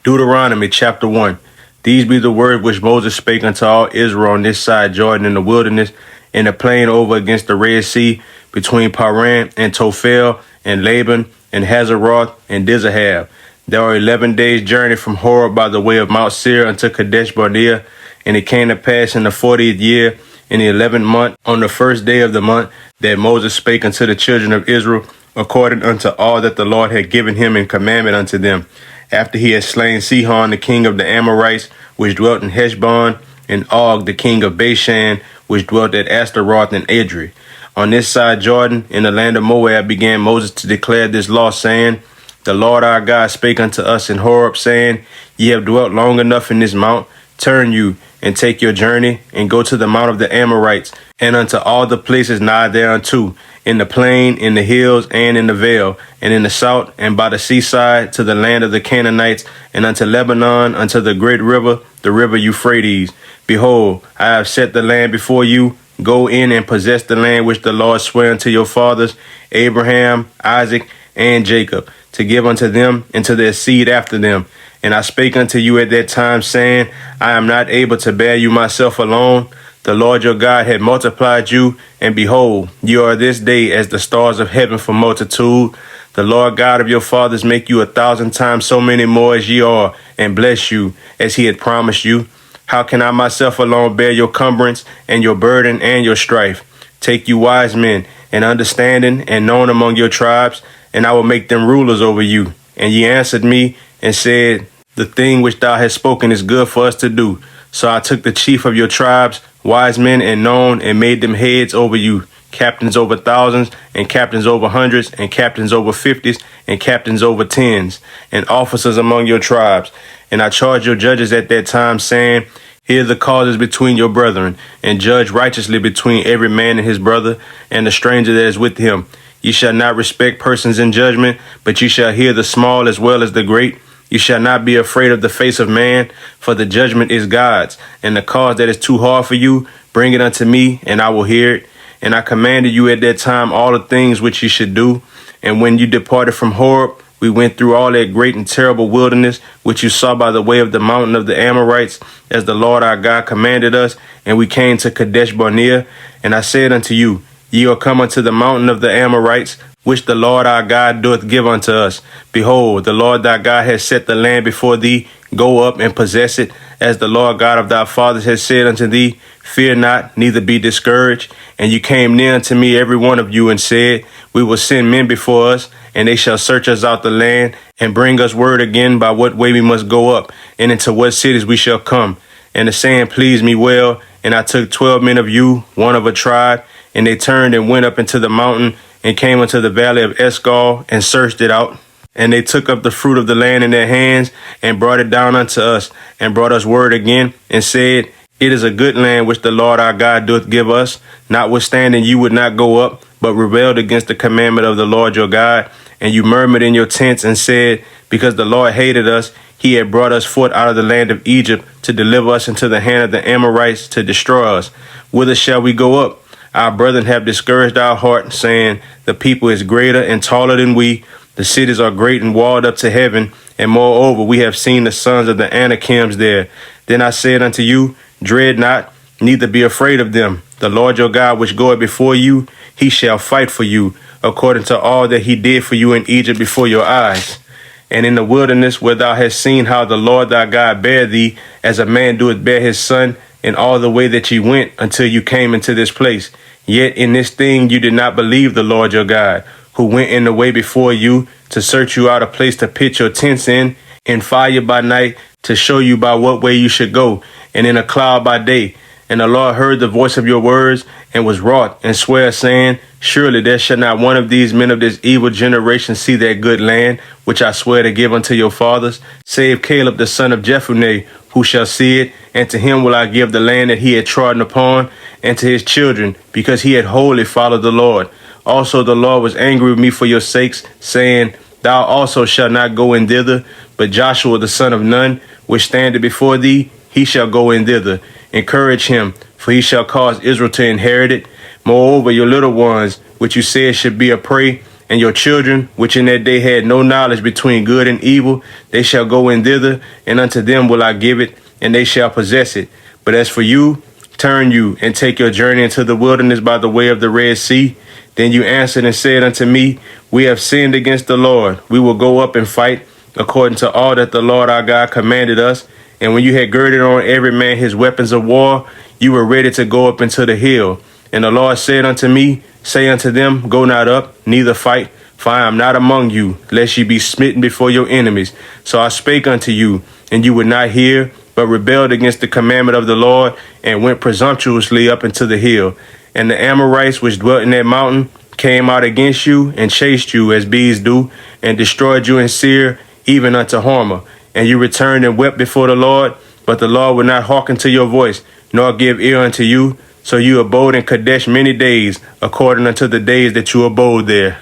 Deuteronomy chapter 1. These be the words which Moses spake unto all Israel on this side Jordan in the wilderness, in the plain over against the Red Sea, between Paran and Tophel, and Laban, and Hazeroth, and Dizahab. There are 11 days' journey from Horeb by the way of Mount Seir unto Kadesh Barnea. And it came to pass in the 40th year, in the 11th month, on the first day of the month, that Moses spake unto the children of Israel, according unto all that the Lord had given him in commandment unto them, after he had slain Sihon the king of the Amorites, which dwelt in Heshbon, and Og the king of Bashan, which dwelt at Ashtaroth and Edrei. On this side Jordan, in the land of Moab, began Moses to declare this law, saying, The Lord our God spake unto us in Horeb, saying, Ye have dwelt long enough in this mount. Turn you, and take your journey, and go to the mount of the Amorites, and unto all the places nigh thereunto, in the plain, in the hills, and in the vale, and in the south, and by the seaside, to the land of the Canaanites, and unto Lebanon, unto the great river, the river Euphrates. Behold, I have set the land before you. Go in and possess the land which the Lord sware unto your fathers, Abraham, Isaac, and Jacob, to give unto them and to their seed after them. And I spake unto you at that time, saying, I am not able to bear you myself alone. The Lord your God had multiplied you, and behold, you are this day as the stars of heaven for multitude. The Lord God of your fathers make you 1,000 times so many more as ye are, and bless you, as he had promised you. How can I myself alone bear your cumbrance, and your burden, and your strife? Take you wise men, and understanding, and known among your tribes, and I will make them rulers over you. And ye answered me, and said, The thing which thou hast spoken is good for us to do. So I took the chief of your tribes, wise men and known, and made them heads over you, captains over thousands, and captains over hundreds, and captains over fifties, and captains over tens, and officers among your tribes. And I charged your judges at that time, saying, Hear the causes between your brethren, and judge righteously between every man and his brother, and the stranger that is with him. Ye shall not respect persons in judgment, but ye shall hear the small as well as the great. You shall not be afraid of the face of man, for the judgment is God's. And the cause that is too hard for you, bring it unto me, and I will hear it. And I commanded you at that time all the things which ye should do. And when you departed from Horeb, we went through all that great and terrible wilderness, which you saw by the way of the mountain of the Amorites, as the Lord our God commanded us. And we came to Kadesh Barnea. And I said unto you, Ye are come unto the mountain of the Amorites, which the Lord our God doth give unto us. Behold, the Lord thy God has set the land before thee. Go up and possess it, as the Lord God of thy fathers has said unto thee. Fear not, neither be discouraged. And you came near unto me, every one of you, and said, We will send men before us, and they shall search us out the land, and bring us word again by what way we must go up, and into what cities we shall come. And the saying pleased me well, and I took 12 men of you, one of a tribe, and they turned and went up into the mountain, and came unto the valley of Escol, and searched it out. And they took up the fruit of the land in their hands, and brought it down unto us, and brought us word again, and said, It is a good land which the Lord our God doth give us. Notwithstanding you would not go up, but rebelled against the commandment of the Lord your God. And you murmured in your tents, and said, Because the Lord hated us, he had brought us forth out of the land of Egypt, to deliver us into the hand of the Amorites, to destroy us. Whither shall we go up? Our brethren have discouraged our heart, saying, The people is greater and taller than we. The cities are great and walled up to heaven. And moreover, we have seen the sons of the Anakims there. Then I said unto you, Dread not, neither be afraid of them. The Lord your God, which goeth before you, he shall fight for you, according to all that he did for you in Egypt before your eyes. And in the wilderness, where thou hast seen how the Lord thy God bare thee, as a man doeth bear his son, in all the way that ye went, until you came into this place. Yet in this thing you did not believe the Lord your God, who went in the way before you, to search you out a place to pitch your tents in fire by night, to show you by what way you should go, and in a cloud by day. And the Lord heard the voice of your words, and was wroth, and sware, saying, Surely there shall not one of these men of this evil generation see that good land, which I swear to give unto your fathers, save Caleb the son of Jephunneh, who shall see it, and to him will I give the land that he had trodden upon, and to his children, because he had wholly followed the Lord. Also the Lord was angry with me for your sakes, saying, Thou also shalt not go in thither, but Joshua the son of Nun, which standeth before thee, he shall go in thither. Encourage him, for he shall cause Israel to inherit it. Moreover, your little ones, which you said should be a prey, And your children, which in that day had no knowledge between good and evil, they shall go in thither, and unto them will I give it, and they shall possess it. But as for you, turn you, and take your journey into the wilderness by the way of the Red Sea. Then you answered and said unto me, We have sinned against the Lord. We will go up and fight, according to all that the Lord our God commanded us. And when you had girded on every man his weapons of war, you were ready to go up into the hill. And the Lord said unto me, Say unto them, Go not up, neither fight, for I am not among you, lest ye be smitten before your enemies. So I spake unto you, and you would not hear, but rebelled against the commandment of the Lord, and went presumptuously up into the hill. And the Amorites which dwelt in that mountain came out against you, and chased you as bees do, and destroyed you in Seir, even unto Hormah. And you returned and wept before the Lord, but the Lord would not hearken to your voice, nor give ear unto you. So you abode in Kadesh many days, according unto the days that you abode there.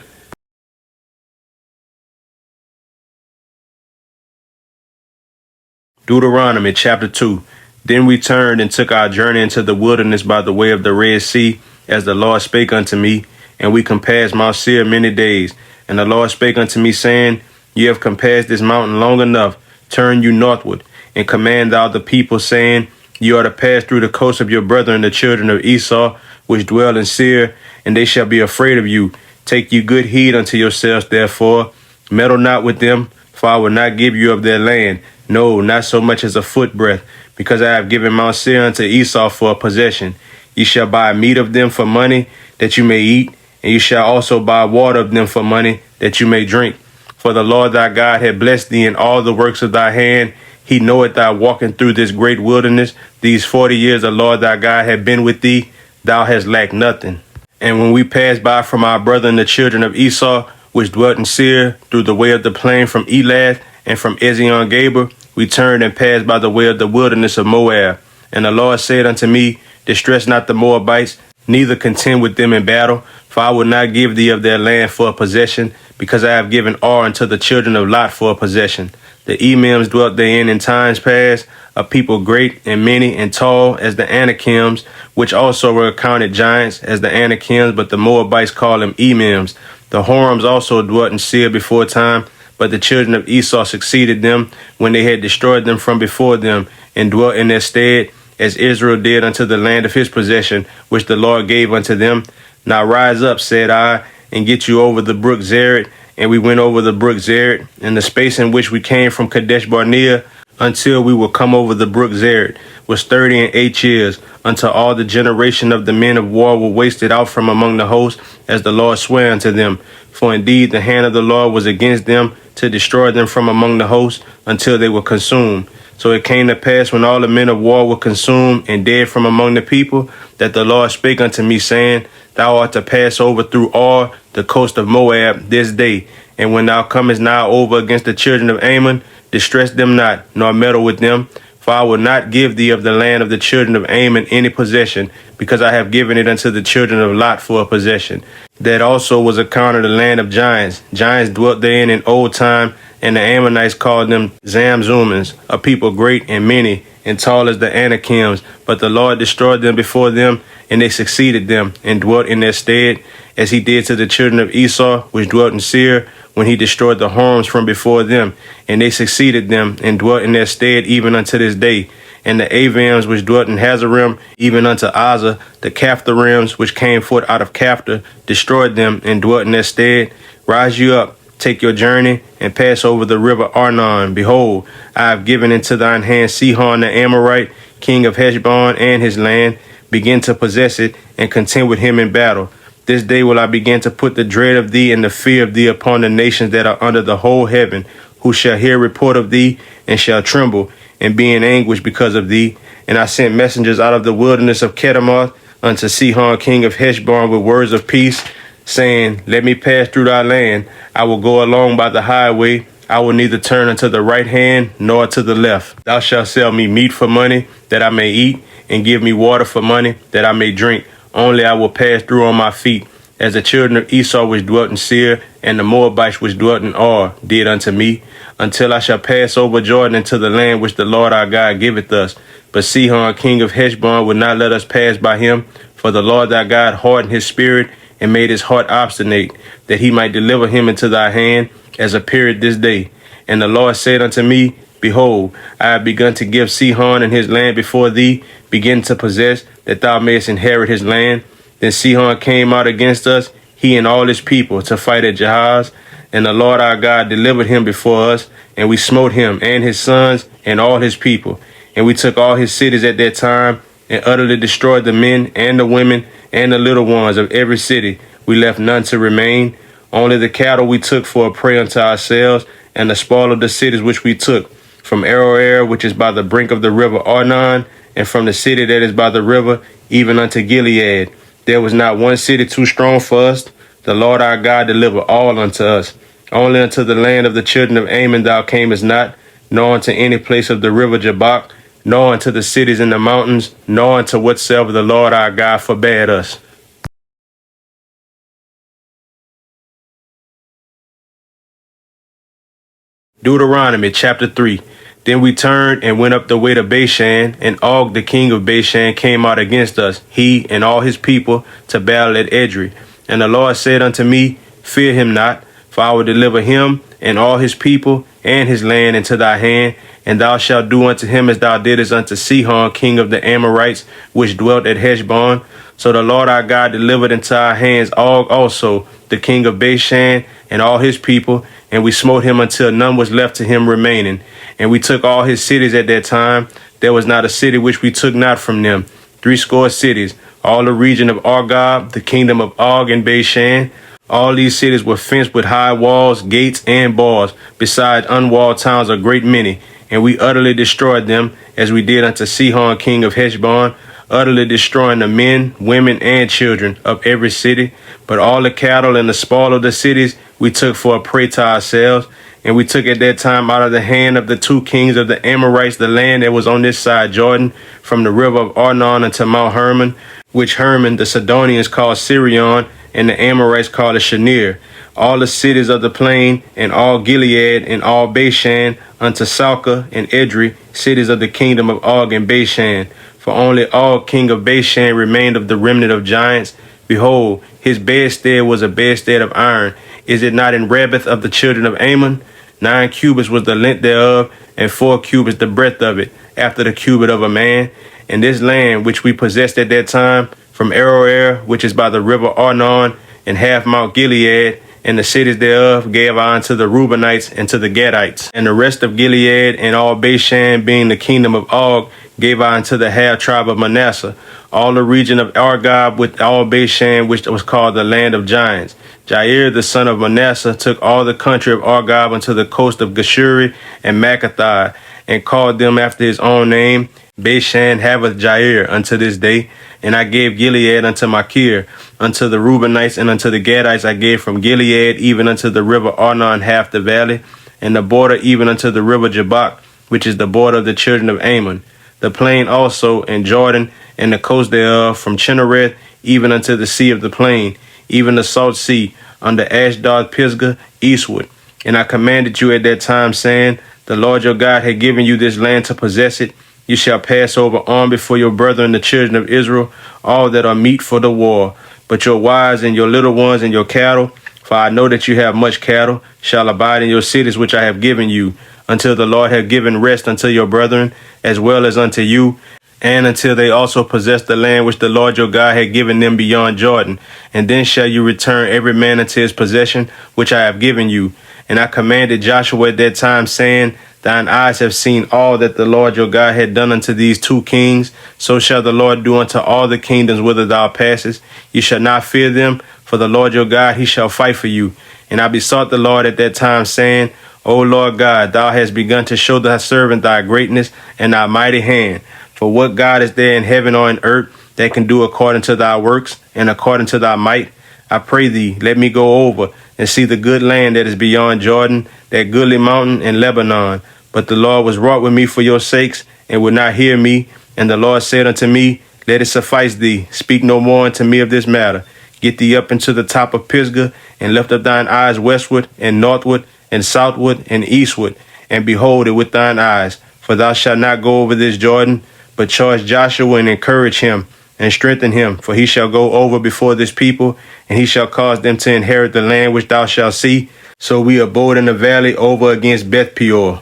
Deuteronomy chapter 2. Then we turned and took our journey into the wilderness by the way of the Red Sea, as the Lord spake unto me, and we compassed Mount Seir many days. And the Lord spake unto me, saying, Ye have compassed this mountain long enough. Turn you northward, and command thou the people, saying, Ye are to pass through the coast of your brethren, the children of Esau, which dwell in Seir, and they shall be afraid of you. Take you good heed unto yourselves, therefore. Meddle not with them, for I will not give you of their land, no, not so much as a footbreadth, because I have given Mount Seir unto Esau for a possession. Ye shall buy meat of them for money, that you may eat, and you shall also buy water of them for money, that you may drink. For the Lord thy God hath blessed thee in all the works of thy hand. He knoweth thou walking through this great wilderness. These 40 years the Lord thy God hath been with thee. Thou hast lacked nothing. And when we passed by from our brethren the children of Esau, which dwelt in Seir, through the way of the plain from Elath and from Ezion-Geber, we turned and passed by the way of the wilderness of Moab. And the Lord said unto me, Distress not the Moabites, neither contend with them in battle, for I will not give thee of their land for a possession, because I have given Ar unto the children of Lot for a possession. The Emims dwelt therein in times past, a people great and many and tall as the Anakims, which also were accounted giants as the Anakims, but the Moabites call them Emims. The Horims also dwelt in Seir before time, but the children of Esau succeeded them when they had destroyed them from before them, and dwelt in their stead, as Israel did unto the land of his possession, which the Lord gave unto them. Now rise up, said I, and get you over the brook Zered. And we went over the brook Zered, and the space in which we came from Kadesh Barnea until we were come over the brook Zered was 38 years, until all the generation of the men of war were wasted out from among the host, as the Lord sware unto them. For indeed the hand of the Lord was against them, to destroy them from among the host, until they were consumed. So it came to pass, when all the men of war were consumed and dead from among the people, that the Lord spake unto me, saying, Thou art to pass over through Ar, the coast of Moab, this day. And when thou comest now over against the children of Ammon, distress them not, nor meddle with them. For I will not give thee of the land of the children of Ammon any possession, because I have given it unto the children of Lot for a possession. That also was accounted the land of giants. Giants dwelt therein in old time, and the Ammonites called them Zamzummins, a people great and many, and tall as the Anakims. But the Lord destroyed them before them, and they succeeded them, and dwelt in their stead, as he did to the children of Esau, which dwelt in Seir, when he destroyed the Horims from before them. And they succeeded them, and dwelt in their stead even unto this day. And the Avims, which dwelt in Hazarim, even unto Azza, the Caphtorims, which came forth out of Caphtor, destroyed them, and dwelt in their stead. Rise you up, take your journey, and pass over the river Arnon. Behold, I have given into thine hand Sihon the Amorite, king of Heshbon, and his land. Begin to possess it, and contend with him in battle. This day will I begin to put the dread of thee and the fear of thee upon the nations that are under the whole heaven, who shall hear report of thee, and shall tremble, and be in anguish because of thee. And I sent messengers out of the wilderness of Kedemoth unto Sihon king of Heshbon with words of peace, saying, Let me pass through thy land. I will go along by the highway. I will neither turn unto the right hand nor to the left. Thou shalt sell me meat for money, that I may eat, and give me water for money, that I may drink. Only I will pass through on my feet, as the children of Esau which dwelt in Seir, and the Moabites which dwelt in Ar, did unto me, until I shall pass over Jordan into the land which the Lord our God giveth us. But Sihon king of Heshbon would not let us pass by him, for the Lord thy God hardened his spirit, and made his heart obstinate, that he might deliver him into thy hand as appeared this day. And the Lord said unto me, Behold, I have begun to give Sihon and his land before thee, begin to possess, that thou mayest inherit his land. Then Sihon came out against us, he and all his people, to fight at Jahaz. And the Lord our God delivered him before us, and we smote him and his sons and all his people. And we took all his cities at that time, and utterly destroyed the men and the women and the little ones of every city. We left none to remain. Only the cattle we took for a prey unto ourselves, and the spoil of the cities which we took, from Aroer, which is by the brink of the river Arnon, and from the city that is by the river, even unto Gilead. There was not one city too strong for us. The Lord our God delivered all unto us. Only unto the land of the children of Ammon thou camest not, nor unto any place of the river Jabbok, nor unto the cities in the mountains, nor unto whatsoever the Lord our God forbade us. Deuteronomy chapter 3. Then we turned and went up the way to Bashan, and Og the king of Bashan came out against us, he and all his people, to battle at Edrei. And the Lord said unto me, Fear him not, for I will deliver him and all his people and his land into thy hand, and thou shalt do unto him as thou didst unto Sihon king of the Amorites, which dwelt at Heshbon. So the Lord our God delivered into our hands Og also, the king of Bashan, and all his people, and we smote him until none was left to him remaining. And we took all his cities at that time. There was not a city which we took not from them. 80 cities, all the region of Argob, the kingdom of Og and Bashan. All these cities were fenced with high walls, gates, and bars, besides unwalled towns a great many. And we utterly destroyed them, as we did unto Sihon king of Heshbon, utterly destroying the men, women, and children of every city. But all the cattle and the spoil of the cities we took for a prey to ourselves. And we took at that time out of the hand of the two kings of the Amorites the land that was on this side Jordan, from the river of Arnon unto Mount Hermon, which Hermon the Sidonians called Sirion, and the Amorites called it Shinir. All the cities of the plain, and all Gilead, and all Bashan, unto Salcah and Edrei, cities of the kingdom of Og and Bashan. For only Og king of Bashan remained of the remnant of giants. Behold, his bedstead was a bedstead of iron. Is it not in Rabbith of the children of Ammon? 9 cubits was the length thereof, and 4 cubits the breadth of it, after the cubit of a man. And this land which we possessed at that time, from Aroer, which is by the river Arnon, and half Mount Gilead, and the cities thereof, gave I unto the Reubenites and to the Gadites. And the rest of Gilead and all Bashan, being the kingdom of Og, gave I unto the half tribe of Manasseh. All the region of Argob with all Bashan, which was called the land of giants. Jair the son of Manasseh took all the country of Argob unto the coast of Geshuri and Maccathai, and called them after his own name. Bashan haveth Jair unto this day. And I gave Gilead unto Machir, unto the Reubenites and unto the Gadites I gave from Gilead, even unto the river Arnon half the valley, and the border even unto the river Jabbok, which is the border of the children of Ammon. The plain also, and Jordan, and the coast thereof, from Chinnereth even unto the sea of the plain, even the salt sea, under Ashdod Pisgah, eastward. And I commanded you at that time, saying, The Lord your God had given you this land to possess it. You shall pass over armed before your brethren, the children of Israel, all that are meet for the war. But your wives and your little ones and your cattle, for I know that you have much cattle, shall abide in your cities which I have given you, until the Lord have given rest unto your brethren, as well as unto you, and until they also possess the land which the Lord your God had given them beyond Jordan. And then shall you return every man unto his possession, which I have given you. And I commanded Joshua at that time, saying, Thine eyes have seen all that the Lord your God had done unto these 2 kings. So shall the Lord do unto all the kingdoms whither thou passest. You shall not fear them, for the Lord your God, he shall fight for you. And I besought the Lord at that time, saying, O Lord God, thou hast begun to show thy servant thy greatness and thy mighty hand. For what God is there in heaven or in earth that can do according to thy works and according to thy might? I pray thee, let me go over and see the good land that is beyond Jordan, that goodly mountain in Lebanon. But the Lord was wroth with me for your sakes, and would not hear me. And the Lord said unto me, Let it suffice thee, speak no more unto me of this matter. Get thee up into the top of Pisgah, and lift up thine eyes westward, and northward, and southward, and eastward, and behold it with thine eyes. For thou shalt not go over this Jordan, but charge Joshua and encourage him, and strengthen him, for he shall go over before this people, and he shall cause them to inherit the land which thou shalt see. So we abode in the valley over against Beth Peor.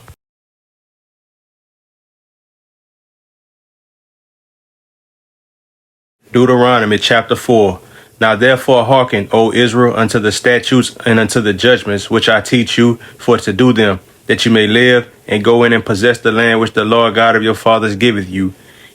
Deuteronomy chapter 4. Now therefore hearken, O Israel, unto the statutes and unto the judgments which I teach you, for to do them, that you may live, and go in and possess the land which the Lord God of your fathers giveth you.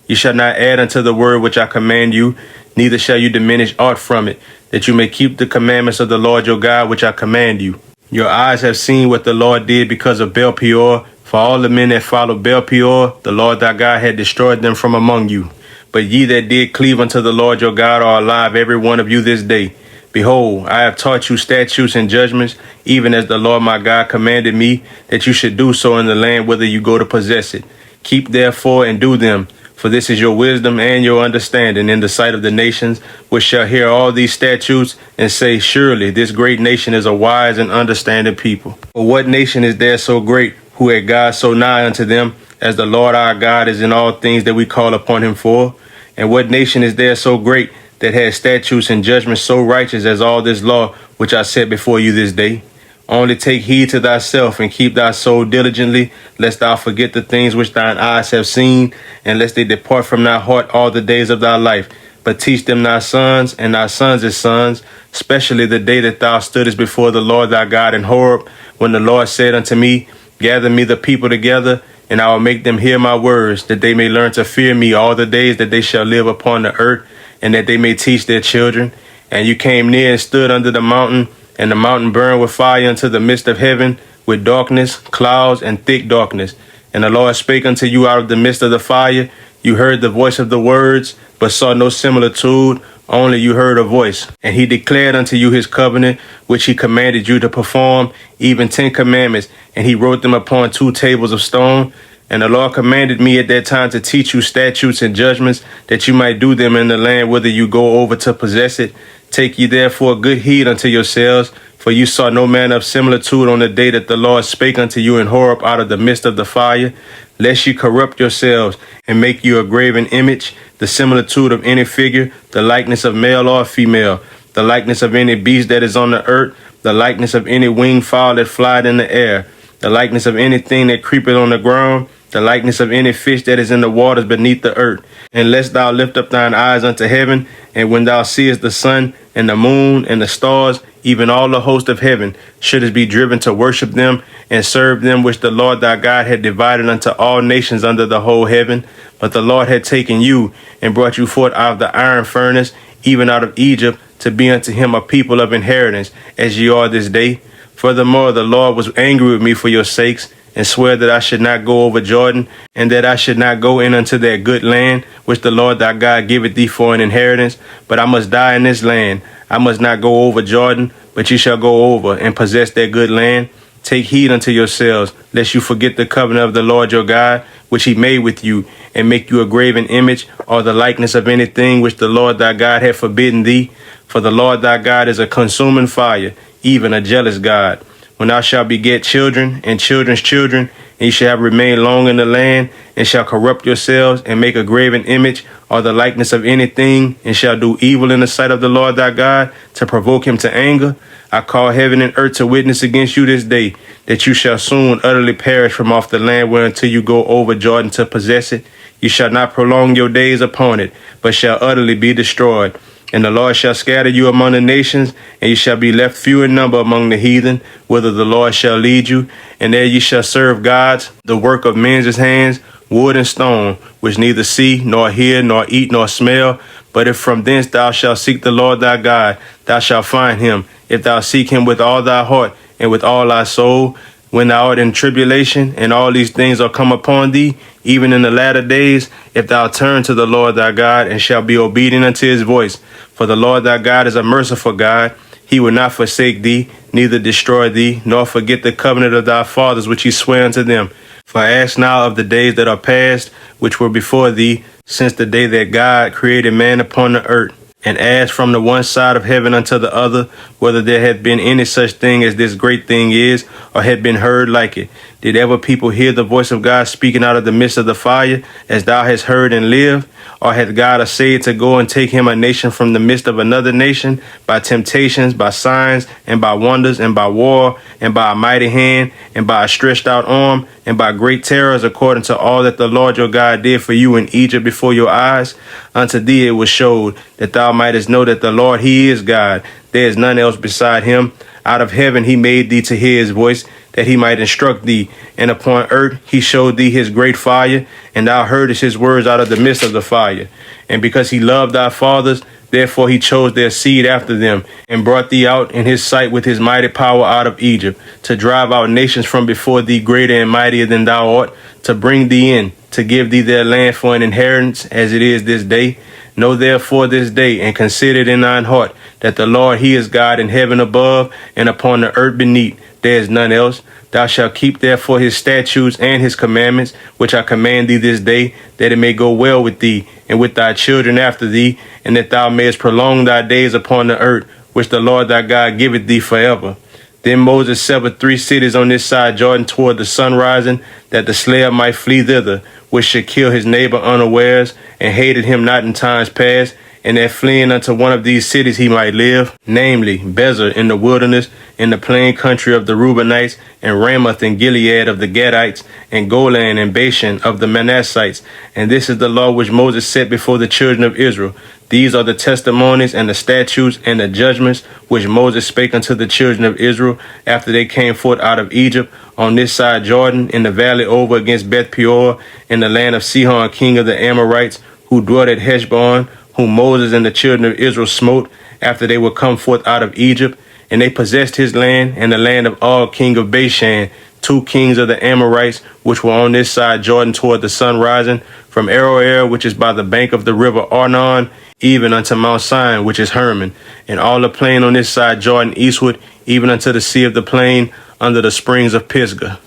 You shall not add unto the word which I command you, neither shall you diminish aught from it, that you may keep the commandments of the Lord your God which I command you. Your eyes have seen what the Lord did because of Baal Peor. For all the men that followed Baal Peor, the Lord thy God had destroyed them from among you. But ye that did cleave unto the Lord your God are alive, every one of you this day. Behold, I have taught you statutes and judgments, even as the Lord my God commanded me, that you should do so in the land whither you go to possess it. Keep therefore and do them, for this is your wisdom and your understanding in the sight of the nations, which shall hear all these statutes and say, surely this great nation is a wise and understanding people. For what nation is there so great, who had God so nigh unto them, as the Lord our God is in all things that we call upon him for? And what nation is there so great that has statutes and judgments so righteous as all this law which I set before you this day? Only take heed to thyself and keep thy soul diligently, lest thou forget the things which thine eyes have seen, and lest they depart from thy heart all the days of thy life. But teach them thy sons and thy sons' sons, especially the day that thou stoodest before the Lord thy God in Horeb, when the Lord said unto me, gather me the people together, and I will make them hear my words, that they may learn to fear me all the days that they shall live upon the earth, and that they may teach their children. And you came near and stood under the mountain, and the mountain burned with fire unto the midst of heaven, with darkness, clouds, and thick darkness. And the Lord spake unto you out of the midst of the fire. You heard the voice of the words, but saw no similitude, only you heard a voice. And he declared unto you his covenant, which he commanded you to perform, even 10 commandments, and he wrote them upon 2 tables of stone. And the Lord commanded me at that time to teach you statutes and judgments, that you might do them in the land whither you go over to possess it. Take ye therefore good heed unto yourselves, for you saw no manner of similitude on the day that the Lord spake unto you in Horeb out of the midst of the fire, lest ye corrupt yourselves, and make you a graven image, the similitude of any figure, the likeness of male or female, the likeness of any beast that is on the earth, the likeness of any winged fowl that flieth in the air, the likeness of anything that creepeth on the ground, the likeness of any fish that is in the waters beneath the earth. And lest thou lift up thine eyes unto heaven, and when thou seest the sun and the moon and the stars, even all the host of heaven, shouldest be driven to worship them and serve them, which the Lord thy God had divided unto all nations under the whole heaven. But the Lord had taken you and brought you forth out of the iron furnace, even out of Egypt, to be unto him a people of inheritance, as ye are this day. Furthermore, the Lord was angry with me for your sakes, and swear that I should not go over Jordan, and that I should not go in unto that good land, which the Lord thy God giveth thee for an inheritance. But I must die in this land. I must not go over Jordan, but ye shall go over and possess that good land. Take heed unto yourselves, lest you forget the covenant of the Lord your God, which he made with you, and make you a graven image, or the likeness of anything which the Lord thy God hath forbidden thee. For the Lord thy God is a consuming fire, even a jealous God. When thou shalt beget children and children's children, and ye shall have remained long in the land, and shall corrupt yourselves, and make a graven image, or the likeness of anything, and shall do evil in the sight of the Lord thy God, to provoke him to anger, I call heaven and earth to witness against you this day, that you shall soon utterly perish from off the land whereunto you go over Jordan to possess it. You shall not prolong your days upon it, but shall utterly be destroyed. And the Lord shall scatter you among the nations, and you shall be left few in number among the heathen, whither the Lord shall lead you. And there ye shall serve gods, the work of men's hands, wood and stone, which neither see, nor hear, nor eat, nor smell. But if from thence thou shalt seek the Lord thy God, thou shalt find him, if thou seek him with all thy heart and with all thy soul. When thou art in tribulation, and all these things are come upon thee, even in the latter days, if thou turn to the Lord thy God, and shalt be obedient unto his voice. For the Lord thy God is a merciful God. He will not forsake thee, neither destroy thee, nor forget the covenant of thy fathers which he sware unto them. For ask now of the days that are past, which were before thee, since the day that God created man upon the earth, and asked from the one side of heaven unto the other, whether there had been any such thing as this great thing is, or had been heard like it. Did ever people hear the voice of God speaking out of the midst of the fire, as thou hast heard and lived? Or hath God essayed to go and take him a nation from the midst of another nation, by temptations, by signs, and by wonders, and by war, and by a mighty hand, and by a stretched out arm, and by great terrors, according to all that the Lord your God did for you in Egypt before your eyes? Unto thee it was showed, that thou mightest know that the Lord, he is God. There is none else beside him. Out of heaven he made thee to hear his voice, that he might instruct thee. And upon earth he showed thee his great fire, and thou heardest his words out of the midst of the fire. And because he loved thy fathers, therefore he chose their seed after them, and brought thee out in his sight with his mighty power out of Egypt, to drive out nations from before thee greater and mightier than thou art, to bring thee in, to give thee their land for an inheritance, as it is this day. Know therefore this day, and consider it in thine heart, that the Lord, he is God in heaven above, and upon the earth beneath. There is none else. Thou shalt keep therefore his statutes and his commandments, which I command thee this day, that it may go well with thee, and with thy children after thee, and that thou mayest prolong thy days upon the earth, which the Lord thy God giveth thee forever. Then Moses severed 3 cities on this side Jordan toward the sun rising, that the slayer might flee thither, which should kill his neighbor unawares, and hated him not in times past, and that fleeing unto one of these cities he might live, namely Bezer in the wilderness, in the plain country of the Reubenites, and Ramoth in Gilead of the Gadites, and Golan and Bashan of the Manassites. And this is the law which Moses set before the children of Israel. These are the testimonies and the statutes and the judgments which Moses spake unto the children of Israel after they came forth out of Egypt, on this side Jordan, in the valley over against Beth Peor, in the land of Sihon king of the Amorites, who dwelt at Heshbon, whom Moses and the children of Israel smote after they were come forth out of Egypt. And they possessed his land, and the land of Og king of Bashan, 2 kings of the Amorites, which were on this side Jordan toward the sun rising, from Aroer, which is by the bank of the river Arnon, even unto Mount Sion, which is Hermon, and all the plain on this side Jordan eastward, even unto the sea of the plain, under the springs of Pisgah.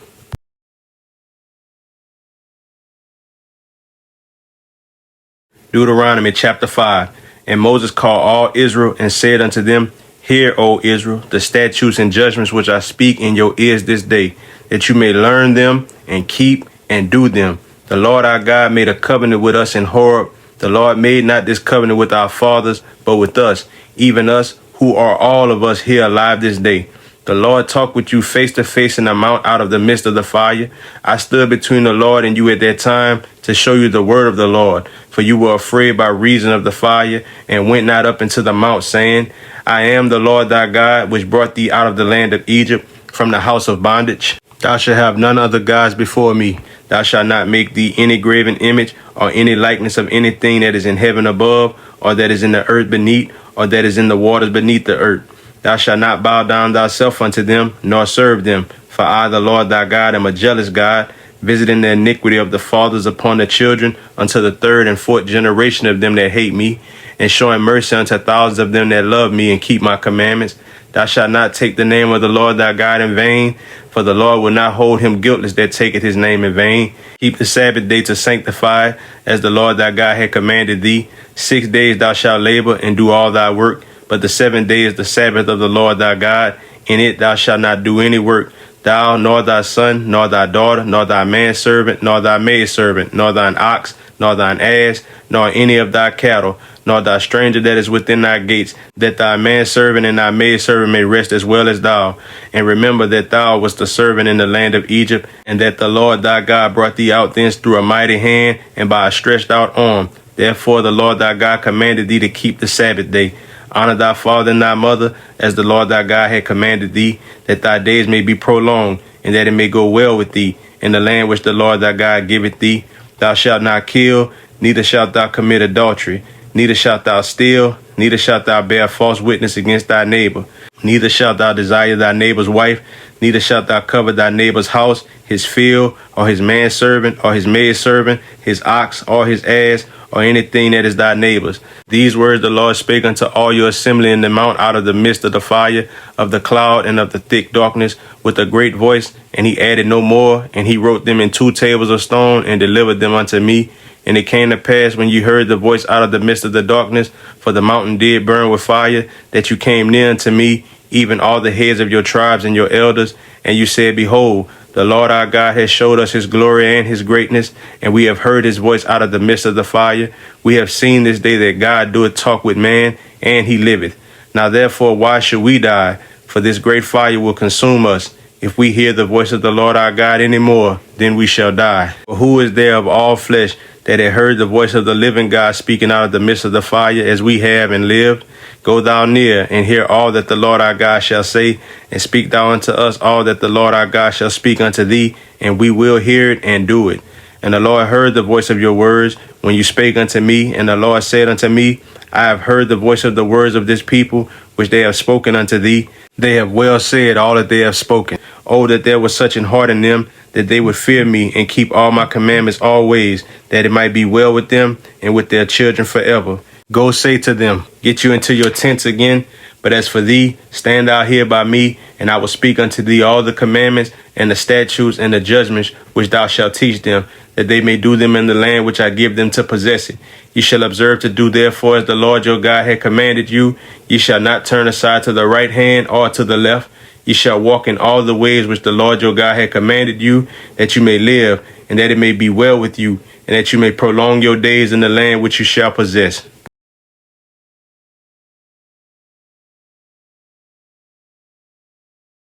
Deuteronomy chapter 5. And Moses called all Israel and said unto them, Hear, O Israel, the statutes and judgments which I speak in your ears this day, that you may learn them and keep and do them. The Lord our God made a covenant with us in Horeb. The Lord made not this covenant with our fathers, but with us, even us, who are all of us here alive this day. The Lord talked with you face to face in the mount out of the midst of the fire. I stood between the Lord and you at that time to show you the word of the Lord. For you were afraid by reason of the fire, and went not up into the mount, saying, I am the Lord thy God, which brought thee out of the land of Egypt, from the house of bondage. Thou shalt have none other gods before me. Thou shalt not make thee any graven image, or any likeness of anything that is in heaven above, or that is in the earth beneath, or that is in the waters beneath the earth. Thou shalt not bow down thyself unto them, nor serve them. For I, the Lord thy God, am a jealous God, visiting the iniquity of the fathers upon the children, unto the 3rd and 4th generation of them that hate me, and showing mercy unto thousands of them that love me and keep my commandments. Thou shalt not take the name of the Lord thy God in vain, for the Lord will not hold him guiltless that taketh his name in vain. Keep the Sabbath day to sanctify, as the Lord thy God had commanded thee. 6 days thou shalt labor and do all thy work, but the 7th day is the Sabbath of the Lord thy God. In it thou shalt not do any work, thou, nor thy son, nor thy daughter, nor thy manservant, nor thy maidservant, nor thine ox, nor thine ass, nor any of thy cattle, nor thy stranger that is within thy gates, that thy manservant and thy maidservant may rest as well as thou. And remember that thou wast a servant in the land of Egypt, and that the Lord thy God brought thee out thence through a mighty hand and by a stretched out arm. Therefore the Lord thy God commanded thee to keep the Sabbath day. Honor thy father and thy mother, as the Lord thy God had commanded thee, that thy days may be prolonged, and that it may go well with thee, in the land which the Lord thy God giveth thee. Thou shalt not kill, neither shalt thou commit adultery, neither shalt thou steal, neither shalt thou bear false witness against thy neighbor, neither shalt thou desire thy neighbor's wife, neither shalt thou covet thy neighbor's house, his field, or his manservant, or his maidservant, his ox, or his ass, or anything that is thy neighbor's. These words the Lord spake unto all your assembly in the mount out of the midst of the fire, of the cloud, and of the thick darkness, with a great voice. And he added no more, and he wrote them in 2 tables of stone, and delivered them unto me. And it came to pass when you heard the voice out of the midst of the darkness, for the mountain did burn with fire, that you came near unto me, even all the heads of your tribes and your elders, and you said, Behold, the Lord our God has showed us his glory and his greatness, and we have heard his voice out of the midst of the fire. We have seen this day that God doeth talk with man, and he liveth. Now therefore, why should we die? For this great fire will consume us. If we hear the voice of the Lord our God any more, then we shall die. For who is there of all flesh that had heard the voice of the living God speaking out of the midst of the fire, as we have and lived? Go thou near and hear all that the Lord our God shall say, and speak thou unto us all that the Lord our God shall speak unto thee, and we will hear it and do it. And the Lord heard the voice of your words when you spake unto me, and the Lord said unto me, I have heard the voice of the words of this people, which they have spoken unto thee. They have well said all that they have spoken. Oh, that there was such an heart in them, that they would fear me and keep all my commandments always, that it might be well with them and with their children forever. Go say to them, get you into your tents again. But as for thee, stand out here by me, and I will speak unto thee all the commandments and the statutes and the judgments which thou shalt teach them, that they may do them in the land which I give them to possess it. Ye shall observe to do therefore as the Lord your God had commanded you. Ye shall not turn aside to the right hand or to the left. Ye shall walk in all the ways which the Lord your God had commanded you, that you may live, and that it may be well with you, and that you may prolong your days in the land which you shall possess.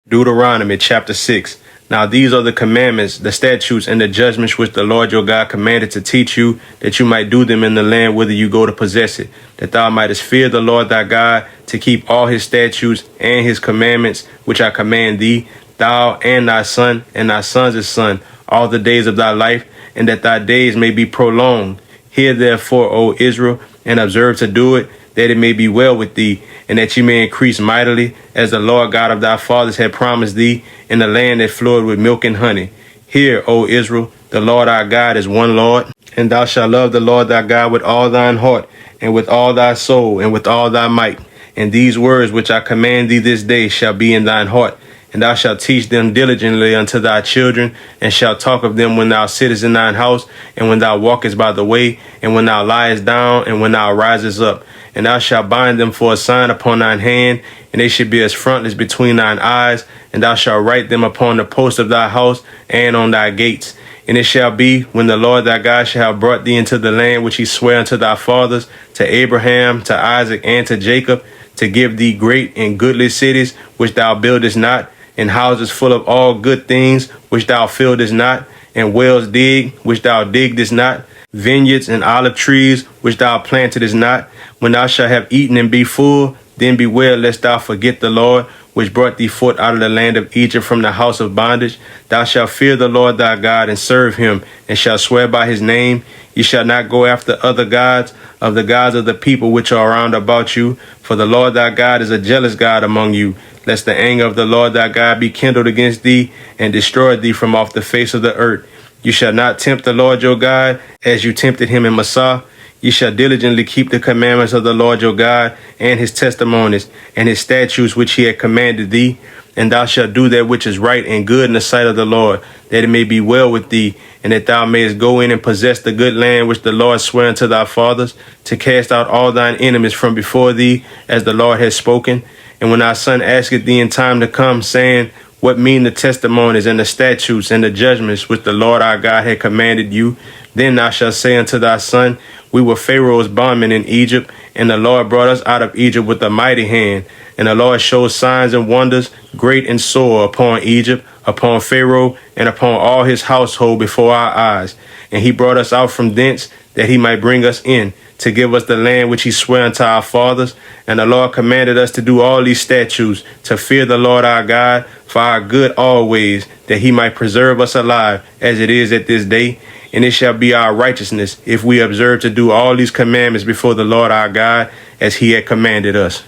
Deuteronomy chapter 6. Now these are the commandments, the statutes, and the judgments which the Lord your God commanded to teach you, that you might do them in the land whither you go to possess it, that thou mightest fear the Lord thy God, to keep all his statutes and his commandments, which I command thee, thou and thy son and thy son's son, all the days of thy life, and that thy days may be prolonged. Hear therefore, O Israel, and observe to do it, that it may be well with thee, and that ye may increase mightily, as the Lord God of thy fathers had promised thee, in the land that flowed with milk and honey. Hear, O Israel, the Lord our God is one Lord, and thou shalt love the Lord thy God with all thine heart, and with all thy soul, and with all thy might. And these words which I command thee this day shall be in thine heart, and thou shalt teach them diligently unto thy children, and shalt talk of them when thou sittest in thine house, and when thou walkest by the way, and when thou liest down, and when thou risest up. And thou shalt bind them for a sign upon thine hand, and they should be as frontlets between thine eyes, and thou shalt write them upon the posts of thy house and on thy gates. And it shall be, when the Lord thy God shall have brought thee into the land which he sware unto thy fathers, to Abraham, to Isaac, and to Jacob, to give thee great and goodly cities, which thou buildest not, and houses full of all good things, which thou fillest not, and wells dig, which thou diggedest not, vineyards and olive trees, which thou plantedest not. When thou shalt have eaten and be full, then beware lest thou forget the Lord, which brought thee forth out of the land of Egypt from the house of bondage. Thou shalt fear the Lord thy God, and serve him, and shalt swear by his name. Ye shall not go after other gods, of the gods of the people which are round about you, for the Lord thy God is a jealous God among you, lest the anger of the Lord thy God be kindled against thee, and destroy thee from off the face of the earth. You shall not tempt the Lord your God, as you tempted him in Massah. Ye shall diligently keep the commandments of the Lord your God, and his testimonies, and his statutes which he had commanded thee. And thou shalt do that which is right and good in the sight of the Lord, that it may be well with thee, and that thou mayest go in and possess the good land which the Lord sware unto thy fathers, to cast out all thine enemies from before thee, as the Lord has spoken. And when thy son asketh thee in time to come, saying, What mean the testimonies and the statutes and the judgments which the Lord our God had commanded you? Then thou shalt say unto thy son, We were Pharaoh's bondmen in Egypt, and the Lord brought us out of Egypt with a mighty hand. And the Lord showed signs and wonders, great and sore, upon Egypt, upon Pharaoh, and upon all his household before our eyes. And he brought us out from thence, that he might bring us in, to give us the land which he sware unto our fathers. And the Lord commanded us to do all these statutes, to fear the Lord our God, for our good always, that he might preserve us alive, as it is at this day. And it shall be our righteousness, if we observe to do all these commandments before the Lord our God, as he had commanded us.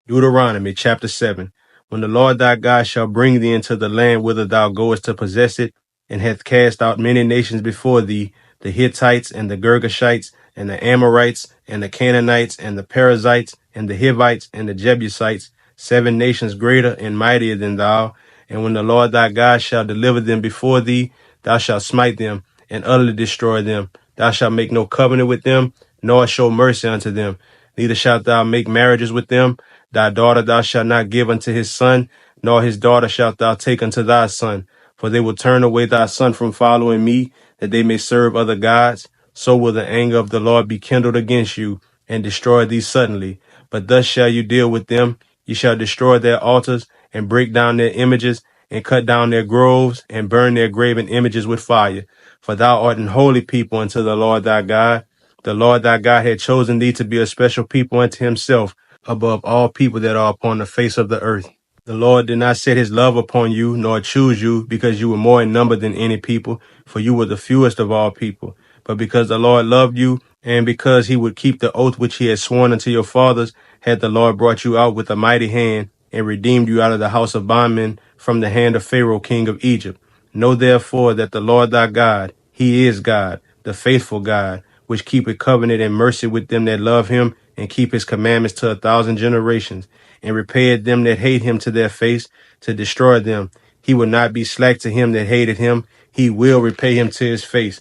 Deuteronomy chapter 7. When the Lord thy God shall bring thee into the land whither thou goest to possess it, and hath cast out many nations before thee, the Hittites, and the Girgashites, and the Amorites, and the Canaanites, and the Perizzites, and the Hivites, and the Jebusites, 7 nations greater and mightier than thou, And when the Lord thy God shall deliver them before thee, thou shalt smite them and utterly destroy them. Thou shalt make no covenant with them, nor show mercy unto them. Neither shalt thou make marriages with them. Thy daughter thou shalt not give unto his son, nor his daughter shalt thou take unto thy son. For they will turn away thy son from following me, that they may serve other gods. So will the anger of the Lord be kindled against you, and destroy thee suddenly. But thus shall you deal with them. You shall destroy their altars, and break down their images, and cut down their groves, and burn their graven images with fire. For thou art an holy people unto the Lord thy God. The Lord thy God had chosen thee to be a special people unto himself, above all people that are upon the face of the earth. The Lord did not set his love upon you, nor choose you, because you were more in number than any people, for you were the fewest of all people. But because the Lord loved you, and because he would keep the oath which he had sworn unto your fathers, had the Lord brought you out with a mighty hand, and redeemed you out of the house of bondmen from the hand of Pharaoh king of Egypt. Know therefore that the Lord thy God, he is God, the faithful God, which keepeth covenant and mercy with them that love him, and keep his commandments to 1,000 generations, and repayeth them that hate him to their face, to destroy them. He will not be slack to him that hated him, he will repay him to his face.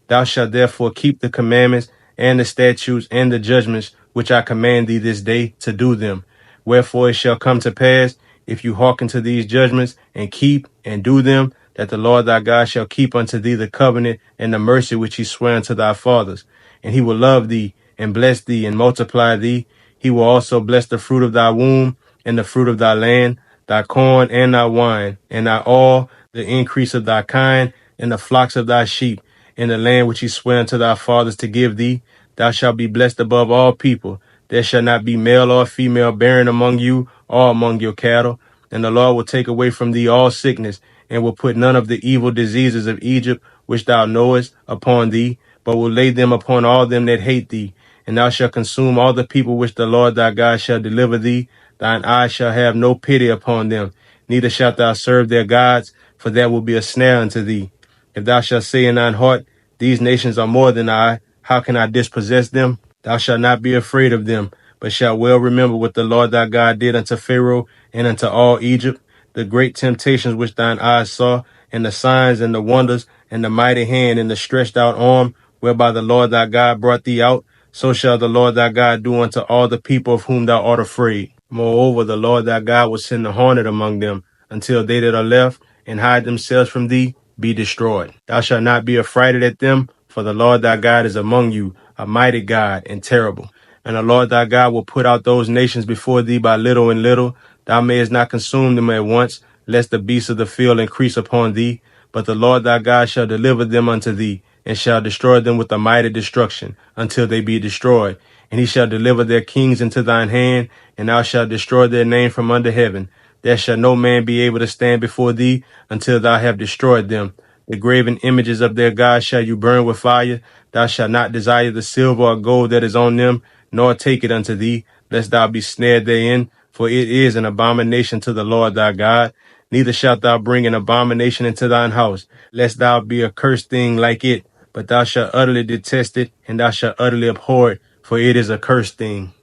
Thou shalt therefore keep the commandments and the statutes and the judgments which I command thee this day to do them. Wherefore it shall come to pass, if you hearken to these judgments and keep and do them, that the Lord thy God shall keep unto thee the covenant and the mercy which he sware unto thy fathers. And he will love thee and bless thee and multiply thee. He will also bless the fruit of thy womb and the fruit of thy land, thy corn and thy wine, and thy oil, the increase of thy kind, and the flocks of thy sheep, in the land which he sware unto thy fathers to give thee. Thou shalt be blessed above all people. There shall not be male or female barren among you or among your cattle. And the Lord will take away from thee all sickness, and will put none of the evil diseases of Egypt, which thou knowest, upon thee, but will lay them upon all them that hate thee. And thou shalt consume all the people which the Lord thy God shall deliver thee. Thine eyes shall have no pity upon them, neither shalt thou serve their gods, for that will be a snare unto thee. If thou shalt say in thine heart, these nations are more than I, how can I dispossess them? Thou shalt not be afraid of them, but shalt well remember what the Lord thy God did unto Pharaoh and unto all Egypt, the great temptations which thine eyes saw, and the signs and the wonders, and the mighty hand and the stretched out arm, whereby the Lord thy God brought thee out. So shall the Lord thy God do unto all the people of whom thou art afraid. Moreover, the Lord thy God will send a hornet among them, until they that are left, and hide themselves from thee, be destroyed. Thou shalt not be affrighted at them, for the Lord thy God is among you, a mighty God and terrible. And the Lord thy God will put out those nations before thee by little and little. Thou mayest not consume them at once, lest the beasts of the field increase upon thee. But the Lord thy God shall deliver them unto thee, and shall destroy them with a mighty destruction, until they be destroyed. And he shall deliver their kings into thine hand, and thou shalt destroy their name from under heaven. There shall no man be able to stand before thee until thou have destroyed them. The graven images of their gods shall you burn with fire. Thou shalt not desire the silver or gold that is on them, nor take it unto thee, lest thou be snared therein, for it is an abomination to the Lord thy God. Neither shalt thou bring an abomination into thine house, lest thou be a cursed thing like it, but thou shalt utterly detest it, and thou shalt utterly abhor it, for it is a cursed thing.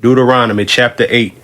Deuteronomy chapter 8.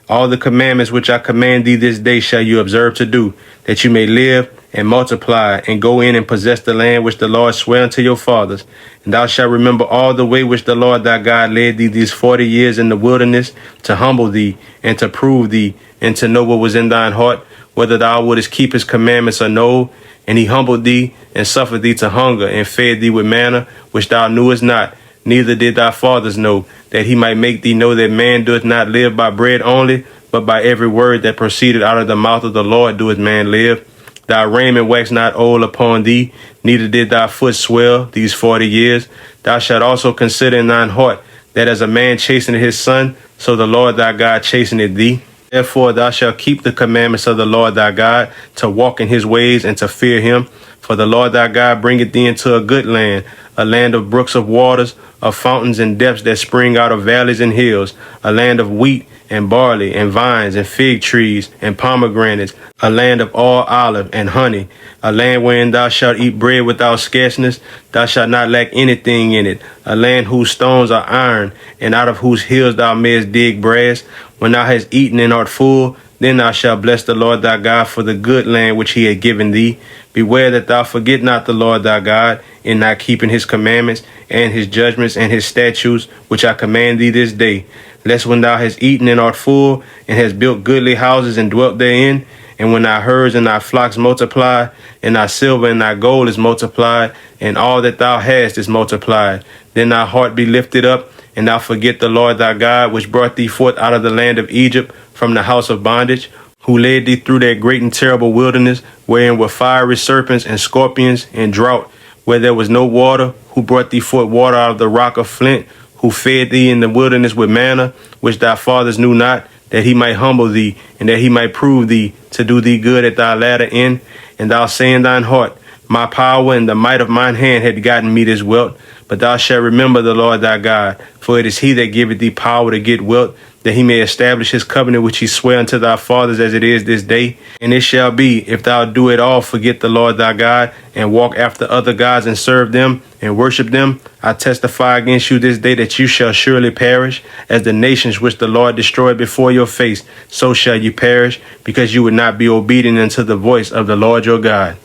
All the commandments which I command thee this day shall you observe to do, that you may live and multiply, and go in and possess the land which the Lord sware unto your fathers. And thou shalt remember all the way which the Lord thy God led thee these 40 years in the wilderness, to humble thee, and to prove thee, and to know what was in thine heart, whether thou wouldest keep his commandments or no. And he humbled thee, and suffered thee to hunger, and fed thee with manna, which thou knewest not, neither did thy fathers know, that he might make thee know that man doeth not live by bread only, but by every word that proceeded out of the mouth of the Lord doeth man live. Thy raiment waxed not old upon thee, neither did thy foot swell these 40 years. Thou shalt also consider in thine heart, that as a man chasteneth his son, so the Lord thy God chasteneth thee. Therefore thou shalt keep the commandments of the Lord thy God, to walk in his ways and to fear him. For the Lord thy God bringeth thee into a good land, a land of brooks of waters, of fountains and depths that spring out of valleys and hills, a land of wheat and barley and vines and fig trees and pomegranates, a land of all olive and honey, a land wherein thou shalt eat bread without scarceness, thou shalt not lack anything in it, a land whose stones are iron, and out of whose hills thou mayest dig brass. When thou hast eaten and art full, then thou shalt bless the Lord thy God for the good land which he hath given thee. Beware that thou forget not the Lord thy God in not keeping his commandments and his judgments and his statutes, which I command thee this day. Lest when thou hast eaten and art full, and hast built goodly houses and dwelt therein, and when thy herds and thy flocks multiply, and thy silver and thy gold is multiplied, and all that thou hast is multiplied, then thy heart be lifted up, and thou forget the Lord thy God, which brought thee forth out of the land of Egypt from the house of bondage, who led thee through that great and terrible wilderness, wherein were fiery serpents and scorpions and drought, where there was no water, who brought thee forth water out of the rock of flint, who fed thee in the wilderness with manna, which thy fathers knew not, that he might humble thee, and that he might prove thee, to do thee good at thy latter end. And thou say in thine heart, my power and the might of mine hand had gotten me this wealth. But thou shalt remember the Lord thy God, for it is he that giveth thee power to get wealth, that he may establish his covenant which he sware unto thy fathers as it is this day. And it shall be, if thou do at all forget the Lord thy God, and walk after other gods and serve them and worship them, I testify against you this day that you shall surely perish, as the nations which the Lord destroyed before your face, so shall you perish, because you would not be obedient unto the voice of the Lord your God.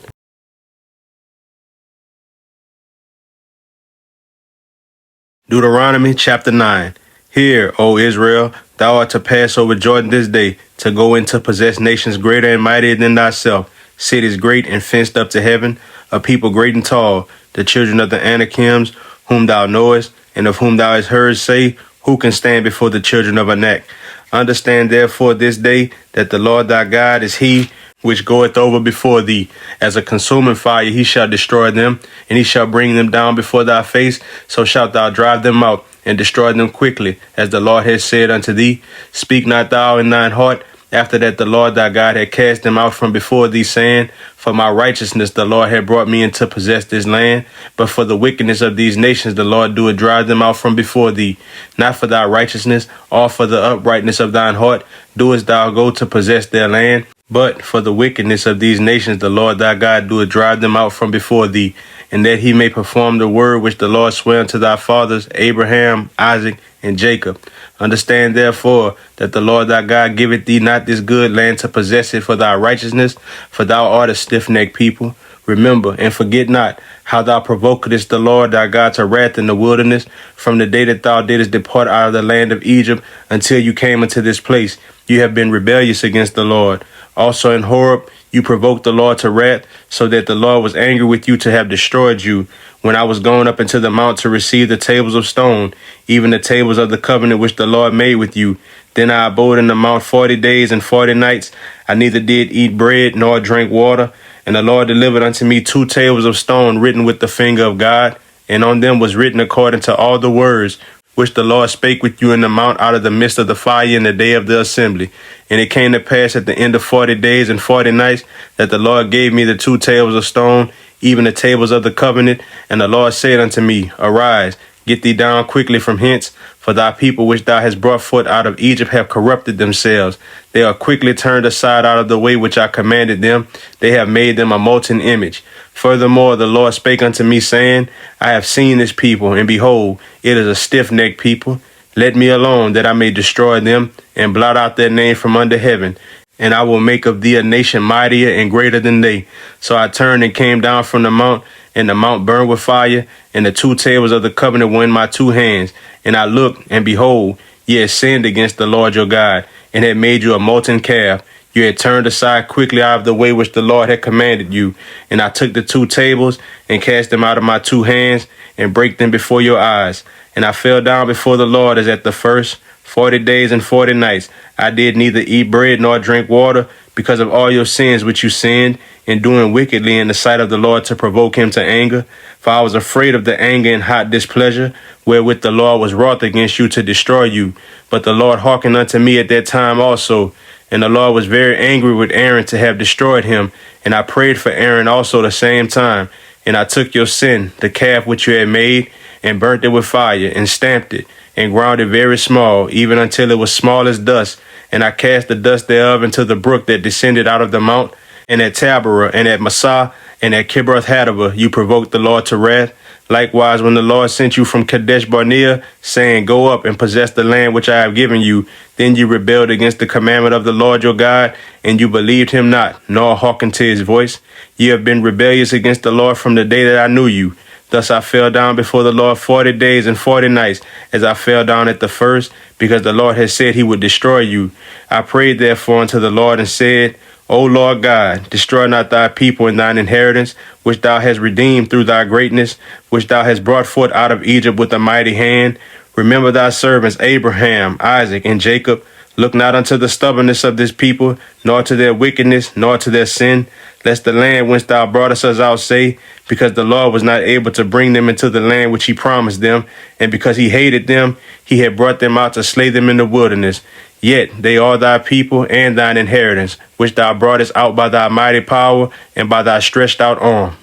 Deuteronomy chapter 9. Hear, O Israel, thou art to pass over Jordan this day, to go in to possess nations greater and mightier than thyself, cities great and fenced up to heaven, a people great and tall, the children of the Anakims, whom thou knowest, and of whom thou hast heard say, who can stand before the children of Anak? Understand therefore this day that the Lord thy God is he which goeth over before thee. As a consuming fire he shall destroy them, and he shall bring them down before thy face, so shalt thou drive them out, and destroy them quickly, as the Lord has said unto thee. Speak not thou in thine heart, after that the Lord thy God had cast them out from before thee, saying, for my righteousness the Lord had brought me in to possess this land, but for the wickedness of these nations the Lord doeth drive them out from before thee. Not for thy righteousness, or for the uprightness of thine heart, doest thou go to possess their land, but for the wickedness of these nations the Lord thy God doeth drive them out from before thee, and that he may perform the word which the Lord sware unto thy fathers, Abraham, Isaac, and Jacob. Understand therefore that the Lord thy God giveth thee not this good land to possess it for thy righteousness, for thou art a stiff-necked people. Remember and forget not how thou provokedst the Lord thy God to wrath in the wilderness, from the day that thou didst depart out of the land of Egypt until you came into this place. You have been rebellious against the Lord. Also in Horeb you provoked the Lord to wrath, so that the Lord was angry with you to have destroyed you, when I was going up into the mount to receive the tables of stone, even the tables of the covenant which the Lord made with you. Then I abode in the mount 40 days and 40 nights. I neither did eat bread nor drink water. And the Lord delivered unto me 2 tables of stone written with the finger of God, and on them was written according to all the words which the Lord spake with you in the mount out of the midst of the fire in the day of the assembly. And it came to pass at the end of 40 days and 40 nights that the Lord gave me the 2 tables of stone, even the tables of the covenant. And the Lord said unto me, arise, get thee down quickly from hence, for thy people which thou hast brought forth out of Egypt have corrupted themselves. They are quickly turned aside out of the way which I commanded them. They have made them a molten image. Furthermore, the Lord spake unto me, saying, I have seen this people, and behold, it is a stiff-necked people. Let me alone, that I may destroy them, and blot out their name from under heaven. And I will make of thee a nation mightier and greater than they. So I turned and came down from the mount, and the mount burned with fire, and the 2 tables of the covenant were in my 2 hands. And I looked, and behold, ye had sinned against the Lord your God, and had made you a molten calf. You had turned aside quickly out of the way which the Lord had commanded you. And I took the 2 tables, and cast them out of my 2 hands, and brake them before your eyes. And I fell down before the Lord as at the first 40 days and 40 nights. I did neither eat bread nor drink water, because of all your sins which you sinned, in doing wickedly in the sight of the Lord to provoke him to anger. For I was afraid of the anger and hot displeasure, wherewith the Lord was wroth against you to destroy you. But the Lord hearkened unto me at that time also, And the Lord was very angry with Aaron to have destroyed him. And I prayed for Aaron also the same time. And I took your sin, the calf which you had made, and burnt it with fire, and stamped it, and ground it very small, even until it was small as dust. And I cast the dust thereof into the brook that descended out of the mount. And at Taberah, and at Massah, and at Kibroth Hattaavah, you provoked the Lord to wrath. Likewise, when the Lord sent you from Kadesh Barnea, saying, Go up and possess the land which I have given you, then you rebelled against the commandment of the Lord your God, and you believed him not, nor hearkened to his voice. You have been rebellious against the Lord from the day that I knew you. Thus I fell down before the Lord 40 days and 40 nights, as I fell down at the first, because the Lord had said he would destroy you. I prayed therefore unto the Lord and said, O Lord God, destroy not thy people and thine inheritance, which thou hast redeemed through thy greatness, which thou hast brought forth out of Egypt with a mighty hand. Remember thy servants Abraham, Isaac, and Jacob. Look not unto the stubbornness of this people, nor to their wickedness, nor to their sin, lest the land whence thou broughtest us out say, because the Lord was not able to bring them into the land which he promised them, and because he hated them, he had brought them out to slay them in the wilderness. Yet they are thy people and thine inheritance, which thou broughtest out by thy mighty power and by thy stretched out arm.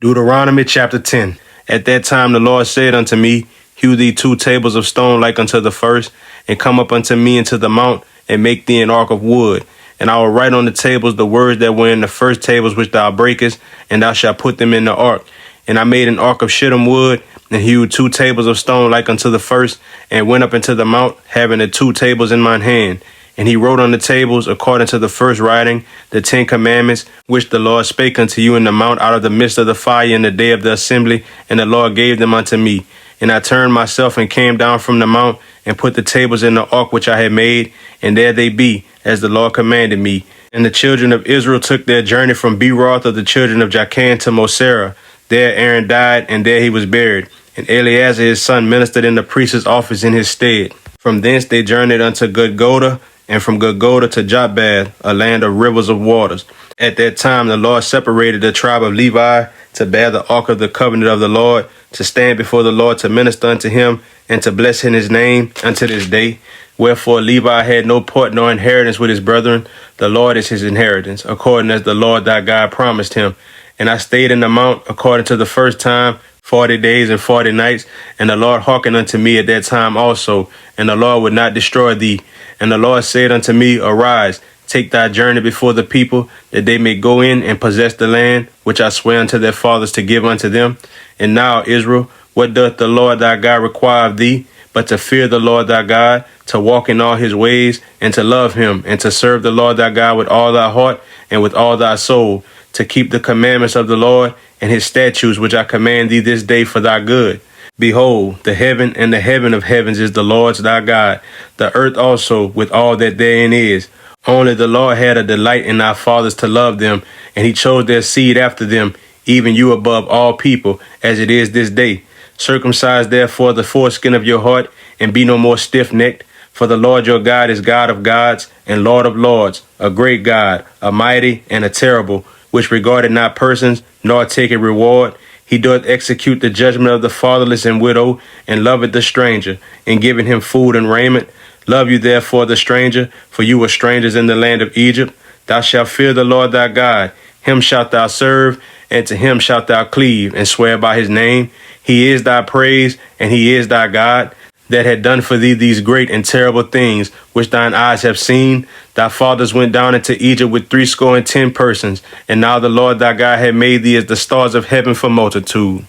Deuteronomy chapter 10. At that time the Lord said unto me, Hew thee 2 tables of stone like unto the first, and come up unto me into the mount, and make thee an ark of wood. And I will write on the tables the words that were in the first tables which thou breakest, and thou shalt put them in the ark. And I made an ark of shittim wood, and hewed 2 tables of stone like unto the first, and went up into the mount, having the 2 tables in mine hand. And he wrote on the tables, according to the first writing, the 10 commandments, which the Lord spake unto you in the mount out of the midst of the fire in the day of the assembly, and the Lord gave them unto me. And I turned myself and came down from the mount, and put the tables in the ark which I had made, and there they be, as the Lord commanded me. And the children of Israel took their journey from Beeroth of the children of Jachan to Mosera. There Aaron died, and there he was buried. And Eleazar his son ministered in the priest's office in his stead. From thence they journeyed unto Gudgoda, and from Gudgoda to Jotbath, a land of rivers of waters. At that time the Lord separated the tribe of Levi to bear the ark of the covenant of the Lord, to stand before the Lord to minister unto him, and to bless in his name unto this day. Wherefore Levi had no part nor inheritance with his brethren. The Lord is his inheritance, according as the Lord thy God promised him. And I stayed in the mount according to the first time, 40 days and 40 nights, and the Lord hearkened unto me at that time also, and the Lord would not destroy thee. And the Lord said unto me, Arise, take thy journey before the people, that they may go in and possess the land, which I swear unto their fathers to give unto them. And now, Israel, what doth the Lord thy God require of thee, but to fear the Lord thy God, to walk in all his ways, and to love him, and to serve the Lord thy God with all thy heart and with all thy soul, to keep the commandments of the Lord and his statutes which I command thee this day for thy good. Behold, the heaven and the heaven of heavens is the Lord's thy God, the earth also with all that therein is. Only the Lord had a delight in our fathers to love them, and he chose their seed after them, even you above all people, as it is this day. Circumcise therefore the foreskin of your heart, and be no more stiff-necked. For the Lord your God is God of gods and Lord of lords, a great God, a mighty and a terrible, which regarded not persons, nor taketh reward. He doth execute the judgment of the fatherless and widow, and loveth the stranger, and giving him food and raiment. Love you therefore the stranger, for you were strangers in the land of Egypt. Thou shalt fear the Lord thy God, him shalt thou serve, and to him shalt thou cleave, and swear by his name. He is thy praise, and he is thy God, that had done for thee these great and terrible things, which thine eyes have seen. Thy fathers went down into Egypt with 70 persons, and now the Lord thy God had made thee as the stars of heaven for multitude.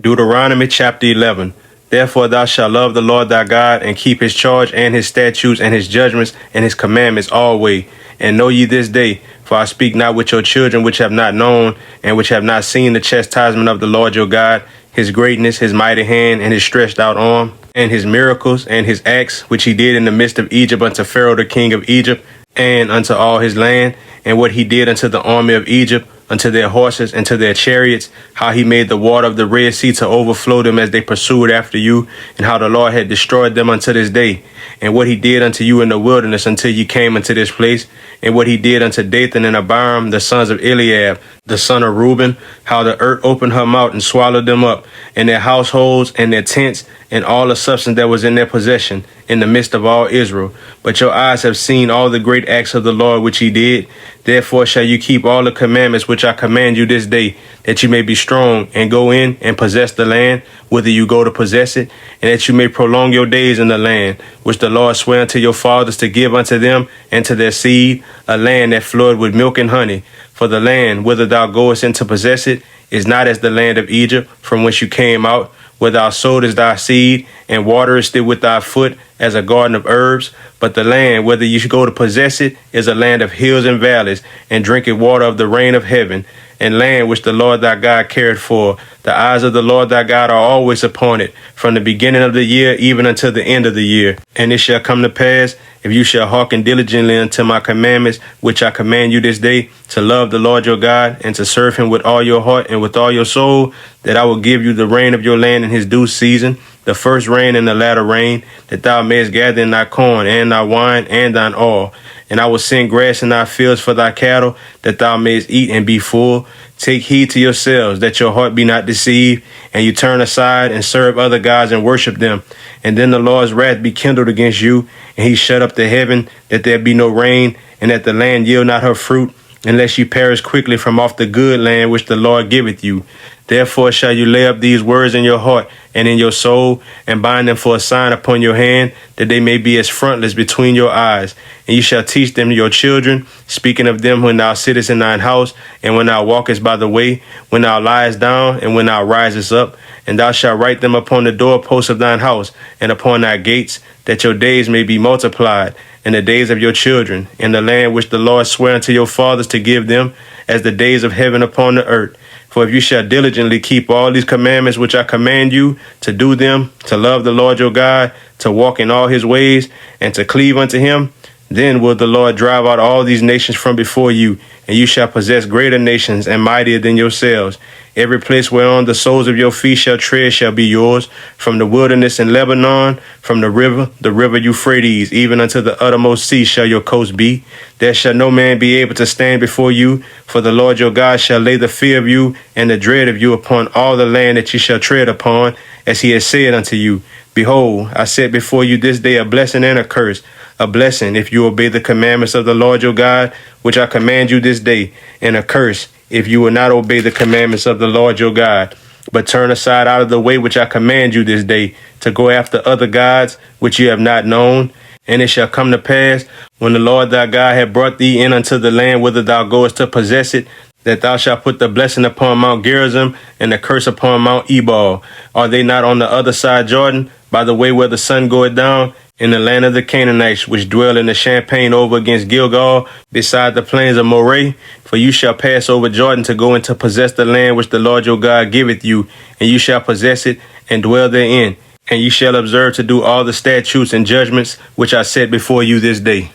Deuteronomy chapter 11. Therefore thou shalt love the Lord thy God, and keep his charge and his statutes and his judgments and his commandments always. And know ye this day, for I speak not with your children which have not known, and which have not seen the chastisement of the Lord your God, his greatness, his mighty hand, and his stretched out arm, and his miracles, and his acts, which he did in the midst of Egypt unto Pharaoh the king of Egypt, and unto all his land, and what he did unto the army of Egypt, unto their horses and to their chariots, how he made the water of the Red Sea to overflow them as they pursued after you, and how the Lord had destroyed them unto this day. and what he did unto you in the wilderness until you came into this place, and what he did unto Dathan and Abiram, the sons of Eliab, the son of Reuben, how the earth opened her mouth and swallowed them up, and their households and their tents, and all the substance that was in their possession, in the midst of all Israel. But your eyes have seen all the great acts of the Lord which he did. Therefore shall you keep all the commandments which I command you this day, that you may be strong, and go in and possess the land, whither you go to possess it, and that you may prolong your days in the land, which the Lord sware unto your fathers to give unto them and to their seed, a land that flowed with milk and honey. For the land whither thou goest in to possess it is not as the land of Egypt, from whence you came out, where thou sowedest thy seed, and waterest it with thy foot as a garden of herbs. But the land whither you should go to possess it is a land of hills and valleys, and drinketh water of the rain of heaven, and land which the Lord thy God cared for. The eyes of the Lord thy God are always upon it, from the beginning of the year even until the end of the year. And it shall come to pass, if you shall hearken diligently unto my commandments, which I command you this day, to love the Lord your God, and to serve him with all your heart and with all your soul, that I will give you the rain of your land in his due season, the first rain and the latter rain, that thou mayest gather in thy corn and thy wine and thine oil. And I will send grass in thy fields for thy cattle, that thou mayest eat and be full. Take heed to yourselves, that your heart be not deceived, and you turn aside and serve other gods and worship them. And then the Lord's wrath be kindled against you, and he shut up the heaven, that there be no rain, and that the land yield not her fruit, unless you perish quickly from off the good land which the Lord giveth you. Therefore shall you lay up these words in your heart and in your soul, and bind them for a sign upon your hand, that they may be as frontlets between your eyes. And you shall teach them to your children, speaking of them when thou sittest in thine house, and when thou walkest by the way, when thou liest down, and when thou risest up. And thou shalt write them upon the doorposts of thine house, and upon thy gates, that your days may be multiplied, and the days of your children, in the land which the Lord sware unto your fathers to give them, as the days of heaven upon the earth. For if you shall diligently keep all these commandments which I command you, to do them, to love the Lord your God, to walk in all his ways, and to cleave unto him, then will the Lord drive out all these nations from before you, and you shall possess greater nations and mightier than yourselves. Every place whereon the soles of your feet shall tread shall be yours, from the wilderness in Lebanon, from the river Euphrates, even unto the uttermost sea shall your coast be. There shall no man be able to stand before you, for the Lord your God shall lay the fear of you and the dread of you upon all the land that ye shall tread upon, as he has said unto you. Behold, I set before you this day a blessing and a curse. A blessing if you obey the commandments of the Lord your God, which I command you this day, and a curse if you will not obey the commandments of the Lord your God, but turn aside out of the way which I command you this day, to go after other gods which you have not known. And it shall come to pass, when the Lord thy God hath brought thee in unto the land whither thou goest to possess it, that thou shalt put the blessing upon Mount Gerizim and the curse upon Mount Ebal. Are they not on the other side Jordan, by the way where the sun goeth down, in the land of the Canaanites, which dwell in the champaign over against Gilgal, beside the plains of Moreh? For you shall pass over Jordan to go and to possess the land which the Lord your God giveth you, and you shall possess it and dwell therein. And you shall observe to do all the statutes and judgments which I set before you this day.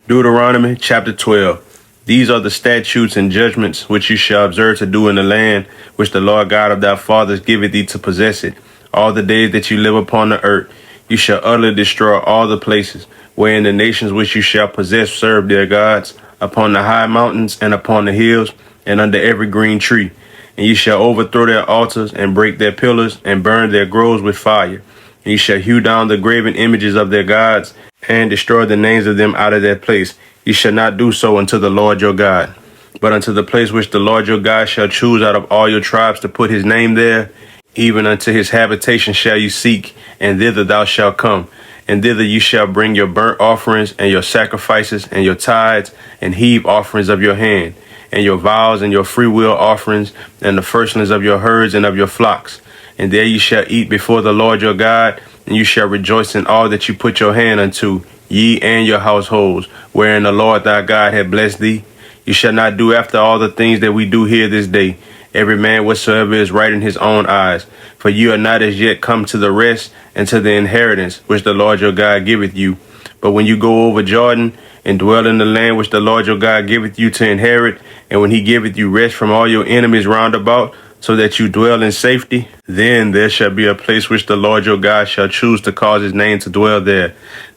Deuteronomy chapter 12. These are the statutes and judgments which you shall observe to do in the land which the Lord God of thy fathers giveth thee to possess it. All the days that you live upon the earth, you shall utterly destroy all the places wherein the nations which you shall possess serve their gods, upon the high mountains and upon the hills, and under every green tree. And you shall overthrow their altars, and break their pillars, and burn their groves with fire. And you shall hew down the graven images of their gods, and destroy the names of them out of their place. You shall not do so unto the Lord your God, but unto the place which the Lord your God shall choose out of all your tribes to put his name there, even unto his habitation shall you seek, and thither thou shalt come. And thither you shall bring your burnt offerings, and your sacrifices, and your tithes, and heave offerings of your hand, and your vows, and your freewill offerings, and the firstlings of your herds and of your flocks. And there you shall eat before the Lord your God, and you shall rejoice in all that you put your hand unto, ye and your households, wherein the Lord thy God hath blessed thee. You shall not do after all the things that we do here this day, every man whatsoever is right in his own eyes. For you are not as yet come to the rest and to the inheritance which the Lord your God giveth you. But when you go over Jordan and dwell in the land which the Lord your God giveth you to inherit, and when he giveth you rest from all your enemies round about, so that you dwell in safety, then there shall be a place which the Lord your God shall choose to cause his name to dwell there.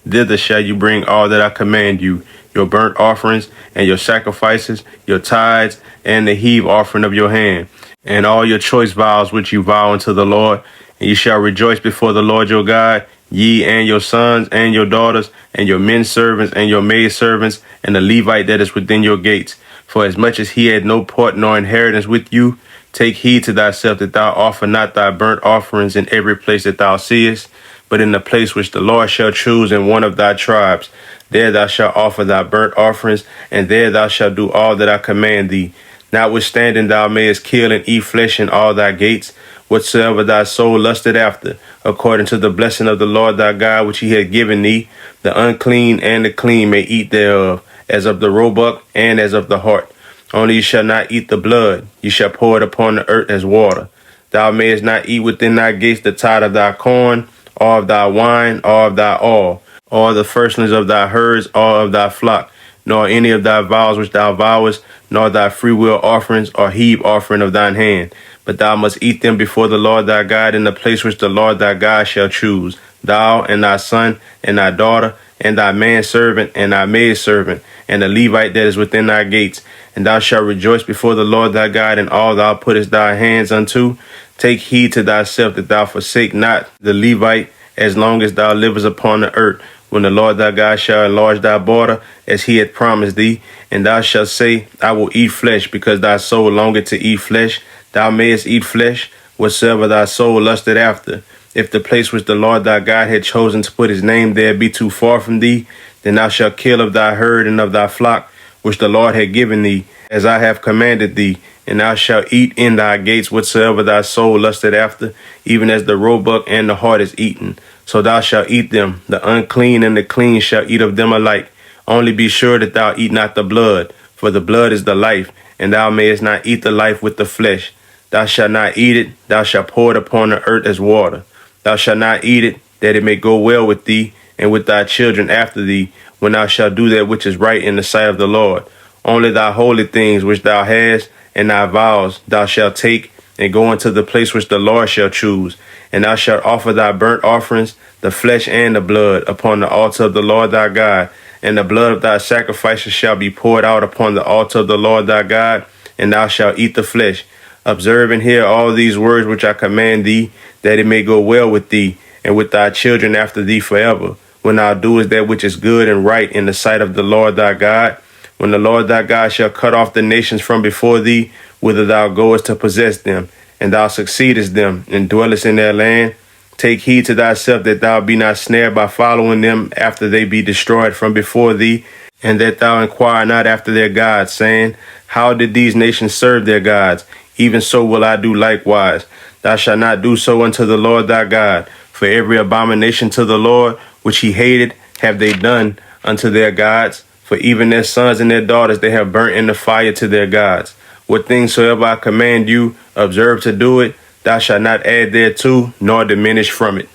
Thither shall you bring all that I command you, your burnt offerings and your sacrifices, your tithes, and the heave offering of your hand, and all your choice vows which you vow unto the Lord. And you shall rejoice before the Lord your God, ye and your sons and your daughters, and your men servants and your maid servants, and the Levite that is within your gates. For as much as he had no part nor inheritance with you, take heed to thyself that thou offer not thy burnt offerings in every place that thou seest, but in the place which the Lord shall choose in one of thy tribes. There thou shalt offer thy burnt offerings, and there thou shalt do all that I command thee. Notwithstanding thou mayest kill and eat flesh in all thy gates, whatsoever thy soul lusted after, according to the blessing of the Lord thy God which he hath given thee. The unclean and the clean may eat thereof, as of the roebuck and as of the hart. Only you shall not eat the blood, you shall pour it upon the earth as water. Thou mayest not eat within thy gates the tithe of thy corn, or of thy wine, or of thy oil, or the firstlings of thy herds, or of thy flock, nor any of thy vows which thou vowest, nor thy freewill offerings, or heave offering of thine hand. But thou must eat them before the Lord thy God in the place which the Lord thy God shall choose, thou and thy son and thy daughter, and thy manservant and thy maidservant, and the Levite that is within thy gates. And thou shalt rejoice before the Lord thy God in all thou puttest thy hands unto. Take heed to thyself that thou forsake not the Levite as long as thou livest upon the earth, when the Lord thy God shall enlarge thy border, as he hath promised thee. And thou shalt say, I will eat flesh, because thy soul longeth to eat flesh. Thou mayest eat flesh, whatsoever thy soul lusted after. If the place which the Lord thy God had chosen to put his name there be too far from thee, then thou shalt kill of thy herd and of thy flock, which the Lord had given thee, as I have commanded thee. And thou shalt eat in thy gates whatsoever thy soul lusted after, even as the roebuck and the hart is eaten. So thou shalt eat them. The unclean and the clean shall eat of them alike. Only be sure that thou eat not the blood, for the blood is the life, and thou mayest not eat the life with the flesh. Thou shalt not eat it, thou shalt pour it upon the earth as water. Thou shalt not eat it, that it may go well with thee, and with thy children after thee, when thou shalt do that which is right in the sight of the Lord. Only thy holy things which thou hast, and thy vows thou shalt take, and go into the place which the Lord shall choose. And thou shalt offer thy burnt offerings, the flesh and the blood, upon the altar of the Lord thy God. And the blood of thy sacrifices shall be poured out upon the altar of the Lord thy God, and thou shalt eat the flesh. Observe and hear all these words which I command thee, that it may go well with thee, and with thy children after thee forever, when thou doest that which is good and right in the sight of the Lord thy God. When the Lord thy God shall cut off the nations from before thee, whither thou goest to possess them, and thou succeedest them, and dwellest in their land, take heed to thyself that thou be not snared by following them after they be destroyed from before thee, and that thou inquire not after their gods, saying, How did these nations serve their gods? Even so will I do likewise. Thou shalt not do so unto the Lord thy God, for every abomination to the Lord, which he hated, have they done unto their gods. For even their sons and their daughters they have burnt in the fire to their gods. What things soever I command you, observe to do it. Thou shalt not add thereto, nor diminish from it.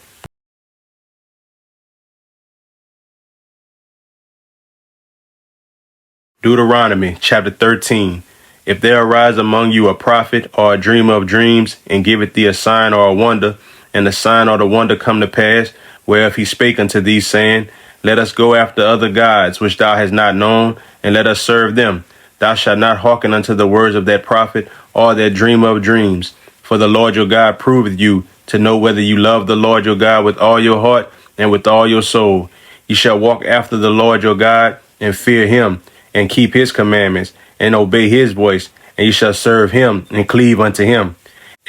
Deuteronomy chapter 13. If there arise among you a prophet or a dreamer of dreams, and giveth thee a sign or a wonder, and the sign or the wonder come to pass, whereof he spake unto thee, saying, Let us go after other gods which thou hast not known, and let us serve them. Thou shalt not hearken unto the words of that prophet or that dreamer of dreams. For the Lord your God proveth you, to know whether you love the Lord your God with all your heart and with all your soul. You shall walk after the Lord your God, and fear him, and keep his commandments, and obey his voice, and you shall serve him, and cleave unto him.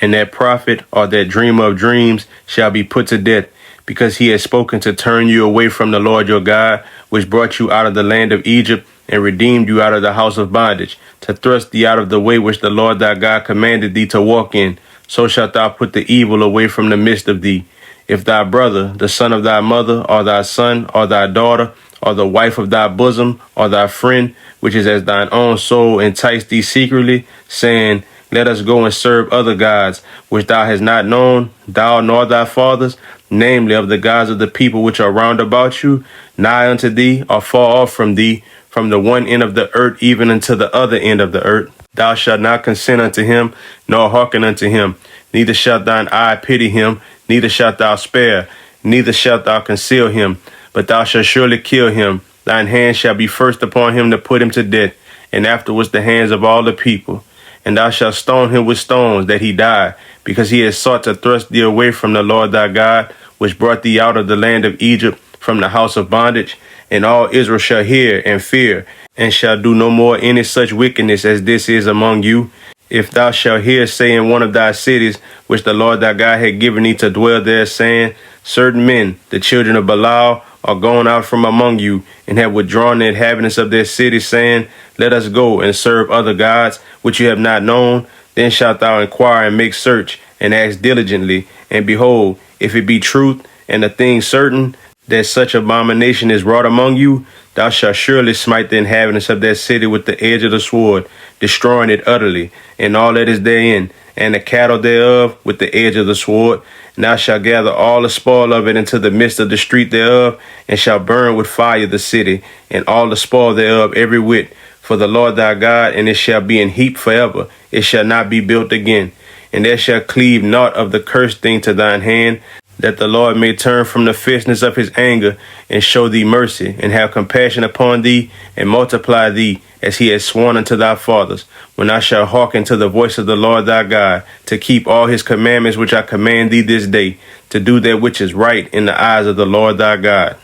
And that prophet or that dreamer of dreams shall be put to death, because he has spoken to turn you away from the Lord your God, which brought you out of the land of Egypt, and redeemed you out of the house of bondage, to thrust thee out of the way which the Lord thy God commanded thee to walk in. So shalt thou put the evil away from the midst of thee. If thy brother, the son of thy mother, or thy son, or thy daughter, or the wife of thy bosom, or thy friend, which is as thine own soul, entice thee secretly, saying, Let us go and serve other gods, which thou hast not known, thou nor thy fathers, namely of the gods of the people which are round about you, nigh unto thee, or far off from thee, from the one end of the earth even unto the other end of the earth. Thou shalt not consent unto him, nor hearken unto him. Neither shalt thine eye pity him, neither shalt thou spare, neither shalt thou conceal him. But thou shalt surely kill him. Thine hand shall be first upon him to put him to death, and afterwards the hands of all the people. And thou shalt stone him with stones, that he die, because he has sought to thrust thee away from the Lord thy God, which brought thee out of the land of Egypt, from the house of bondage. And all Israel shall hear and fear, and shall do no more any such wickedness as this is among you. If thou shalt hear say in one of thy cities, which the Lord thy God had given thee to dwell there, saying, Certain men, the children of Belial, are gone out from among you, and have withdrawn the inhabitants of their cities, saying, Let us go and serve other gods, which you have not known, then shalt thou inquire and make search, and ask diligently. And behold, if it be truth, and the thing certain, that such abomination is wrought among you, thou shalt surely smite the inhabitants of that city with the edge of the sword, destroying it utterly, and all that is therein, and the cattle thereof with the edge of the sword. And thou shalt gather all the spoil of it into the midst of the street thereof, and shalt burn with fire the city, and all the spoil thereof every whit, for the Lord thy God, and it shall be in heap forever. It shall not be built again. And there shall cleave naught of the cursed thing to thine hand, that the Lord may turn from the fierceness of his anger, and show thee mercy, and have compassion upon thee, and multiply thee, as he has sworn unto thy fathers, when thou shalt hearken to the voice of the Lord thy God, to keep all his commandments which I command thee this day, to do that which is right in the eyes of the Lord thy God.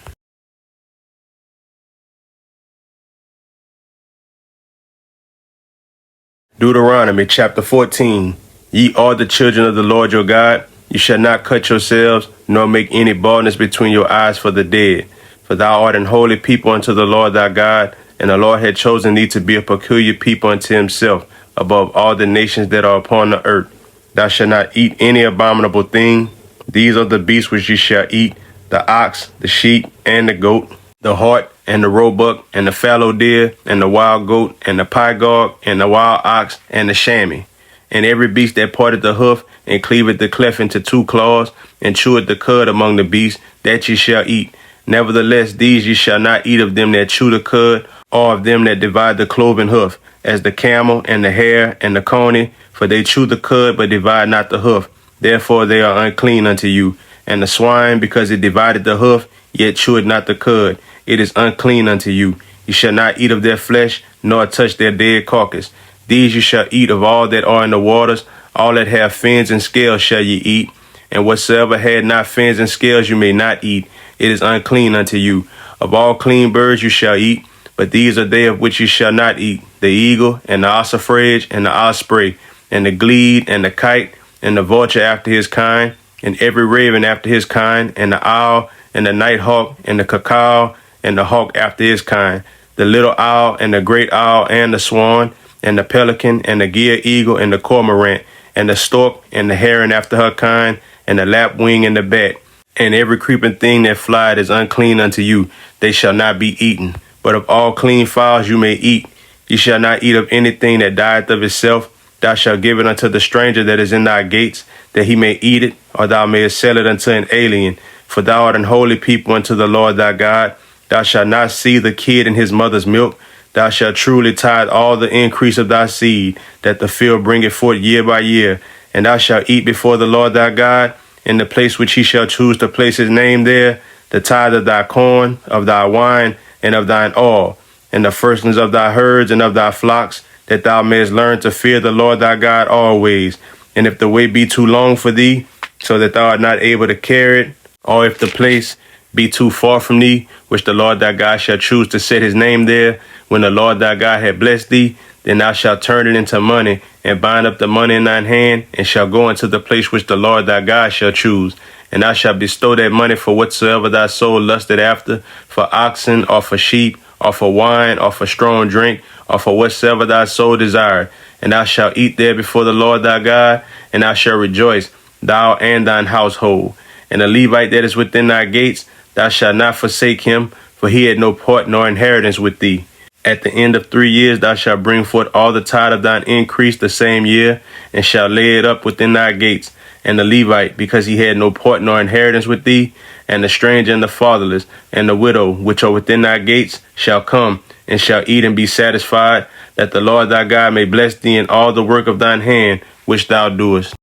Deuteronomy chapter 14. Ye are the children of the Lord your God. You shall not cut yourselves, nor make any baldness between your eyes for the dead. For thou art an holy people unto the Lord thy God, and the Lord had chosen thee to be a peculiar people unto himself, above all the nations that are upon the earth. Thou shalt not eat any abominable thing. These are the beasts which ye shall eat, the ox, the sheep, and the goat, the hart, and the roebuck, and the fallow deer, and the wild goat, and the pygarg, and the wild ox, and the chamois. And every beast that parted the hoof, and cleaveth the cleft into two claws, and cheweth the cud among the beasts, that ye shall eat. Nevertheless, these ye shall not eat of them that chew the cud, or of them that divide the cloven hoof, as the camel, and the hare, and the coney, for they chew the cud, but divide not the hoof. Therefore they are unclean unto you. And the swine, because it divided the hoof, yet cheweth not the cud, it is unclean unto you. You shall not eat of their flesh, nor touch their dead carcass. These you shall eat of all that are in the waters, all that have fins and scales shall ye eat, and whatsoever had not fins and scales you may not eat, it is unclean unto you. Of all clean birds you shall eat, but these are they of which you shall not eat, the eagle, and the ossifrage, and the osprey, and the glede, and the kite, and the vulture after his kind, and every raven after his kind, and the owl, and the nighthawk, and the cacao, and the hawk after his kind, the little owl, and the great owl, and the swan, and the pelican, and the gier eagle, and the cormorant, and the stork, and the heron after her kind, and the lapwing, and the bat. And every creeping thing that flieth is unclean unto you, they shall not be eaten. But of all clean fowls you may eat. You shall not eat of anything that dieth of itself. Thou shalt give it unto the stranger that is in thy gates, that he may eat it, or thou mayest sell it unto an alien. For thou art an holy people unto the Lord thy God. Thou shalt not see the kid in his mother's milk. Thou shalt truly tithe all the increase of thy seed, that the field bringeth forth year by year. And thou shalt eat before the Lord thy God, in the place which he shall choose to place his name there, the tithe of thy corn, of thy wine, and of thine oil, and the firstlings of thy herds and of thy flocks, that thou mayest learn to fear the Lord thy God always. And if the way be too long for thee, so that thou art not able to carry it, or if the place be too far from thee, which the Lord thy God shall choose to set his name there, when the Lord thy God had blessed thee, then thou shalt turn it into money, and bind up the money in thine hand, and shalt go into the place which the Lord thy God shall choose. And thou shalt bestow that money for whatsoever thy soul lusted after, for oxen, or for sheep, or for wine, or for strong drink, or for whatsoever thy soul desired. And thou shalt eat there before the Lord thy God, and thou shalt rejoice, thou and thine household. And the Levite that is within thy gates, thou shalt not forsake him, for he had no part nor inheritance with thee. At the end of 3 years thou shalt bring forth all the tithe of thine increase the same year, and shalt lay it up within thy gates. And the Levite, because he had no part nor inheritance with thee, and the stranger and the fatherless, and the widow, which are within thy gates, shall come, and shall eat and be satisfied. that the Lord thy God may bless thee in all the work of thine hand which thou doest.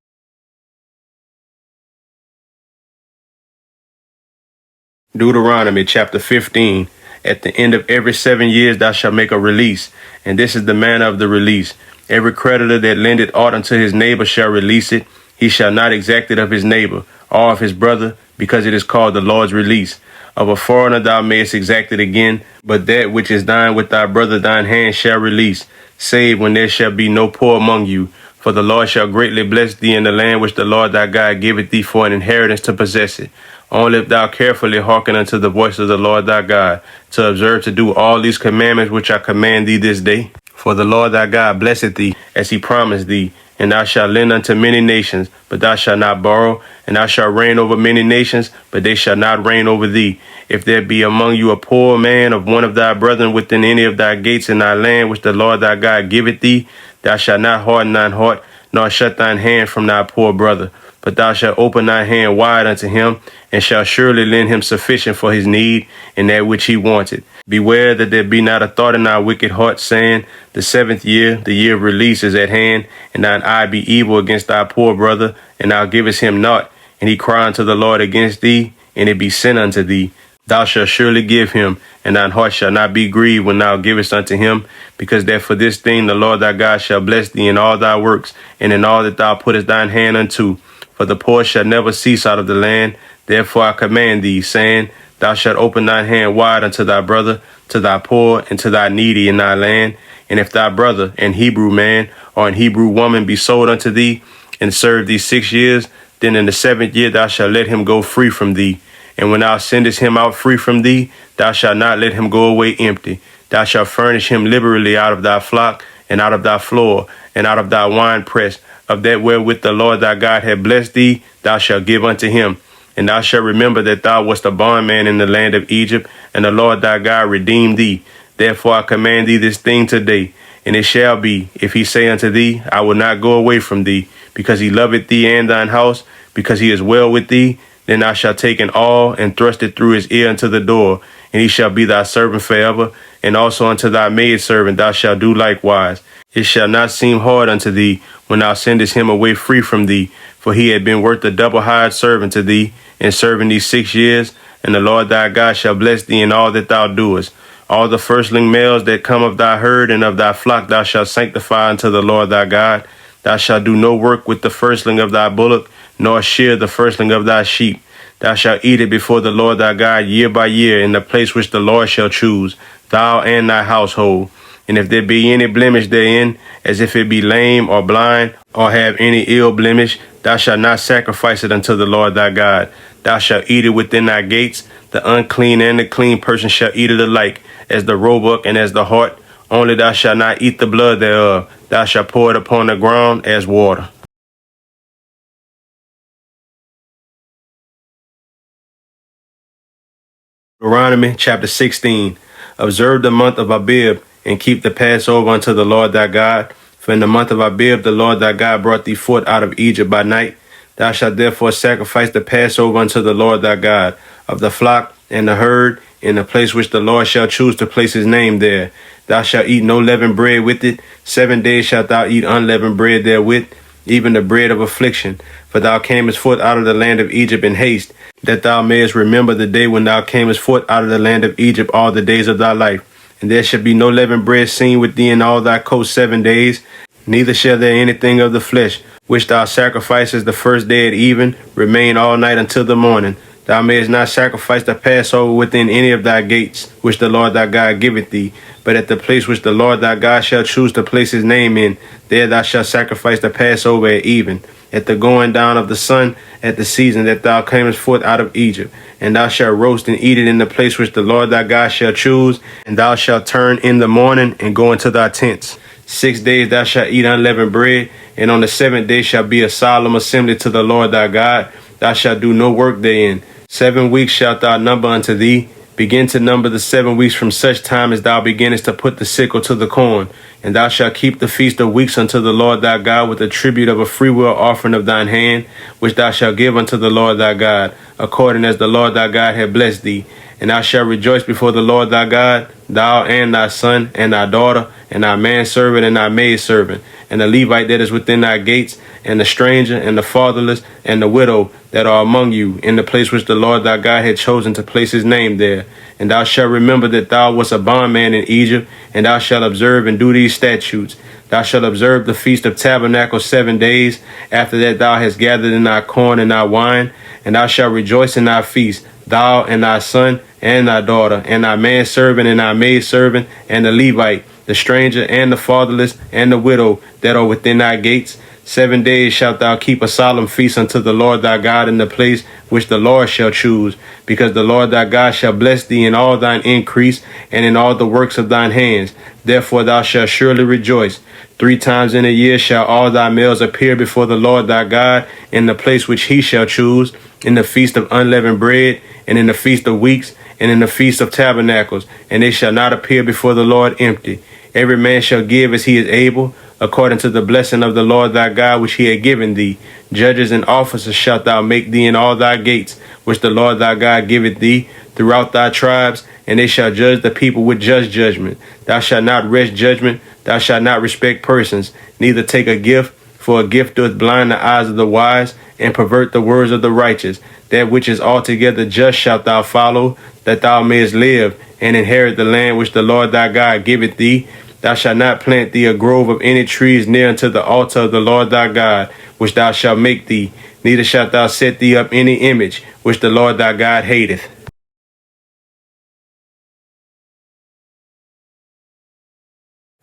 Deuteronomy chapter 15. At the end of every 7 years thou shalt make a release, and this is the manner of the release. Every creditor that lendeth aught unto his neighbor shall release it. He shall not exact it of his neighbor, or of his brother, because it is called the Lord's release. Of a foreigner thou mayest exact it again, but that which is thine with thy brother thine hand shall release, save when there shall be no poor among you. For the Lord shall greatly bless thee in the land which the Lord thy God giveth thee for an inheritance to possess it. Only if thou carefully hearken unto the voice of the Lord thy God, to observe to do all these commandments which I command thee this day. For the Lord thy God blesseth thee, as he promised thee, and thou shalt lend unto many nations, but thou shalt not borrow, and thou shalt reign over many nations, but they shall not reign over thee. If there be among you a poor man of one of thy brethren within any of thy gates in thy land which the Lord thy God giveth thee, thou shalt not harden thine heart, nor shut thine hand from thy poor brother, but thou shalt open thy hand wide unto him, and shalt surely lend him sufficient for his need and that which he wanted. Beware that there be not a thought in thy wicked heart, saying, the 7th year, the year of release, is at hand, and thine eye be evil against thy poor brother, and thou givest him naught, and he cry unto the Lord against thee, and it be sin unto thee. Thou shalt surely give him, and thine heart shall not be grieved when thou givest unto him, because that for this thing the Lord thy God shall bless thee in all thy works, and in all that thou puttest thine hand unto. For the poor shall never cease out of the land. Therefore I command thee, saying, thou shalt open thine hand wide unto thy brother, to thy poor, and to thy needy in thy land. And if thy brother, an Hebrew man, or an Hebrew woman, be sold unto thee, and serve thee 6 years, then in the 7th year thou shalt let him go free from thee. And when thou sendest him out free from thee, thou shalt not let him go away empty. Thou shalt furnish him liberally out of thy flock, and out of thy floor, and out of thy winepress. Of that wherewith the Lord thy God hath blessed thee, thou shalt give unto him. And thou shalt remember that thou wast a bondman in the land of Egypt, and the Lord thy God redeemed thee. Therefore I command thee this thing today. And it shall be, if he say unto thee, I will not go away from thee, because he loveth thee and thine house, because he is well with thee, then thou shalt take an awl and thrust it through his ear unto the door, and he shall be thy servant forever. And also unto thy maidservant thou shalt do likewise. It shall not seem hard unto thee when thou sendest him away free from thee, for he had been worth a double hired servant to thee, in serving thee 6 years. And the Lord thy God shall bless thee in all that thou doest. All the firstling males that come of thy herd and of thy flock thou shalt sanctify unto the Lord thy God. Thou shalt do no work with the firstling of thy bullock, nor shear the firstling of thy sheep. Thou shalt eat it before the Lord thy God year by year in the place which the Lord shall choose, thou and thy household. And if there be any blemish therein, as if it be lame or blind, or have any ill blemish, thou shalt not sacrifice it unto the Lord thy God. Thou shalt eat it within thy gates. The unclean and the clean person shall eat it alike, as the roebuck and as the hart. Only thou shalt not eat the blood thereof. Thou shalt pour it upon the ground as water. Deuteronomy chapter 16. Observe the month of Abib, and keep the Passover unto the Lord thy God. For in the month of Abib the Lord thy God brought thee forth out of Egypt by night. Thou shalt therefore sacrifice the Passover unto the Lord thy God, of the flock and the herd, in the place which the Lord shall choose to place his name there. Thou shalt eat no leavened bread with it. 7 days shalt thou eat unleavened bread therewith, even the bread of affliction. For thou camest forth out of the land of Egypt in haste, that thou mayest remember the day when thou camest forth out of the land of Egypt all the days of thy life. And there shall be no leavened bread seen with thee in all thy coasts 7 days, neither shall there anything of the flesh, which thou sacrificest the first day at even, remain all night until the morning. Thou mayest not sacrifice the Passover within any of thy gates, which the Lord thy God giveth thee, but at the place which the Lord thy God shall choose to place his name in, there thou shalt sacrifice the Passover at even, at the going down of the sun, at the season that thou camest forth out of Egypt. And thou shalt roast and eat it in the place which the Lord thy God shall choose, and thou shalt turn in the morning and go into thy tents. 6 days thou shalt eat unleavened bread, and on the 7th day shall be a solemn assembly to the Lord thy God. Thou shalt do no work therein. 7 weeks shalt thou number unto thee. Begin to number the 7 weeks from such time as thou beginnest to put the sickle to the corn. And thou shalt keep the feast of weeks unto the Lord thy God with a tribute of a freewill offering of thine hand, which thou shalt give unto the Lord thy God, according as the Lord thy God hath blessed thee. and thou shalt rejoice before the Lord thy God, thou and thy son and thy daughter, and thy manservant and thy maidservant, and the Levite that is within thy gates, and the stranger, and the fatherless, and the widow that are among you, in the place which the Lord thy God had chosen to place his name there. And thou shalt remember that thou wast a bondman in Egypt, and thou shalt observe and do these statutes. Thou shalt observe the Feast of Tabernacles 7 days. After that thou hast gathered in thy corn and thy wine, and thou shalt rejoice in thy feast, thou and thy son and thy daughter, and thy manservant and thy maidservant, and the Levite, the stranger, and the fatherless, and the widow that are within thy gates. 7 days shalt thou keep a solemn feast unto the Lord thy God in the place which the Lord shall choose, because the Lord thy God shall bless thee in all thine increase and in all the works of thine hands. Therefore thou shalt surely rejoice. 3 times in a year shall all thy males appear before the Lord thy God in the place which he shall choose, in the feast of unleavened bread, and in the feast of weeks, and in the feast of tabernacles, and they shall not appear before the Lord empty. Every man shall give as he is able, according to the blessing of the Lord thy God which he had given thee. Judges and officers shalt thou make thee in all thy gates, which the Lord thy God giveth thee, throughout thy tribes, and they shall judge the people with just judgment. Thou shalt not wrest judgment, thou shalt not respect persons, neither take a gift, for a gift doth blind the eyes of the wise, and pervert the words of the righteous. That which is altogether just shalt thou follow, that thou mayest live, and inherit the land which the Lord thy God giveth thee. Thou shalt not plant thee a grove of any trees near unto the altar of the Lord thy God, which thou shalt make thee, neither shalt thou set thee up any image, which the Lord thy God hateth.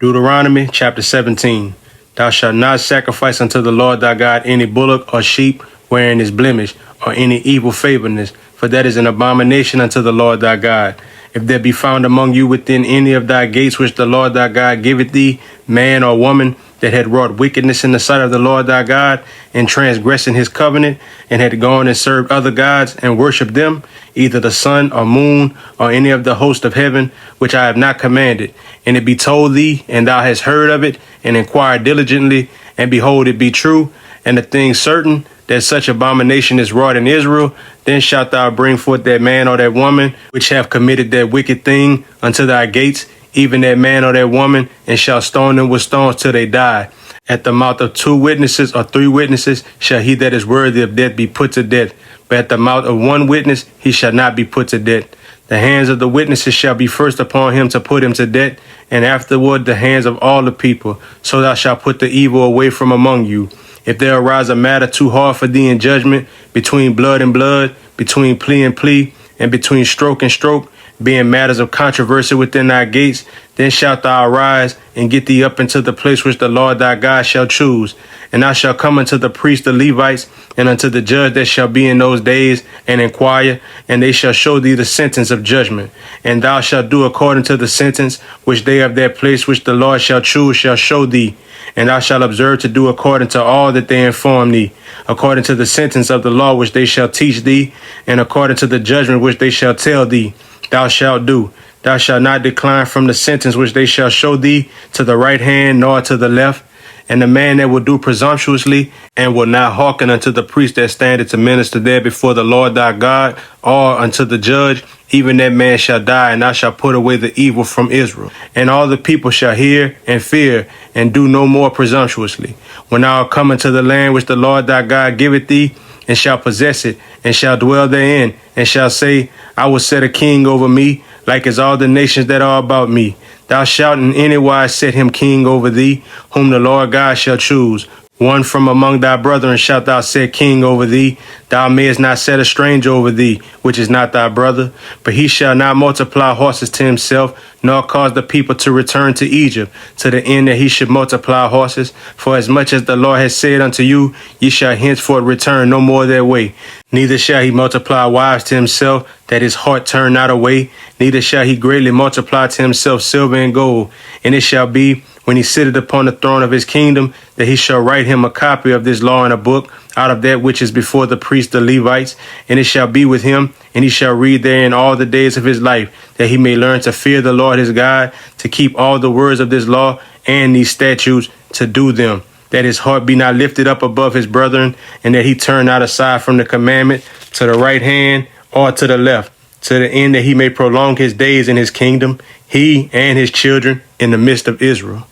Deuteronomy chapter 17. Thou shalt not sacrifice unto the Lord thy God any bullock or sheep wherein is blemish, or any evil favourness, for that is an abomination unto the Lord thy God. If there be found among you within any of thy gates which the Lord thy God giveth thee, man or woman, that had wrought wickedness in the sight of the Lord thy God, and transgressing his covenant, and had gone and served other gods, and worshipped them, either the sun or moon, or any of the host of heaven, which I have not commanded, and it be told thee, and thou hast heard of it, and inquired diligently, and behold, it be true, and the thing certain, that such abomination is wrought in Israel, then shalt thou bring forth that man or that woman which have committed that wicked thing unto thy gates, even that man or that woman, and shall stone them with stones till they die. At the mouth of 2 witnesses or 3 witnesses shall he that is worthy of death be put to death, but at the mouth of 1 witness he shall not be put to death. The hands of the witnesses shall be first upon him to put him to death, and afterward the hands of all the people. So thou shalt put the evil away from among you. If there arise a matter too hard for thee in judgment, between blood and blood, between plea and plea, and between stroke and stroke, being matters of controversy within thy gates, then shalt thou arise and get thee up into the place which the Lord thy God shall choose. And thou shalt come unto the priests, the Levites, and unto the judge that shall be in those days, and inquire, and they shall show thee the sentence of judgment. And thou shalt do according to the sentence which they of that place which the Lord shall choose shall show thee. And thou shalt observe to do according to all that they inform thee, according to the sentence of the law which they shall teach thee, and according to the judgment which they shall tell thee, thou shalt do. Thou shalt not decline from the sentence which they shall show thee to the right hand nor to the left. And the man that will do presumptuously and will not hearken unto the priest that standeth to minister there before the Lord thy God, or unto the judge, even that man shall die, and thou shalt put away the evil from Israel. And all the people shall hear and fear, and do no more presumptuously. When thou art come into the land which the Lord thy God giveth thee, and shall possess it, and shall dwell therein, and shall say, I will set a king over me, like as all the nations that are about me. Thou shalt in any wise set him king over thee, whom the Lord God shall choose. One from among thy brethren shalt thou set king over thee. Thou mayest not set a stranger over thee, which is not thy brother. But he shall not multiply horses to himself, nor cause the people to return to Egypt, to the end that he should multiply horses. For as much as the Lord has said unto you, ye shall henceforth return no more their way. Neither shall he multiply wives to himself, that his heart turn not away. Neither shall he greatly multiply to himself silver and gold. And it shall be, when he sitteth upon the throne of his kingdom, that he shall write him a copy of this law in a book, out of that which is before the priests, the Levites. And it shall be with him, and he shall read therein all the days of his life, that he may learn to fear the Lord his God, to keep all the words of this law and these statutes, to do them, that his heart be not lifted up above his brethren, and that he turn not aside from the commandment to the right hand or to the left, to the end that he may prolong his days in his kingdom, he and his children in the midst of Israel.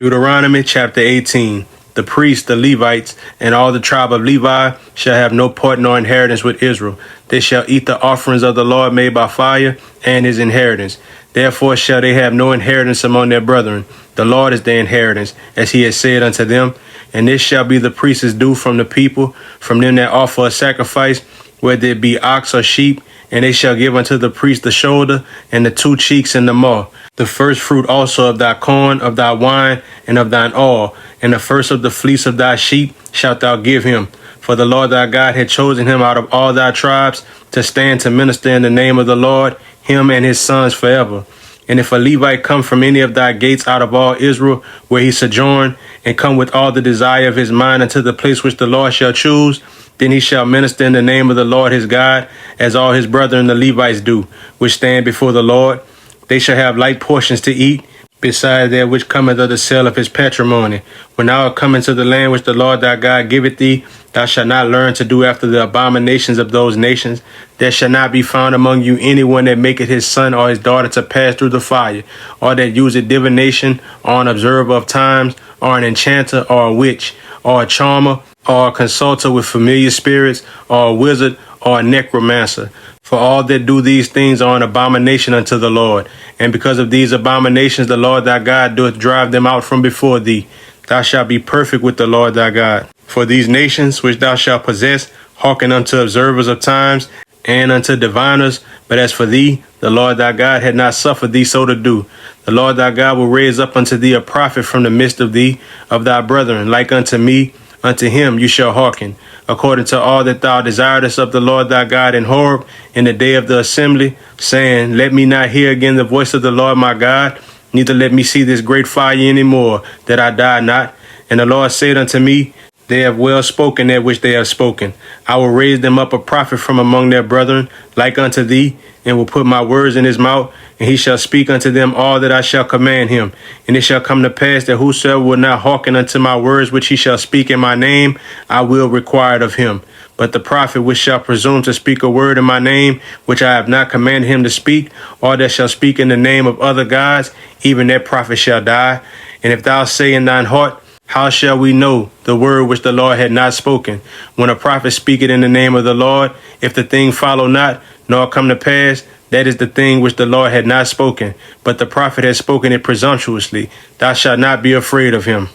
Deuteronomy chapter 18. The priests, the Levites, and all the tribe of Levi shall have no part nor inheritance with Israel. They shall eat the offerings of the Lord made by fire and his inheritance. Therefore shall they have no inheritance among their brethren. The Lord is their inheritance, as he has said unto them. And this shall be the priest's due from the people, from them that offer a sacrifice, whether it be ox or sheep, and they shall give unto the priest the shoulder, and the two cheeks, and the maw. The first fruit also of thy corn, of thy wine, and of thine oil, and the first of the fleece of thy sheep shalt thou give him. For the Lord thy God had chosen him out of all thy tribes to stand to minister in the name of the Lord, him and his sons forever. And if a Levite come from any of thy gates out of all Israel, where he sojourn, and come with all the desire of his mind unto the place which the Lord shall choose, then he shall minister in the name of the Lord his God, as all his brethren the Levites do, which stand before the Lord. They shall have light portions to eat, beside that which cometh of the sale of his patrimony. When thou art come into the land which the Lord thy God giveth thee, thou shalt not learn to do after the abominations of those nations. There shall not be found among you anyone that maketh his son or his daughter to pass through the fire, or that useth divination, or an observer of times, or an enchanter, or a witch, or a charmer, or a consulter with familiar spirits, or a wizard, or a necromancer. For all that do these things are an abomination unto the Lord. And because of these abominations, the Lord thy God doth drive them out from before thee. Thou shalt be perfect with the Lord thy God. For these nations which thou shalt possess hearken unto observers of times and unto diviners. But as for thee, the Lord thy God had not suffered thee so to do. The Lord thy God will raise up unto thee a prophet from the midst of thee, of thy brethren, like unto me. Unto him you shall hearken, according to all that thou desiredest of the Lord thy God in Horeb in the day of the assembly, saying, Let me not hear again the voice of the Lord my God, neither let me see this great fire any more, that I die not. And the Lord said unto me, They have well spoken that which they have spoken. I will raise them up a prophet from among their brethren, like unto thee, and will put my words in his mouth, and he shall speak unto them all that I shall command him. And it shall come to pass that whosoever will not hearken unto my words which he shall speak in my name, I will require it of him. But the prophet which shall presume to speak a word in my name, which I have not commanded him to speak, or that shall speak in the name of other gods, even that prophet shall die. And if thou say in thine heart, How shall we know the word which the Lord had not spoken? When a prophet speaketh in the name of the Lord, if the thing follow not, nor come to pass, that is the thing which the Lord had not spoken, but the prophet has spoken it presumptuously. Thou shalt not be afraid of him.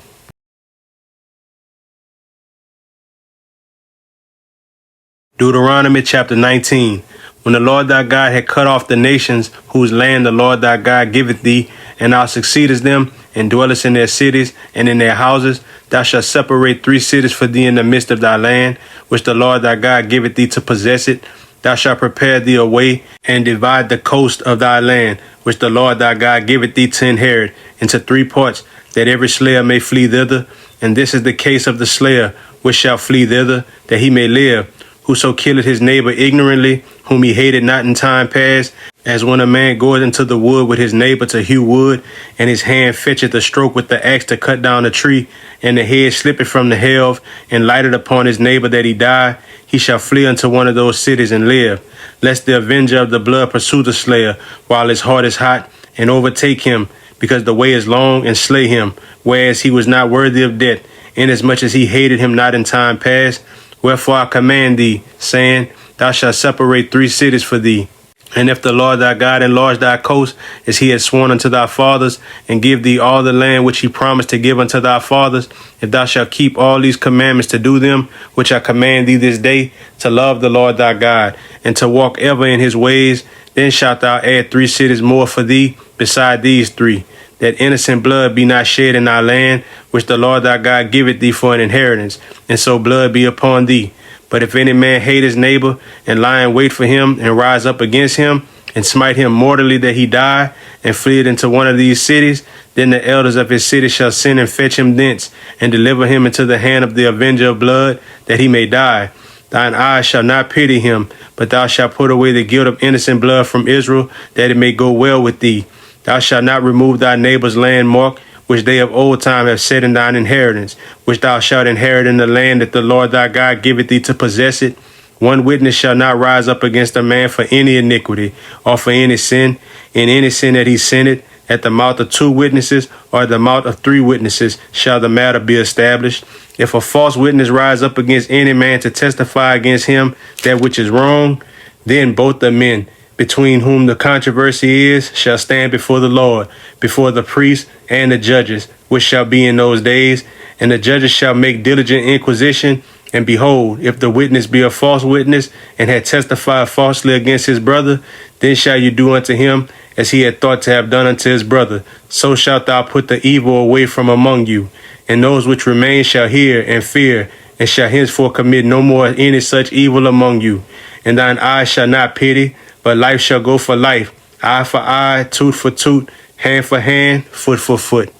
Deuteronomy chapter 19. When the Lord thy God had cut off the nations whose land the Lord thy God giveth thee, and thou succeedest them, and dwellest in their cities and in their houses, thou shalt separate 3 cities for thee in the midst of thy land, which the Lord thy God giveth thee to possess it. Thou shalt prepare thee a way, and divide the coast of thy land, which the Lord thy God giveth thee to inherit, into 3 parts, that every slayer may flee thither. And this is the case of the slayer, which shall flee thither, that he may live. Whoso killeth his neighbor ignorantly, whom he hated not in time past, as when a man goeth into the wood with his neighbor to hew wood, and his hand fetcheth a stroke with the axe to cut down a tree, and the head slippeth from the helve, and lighted upon his neighbor that he die, he shall flee unto one of those cities and live. Lest the avenger of the blood pursue the slayer, while his heart is hot, and overtake him, because the way is long, and slay him, whereas he was not worthy of death, inasmuch as he hated him not in time past. Wherefore I command thee, saying, Thou shalt separate 3 cities for thee. And if the Lord thy God enlarge thy coast, as he had sworn unto thy fathers, and give thee all the land which he promised to give unto thy fathers, if thou shalt keep all these commandments to do them, which I command thee this day, to love the Lord thy God, and to walk ever in his ways, then shalt thou add 3 cities more for thee, beside these 3, that innocent blood be not shed in thy land, which the Lord thy God giveth thee for an inheritance, and so blood be upon thee. But if any man hate his neighbor, and lie in wait for him, and rise up against him, and smite him mortally that he die, and flee into one of these cities, then the elders of his city shall send and fetch him thence, and deliver him into the hand of the avenger of blood, that he may die. Thine eyes shall not pity him, but thou shalt put away the guilt of innocent blood from Israel, that it may go well with thee. Thou shalt not remove thy neighbor's landmark, which they of old time have set in thine inheritance, which thou shalt inherit in the land that the Lord thy God giveth thee to possess it. One witness shall not rise up against a man for any iniquity, or for any sin. In any sin that he sinneth, at the mouth of two witnesses, or at the mouth of three witnesses, shall the matter be established. If a false witness rise up against any man to testify against him that which is wrong, then both the men between whom the controversy is shall stand before the Lord, before the priests and the judges, which shall be in those days. And the judges shall make diligent inquisition. And behold, if the witness be a false witness, and had testified falsely against his brother, then shall you do unto him as he had thought to have done unto his brother. So shalt thou put the evil away from among you. And those which remain shall hear and fear, and shall henceforth commit no more any such evil among you. And thine eye shall not pity, but life shall go for life, eye for eye, tooth for tooth, hand for hand, foot for foot.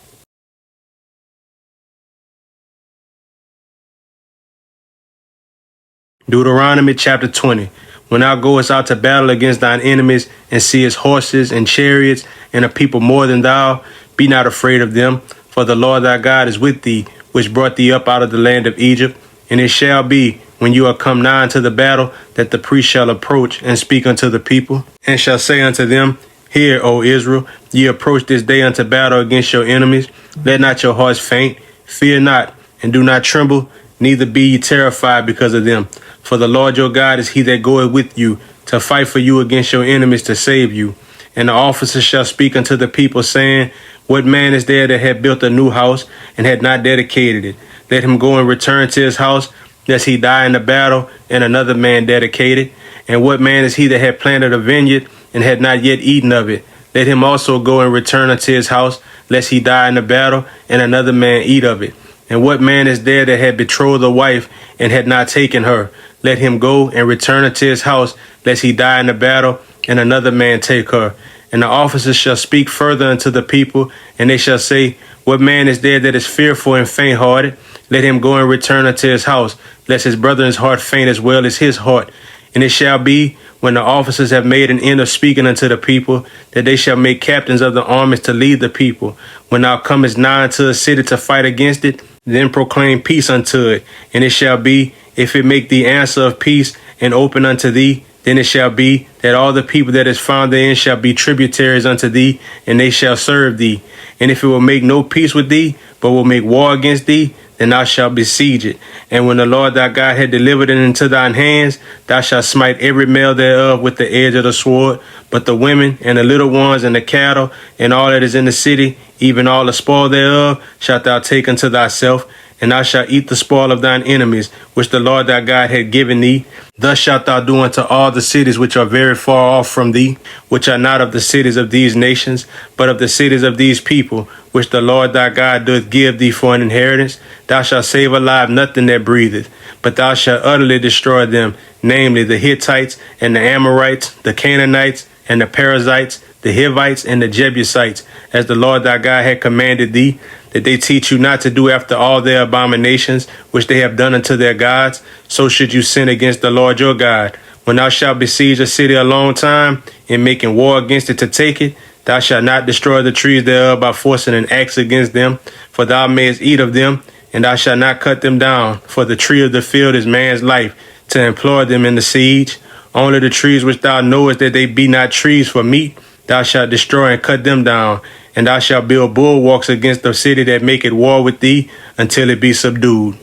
Deuteronomy chapter 20. When thou goest out to battle against thine enemies, and seest horses and chariots, and a people more than thou, be not afraid of them, for the Lord thy God is with thee, which brought thee up out of the land of Egypt. And it shall be, when you are come nigh unto the battle, that the priest shall approach and speak unto the people, and shall say unto them, Hear, O Israel, ye approach this day unto battle against your enemies. Let not your hearts faint, fear not, and do not tremble, neither be ye terrified because of them. For the Lord your God is he that goeth with you, to fight for you against your enemies, to save you. And the officers shall speak unto the people, saying, What man is there that had built a new house, and had not dedicated it? Let him go and return to his house, lest he die in the battle, and another man dedicate it. And what man is he that had planted a vineyard, and had not yet eaten of it? Let him also go and return unto his house, lest he die in the battle, and another man eat of it. And what man is there that had betrothed a wife, and had not taken her? Let him go and return unto his house, lest he die in the battle, and another man take her. And the officers shall speak further unto the people, and they shall say, What man is there that is fearful and faint-hearted? Let him go and return unto his house, lest his brethren's heart faint as well as his heart. And it shall be, when the officers have made an end of speaking unto the people, that they shall make captains of the armies to lead the people. When thou comest nigh unto a city to fight against it, then proclaim peace unto it. And it shall be, if it make thee answer of peace and open unto thee, then it shall be that all the people that is found therein shall be tributaries unto thee, and they shall serve thee. And if it will make no peace with thee, but will make war against thee, then thou shalt besiege it. And when the Lord thy God had delivered it into thine hands, thou shalt smite every male thereof with the edge of the sword. But the women and the little ones and the cattle and all that is in the city, even all the spoil thereof, shalt thou take unto thyself. And thou shalt eat the spoil of thine enemies, which the Lord thy God had given thee. Thus shalt thou do unto all the cities which are very far off from thee, which are not of the cities of these nations, but of the cities of these people, which the Lord thy God doth give thee for an inheritance. Thou shalt save alive nothing that breatheth, but thou shalt utterly destroy them, namely the Hittites and the Amorites, the Canaanites and the Perizzites, the Hivites and the Jebusites, as the Lord thy God had commanded thee, that they teach you not to do after all their abominations, which they have done unto their gods. So should you sin against the Lord your God. When thou shalt besiege a city a long time, in making war against it to take it, thou shalt not destroy the trees thereof by forcing an axe against them, for thou mayest eat of them, and thou shalt not cut them down. For the tree of the field is man's life, to employ them in the siege. Only the trees which thou knowest that they be not trees for meat, thou shalt destroy and cut them down. And thou shalt build bulwarks against the city that maketh war with thee, until it be subdued.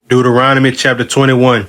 Deuteronomy chapter 21.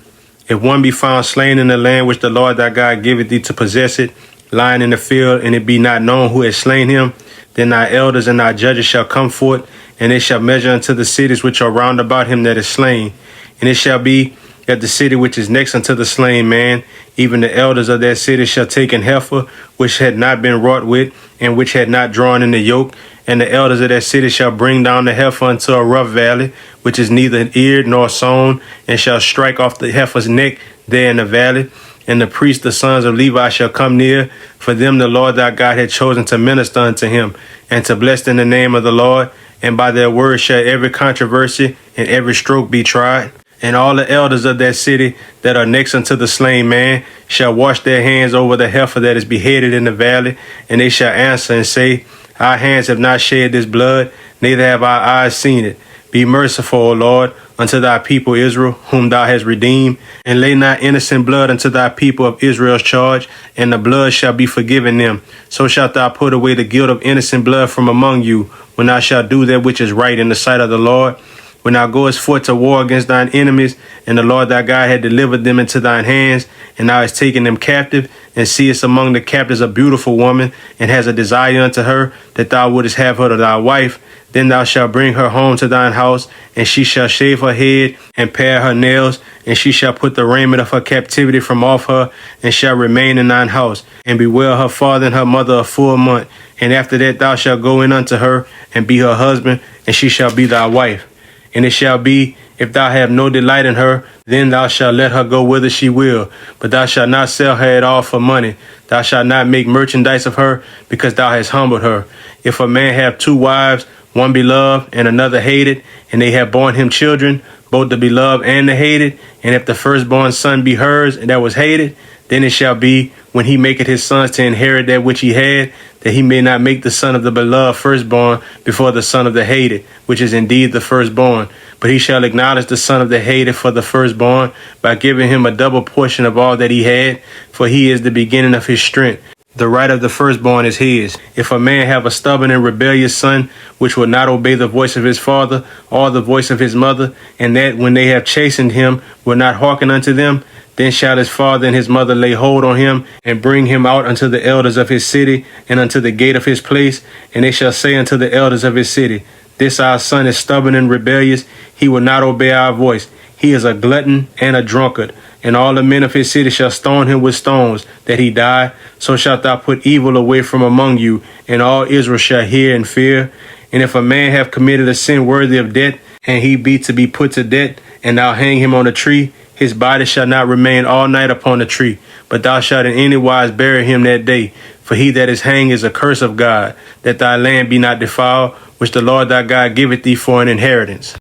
If one be found slain in the land which the Lord thy God giveth thee to possess it, lying in the field, and it be not known who has slain him, then thy elders and thy judges shall come forth, and they shall measure unto the cities which are round about him that is slain. And it shall be that the city which is next unto the slain man, even the elders of that city shall take an heifer which had not been wrought with, and which had not drawn in the yoke, and the elders of that city shall bring down the heifer unto a rough valley, which is neither eared nor sown, and shall strike off the heifer's neck there in the valley. And the priests, the sons of Levi, shall come near, for them the Lord thy God had chosen to minister unto him, and to bless in the name of the Lord, and by their word shall every controversy and every stroke be tried. And all the elders of that city that are next unto the slain man shall wash their hands over the heifer that is beheaded in the valley, and they shall answer and say, Our hands have not shed this blood, neither have our eyes seen it. Be merciful, O Lord, unto thy people Israel, whom thou hast redeemed, and lay not innocent blood unto thy people of Israel's charge, and the blood shall be forgiven them. So shalt thou put away the guilt of innocent blood from among you, when thou shalt do that which is right in the sight of the Lord. When thou goest forth to war against thine enemies, and the Lord thy God had delivered them into thine hands, and thou hast taken them captive, and seest among the captives a beautiful woman, and hast a desire unto her, that thou wouldest have her to thy wife, then thou shalt bring her home to thine house, and she shall shave her head, and pare her nails, and she shall put the raiment of her captivity from off her, and shall remain in thine house, and bewail her father and her mother a full month. And after that thou shalt go in unto her, and be her husband, and she shall be thy wife. And it shall be, if thou have no delight in her, then thou shalt let her go whither she will. But thou shalt not sell her at all for money. Thou shalt not make merchandise of her, because thou hast humbled her. If a man have two wives, one beloved and another hated, and they have borne him children, both the beloved and the hated, and if the firstborn son be hers and that was hated, then it shall be, when he maketh his sons to inherit that which he had, that he may not make the son of the beloved firstborn before the son of the hated, which is indeed the firstborn. But he shall acknowledge the son of the hated for the firstborn, by giving him a double portion of all that he had, for he is the beginning of his strength. The right of the firstborn is his. If a man have a stubborn and rebellious son, which will not obey the voice of his father, or the voice of his mother, and that when they have chastened him will not hearken unto them, then shall his father and his mother lay hold on him, and bring him out unto the elders of his city, and unto the gate of his place, and they shall say unto the elders of his city, This our son is stubborn and rebellious, he will not obey our voice. He is a glutton and a drunkard, and all the men of his city shall stone him with stones, that he die. So shalt thou put evil away from among you, and all Israel shall hear and fear. And if a man have committed a sin worthy of death, and he be to be put to death, and thou hang him on a tree, his body shall not remain all night upon the tree, but thou shalt in any wise bury him that day. For he that is hanged is a curse of God, that thy land be not defiled, which the Lord thy God giveth thee for an inheritance.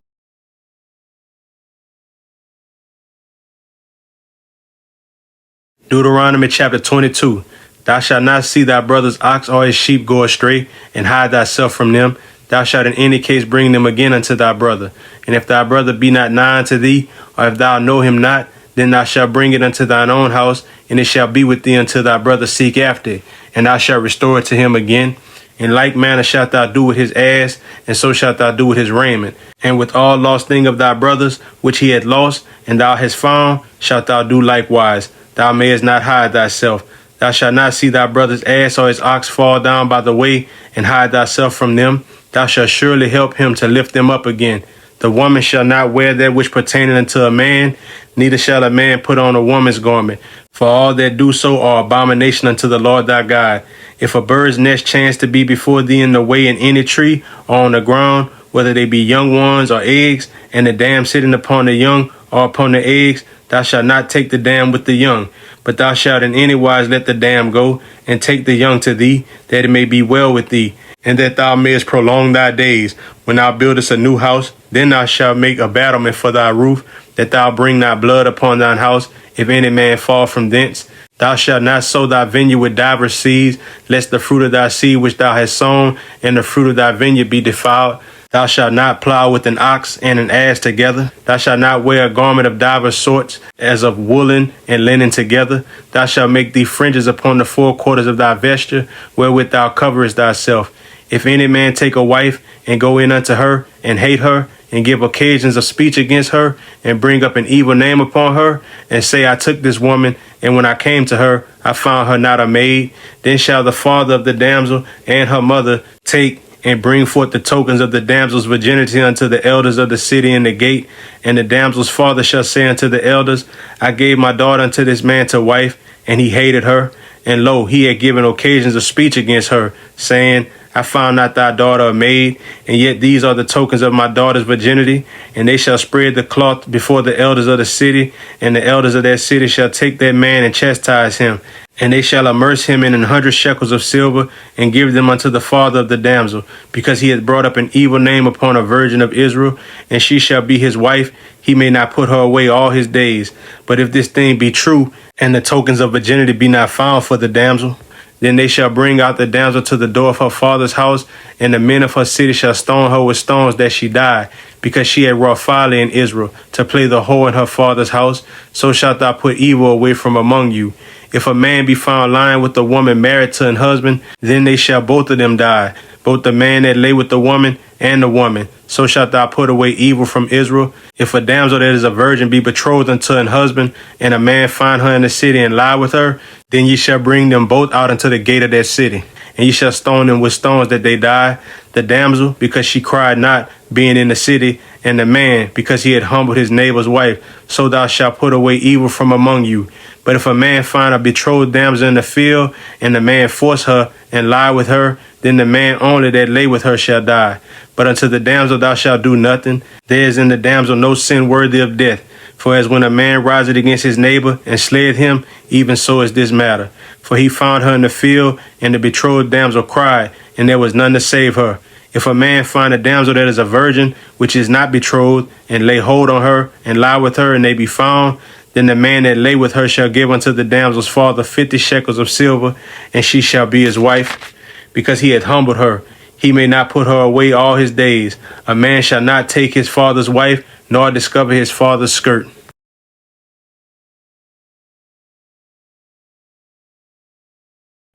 Deuteronomy chapter 22. Thou shalt not see thy brother's ox or his sheep go astray, and hide thyself from them. Thou shalt in any case bring them again unto thy brother. And if thy brother be not nigh unto thee, or if thou know him not, then thou shalt bring it unto thine own house, and it shall be with thee until thy brother seek after it, and thou shalt restore it to him again. In like manner shalt thou do with his ass, and so shalt thou do with his raiment. And with all lost thing of thy brothers, which he had lost, and thou hast found, shalt thou do likewise. Thou mayest not hide thyself. Thou shalt not see thy brother's ass or his ox fall down by the way, and hide thyself from them. Thou shalt surely help him to lift them up again. The woman shall not wear that which pertaineth unto a man, neither shall a man put on a woman's garment. For all that do so are abomination unto the Lord thy God. If a bird's nest chance to be before thee in the way in any tree, or on the ground, whether they be young ones or eggs, and the dam sitting upon the young or upon the eggs, thou shalt not take the dam with the young, but thou shalt in any wise let the dam go, and take the young to thee, that it may be well with thee, and that thou mayest prolong thy days. When thou buildest a new house, then thou shalt make a battlement for thy roof, that thou bring not blood upon thine house, if any man fall from thence. Thou shalt not sow thy vineyard with divers seeds, lest the fruit of thy seed which thou hast sown, and the fruit of thy vineyard be defiled. Thou shalt not plow with an ox and an ass together. Thou shalt not wear a garment of divers sorts, as of woolen and linen together. Thou shalt make thee fringes upon the four quarters of thy vesture, wherewith thou coverest thyself. If any man take a wife, and go in unto her, and hate her, and give occasions of speech against her, and bring up an evil name upon her, and say, I took this woman, and when I came to her, I found her not a maid, then shall the father of the damsel and her mother take and bring forth the tokens of the damsel's virginity unto the elders of the city in the gate. And the damsel's father shall say unto the elders, I gave my daughter unto this man to wife, and he hated her. And lo, he had given occasions of speech against her, saying, I found not thy daughter a maid, and yet these are the tokens of my daughter's virginity. And they shall spread the cloth before the elders of the city, and the elders of that city shall take that man and chastise him. And they shall immerse him in 100 shekels of silver, and give them unto the father of the damsel, because he hath brought up an evil name upon a virgin of Israel, and she shall be his wife. He may not put her away all his days. But if this thing be true, and the tokens of virginity be not found for the damsel, then they shall bring out the damsel to the door of her father's house, and the men of her city shall stone her with stones that she die, because she had wrought folly in Israel, to play the whore in her father's house. So shalt thou put evil away from among you. If a man be found lying with a woman married to an husband, then they shall both of them die, both the man that lay with the woman and the woman. So shalt thou put away evil from Israel. If a damsel that is a virgin be betrothed unto an husband, and a man find her in the city and lie with her, then ye shall bring them both out into the gate of that city, and ye shall stone them with stones that they die, the damsel because she cried not, being in the city, and the man because he had humbled his neighbor's wife. So thou shalt put away evil from among you. But if a man find a betrothed damsel in the field, and the man force her and lie with her, then the man only that lay with her shall die. But unto the damsel thou shalt do nothing. There is in the damsel no sin worthy of death. For as when a man riseth against his neighbor and slayeth him, even so is this matter. For he found her in the field, and the betrothed damsel cried, and there was none to save her. If a man find a damsel that is a virgin, which is not betrothed, and lay hold on her, and lie with her, and they be found, then the man that lay with her shall give unto the damsel's father 50 shekels of silver, and she shall be his wife, because he hath humbled her. He may not put her away all his days. A man shall not take his father's wife, nor discover his father's skirt.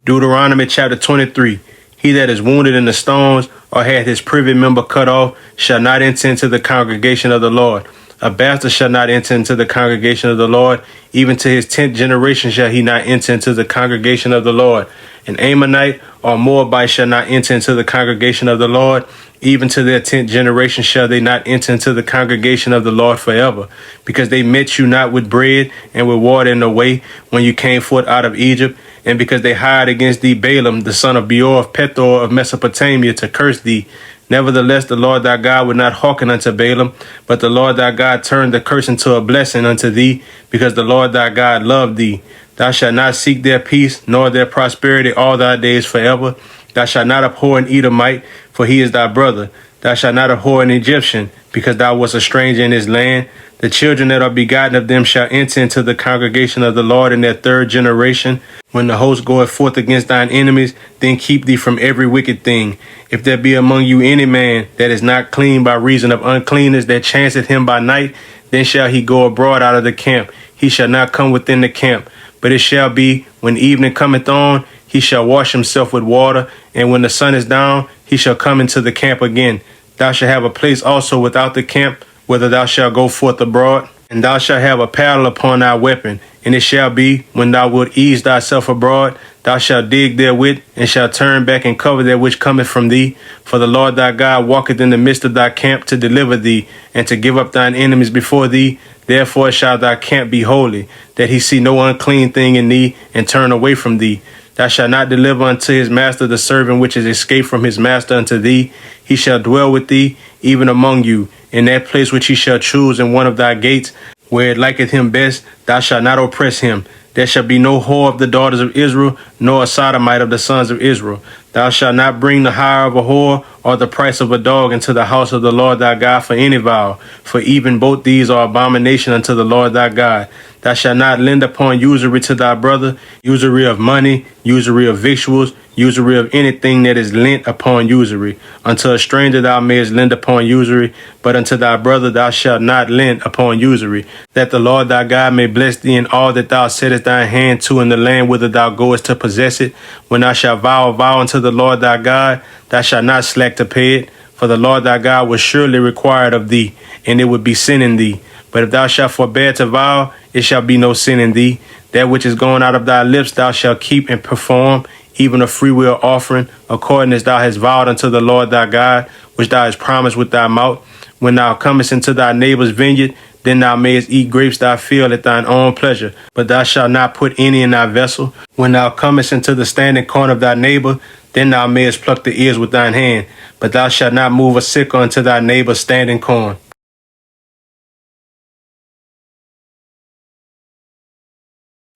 Deuteronomy chapter 23. He that is wounded in the stones, or hath his privy member cut off, shall not enter into the congregation of the Lord. A bastard shall not enter into the congregation of the Lord. Even to his 10th generation shall he not enter into the congregation of the Lord. An Ammonite or Moabite shall not enter into the congregation of the Lord. Even to their 10th generation shall they not enter into the congregation of the Lord forever, because they met you not with bread and with water in the way when you came forth out of Egypt, and because they hired against thee Balaam, the son of Beor of Pethor of Mesopotamia, to curse thee. Nevertheless, the Lord thy God would not hearken unto Balaam, but the Lord thy God turned the curse into a blessing unto thee, because the Lord thy God loved thee. Thou shalt not seek their peace, nor their prosperity all thy days forever. Thou shalt not abhor an Edomite, for he is thy brother. Thou shalt not abhor an Egyptian, because thou wast a stranger in his land. The children that are begotten of them shall enter into the congregation of the Lord in their 3rd generation. When the host goeth forth against thine enemies, then keep thee from every wicked thing. If there be among you any man that is not clean by reason of uncleanness that chanceth him by night, then shall he go abroad out of the camp. He shall not come within the camp. But it shall be, when evening cometh on, he shall wash himself with water, and when the sun is down, he shall come into the camp again. Thou shalt have a place also without the camp, whither thou shalt go forth abroad. And thou shalt have a paddle upon thy weapon. And it shall be, when thou wilt ease thyself abroad, thou shalt dig therewith, and shalt turn back and cover that which cometh from thee. For the Lord thy God walketh in the midst of thy camp to deliver thee, and to give up thine enemies before thee. Therefore shall thy camp be holy, that he see no unclean thing in thee, and turn away from thee. Thou shalt not deliver unto his master the servant which is escaped from his master unto thee. He shall dwell with thee, even among you, in that place which he shall choose in one of thy gates, where it liketh him best. Thou shalt not oppress him. There shall be no whore of the daughters of Israel, nor a sodomite of the sons of Israel. Thou shalt not bring the hire of a whore, or the price of a dog into the house of the Lord thy God for any vow, for even both these are abomination unto the Lord thy God. Thou shalt not lend upon usury to thy brother, usury of money, usury of victuals, usury of anything that is lent upon usury. Unto a stranger thou mayest lend upon usury, but unto thy brother thou shalt not lend upon usury, that the Lord thy God may bless thee in all that thou settest thy hand to in the land whither thou goest to possess it. When thou shalt vow a vow unto the Lord thy God, thou shalt not slack to pay it, for the Lord thy God will surely require it of thee, and it would be sin in thee. But if thou shalt forbear to vow, it shall be no sin in thee. That which is going out of thy lips thou shalt keep and perform, even a freewill offering, according as thou hast vowed unto the Lord thy God, which thou hast promised with thy mouth. When thou comest into thy neighbor's vineyard, then thou mayest eat grapes thy field at thine own pleasure, but thou shalt not put any in thy vessel. When thou comest into the standing corn of thy neighbor, then thou mayest pluck the ears with thine hand, but thou shalt not move a sickle unto thy neighbor's standing corn.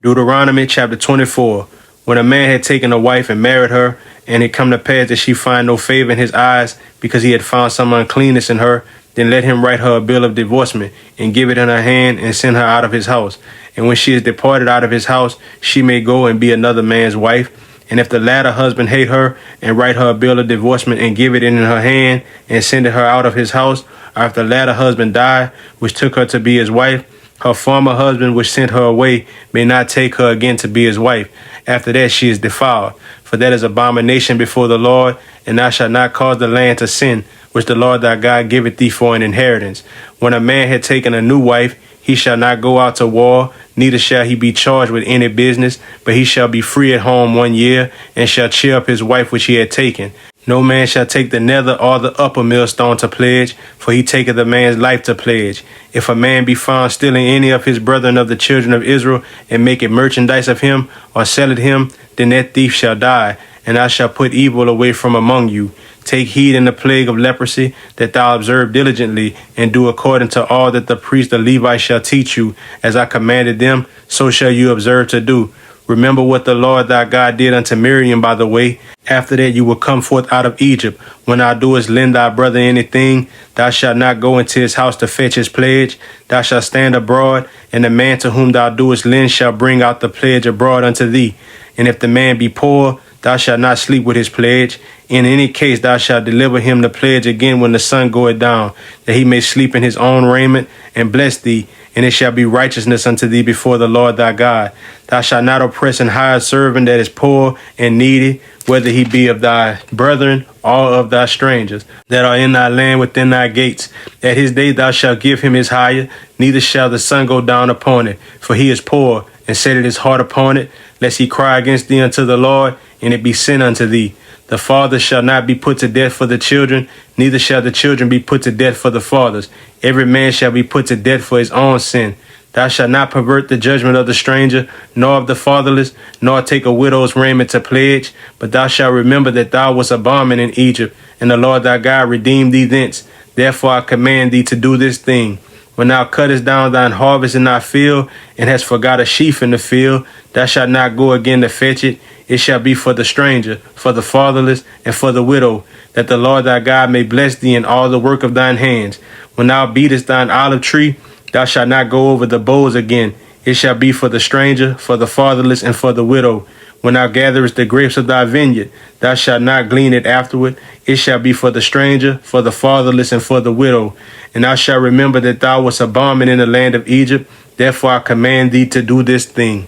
Deuteronomy chapter 24. When a man had taken a wife and married her, and it come to pass that she find no favor in his eyes, because he had found some uncleanness in her, then let him write her a bill of divorcement, and give it in her hand, and send her out of his house. And when she is departed out of his house, she may go and be another man's wife. And if the latter husband hate her, and write her a bill of divorcement, and give it in her hand, and send her out of his house, or if the latter husband die, which took her to be his wife, her former husband, which sent her away, may not take her again to be his wife. After that she is defiled. For that is abomination before the Lord, and thou shalt not cause the land to sin, which the Lord thy God giveth thee for an inheritance. When a man had taken a new wife, he shall not go out to war, neither shall he be charged with any business, but he shall be free at home 1 year, and shall cheer up his wife which he had taken. No man shall take the nether or the upper millstone to pledge, for he taketh a man's life to pledge. If a man be found stealing any of his brethren of the children of Israel, and make a merchandise of him, or sell it him, then that thief shall die, and I shall put evil away from among you. Take heed in the plague of leprosy, that thou observe diligently, and do according to all that the priest the Levite shall teach you, as I commanded them, so shall you observe to do. Remember what the Lord thy God did unto Miriam by the way. After that you will come forth out of Egypt. When thou doest lend thy brother anything, thou shalt not go into his house to fetch his pledge. Thou shalt stand abroad, and the man to whom thou doest lend shall bring out the pledge abroad unto thee. And if the man be poor, thou shalt not sleep with his pledge. In any case thou shalt deliver him the pledge again when the sun goeth down, that he may sleep in his own raiment, and bless thee, and it shall be righteousness unto thee before the Lord thy God. Thou shalt not oppress an hired servant that is poor and needy, whether he be of thy brethren or of thy strangers, that are in thy land within thy gates. At his day thou shalt give him his hire, neither shall the sun go down upon it, for he is poor, and set his heart upon it, lest he cry against thee unto the Lord, and it be sin unto thee. The father shall not be put to death for the children, neither shall the children be put to death for the fathers. Every man shall be put to death for his own sin. Thou shalt not pervert the judgment of the stranger, nor of the fatherless, nor take a widow's raiment to pledge. But thou shalt remember that thou wast a bondman in Egypt, and the Lord thy God redeemed thee thence. Therefore I command thee to do this thing. When thou cuttest down thine harvest in thy field, and hast forgot a sheaf in the field, thou shalt not go again to fetch it. It shall be for the stranger, for the fatherless, and for the widow, that the Lord thy God may bless thee in all the work of thine hands. When thou beatest thine olive tree, thou shalt not go over the boughs again. It shall be for the stranger, for the fatherless, and for the widow. When thou gatherest the grapes of thy vineyard, thou shalt not glean it afterward. It shall be for the stranger, for the fatherless, and for the widow. And thou shalt remember that thou wast a bondman in the land of Egypt. Therefore I command thee to do this thing.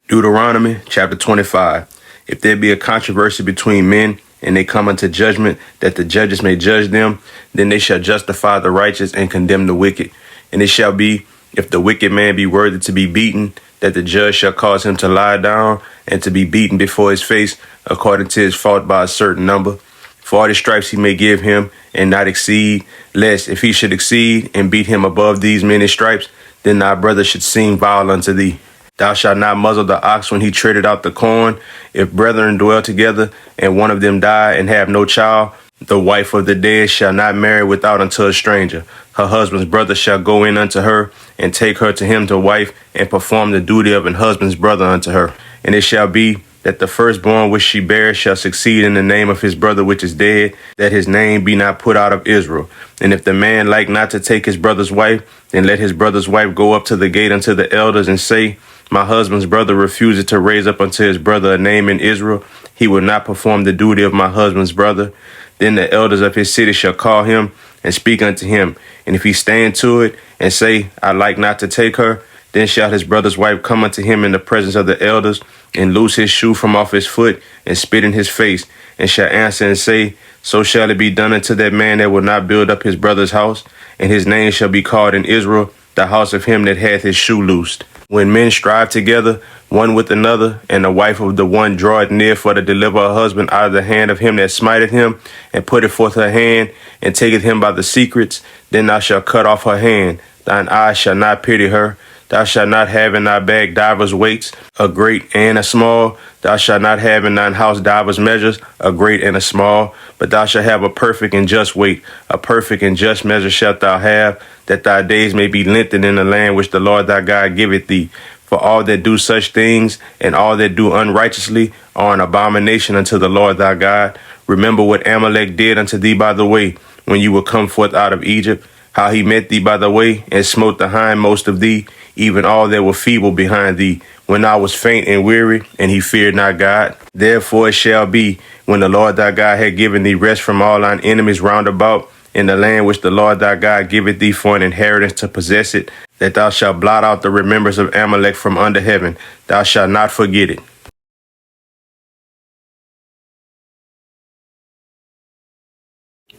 Deuteronomy chapter 25. If there be a controversy between men, and they come unto judgment, that the judges may judge them, then they shall justify the righteous and condemn the wicked. And it shall be, if the wicked man be worthy to be beaten, that the judge shall cause him to lie down, and to be beaten before his face, according to his fault by a certain number. 40 stripes he may give him, and not exceed, lest, if he should exceed, and beat him above these many stripes, then thy brother should seem vile unto thee. Thou shalt not muzzle the ox when he treadeth out the corn. If brethren dwell together, and one of them die and have no child, the wife of the dead shall not marry without unto a stranger. Her husband's brother shall go in unto her, and take her to him to wife, and perform the duty of an husband's brother unto her. And it shall be, that the firstborn which she bears shall succeed in the name of his brother which is dead, that his name be not put out of Israel. And if the man like not to take his brother's wife, then let his brother's wife go up to the gate unto the elders, and say, My husband's brother refuses to raise up unto his brother a name in Israel. He will not perform the duty of my husband's brother. Then the elders of his city shall call him, and speak unto him. And if he stand to it, and say, I like not to take her, then shall his brother's wife come unto him in the presence of the elders, and loose his shoe from off his foot, and spit in his face, and shall answer and say, So shall it be done unto that man that will not build up his brother's house, and his name shall be called in Israel, the house of him that hath his shoe loosed. When men strive together, one with another, and the wife of the one draweth near for to deliver her husband out of the hand of him that smiteth him, and putteth forth her hand, and taketh him by the secrets, then thou shalt cut off her hand. Thine eye shall not pity her. Thou shalt not have in thy bag divers weights, a great and a small. Thou shalt not have in thine house divers measures, a great and a small. But thou shalt have a perfect and just weight, a perfect and just measure shalt thou have, that thy days may be lengthened in the land which the Lord thy God giveth thee. For all that do such things, and all that do unrighteously, are an abomination unto the Lord thy God. Remember what Amalek did unto thee by the way, when you were come forth out of Egypt, how he met thee by the way, and smote the hindmost of thee, even all that were feeble behind thee, when I was faint and weary, and he feared not God. Therefore it shall be, when the Lord thy God had given thee rest from all thine enemies round about, in the land which the Lord thy God giveth thee for an inheritance to possess it, that thou shalt blot out the remembrance of Amalek from under heaven. Thou shalt not forget it.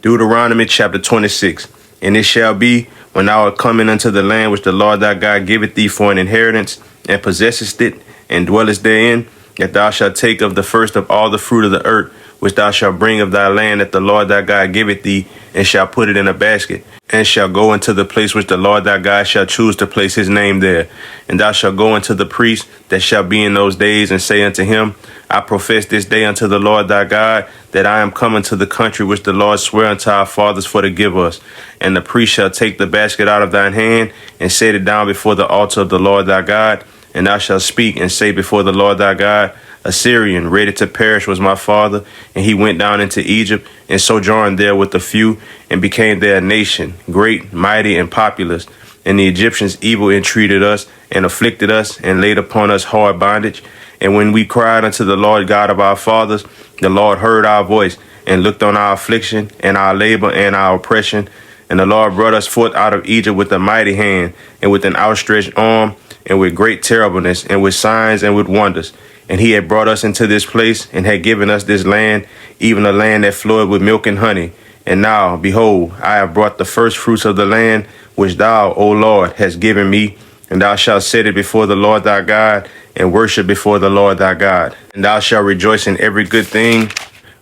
Deuteronomy chapter 26. And it shall be, when thou art coming unto the land which the Lord thy God giveth thee for an inheritance, and possessest it, and dwellest therein, that thou shalt take of the first of all the fruit of the earth, which thou shalt bring of thy land that the Lord thy God giveth thee, and shalt put it in a basket, and shalt go into the place which the Lord thy God shall choose to place his name there. And thou shalt go unto the priest that shall be in those days, and say unto him, I profess this day unto the Lord thy God, that I am coming to the country which the Lord sware unto our fathers for to give us. And the priest shall take the basket out of thine hand, and set it down before the altar of the Lord thy God. And thou shalt speak and say before the Lord thy God, a Syrian ready to perish was my father, and he went down into Egypt, and sojourned there with a few, and became there a nation, great, mighty, and populous. And the Egyptians evil entreated us, and afflicted us, and laid upon us hard bondage. And when we cried unto the Lord God of our fathers, the Lord heard our voice, and looked on our affliction, and our labor, and our oppression. And the Lord brought us forth out of Egypt with a mighty hand, and with an outstretched arm, and with great terribleness, and with signs, and with wonders. And he had brought us into this place, and had given us this land, even a land that flowed with milk and honey. And now, behold, I have brought the first fruits of the land, which thou, O Lord, hast given me. And thou shalt set it before the Lord thy God, and worship before the Lord thy God. And thou shalt rejoice in every good thing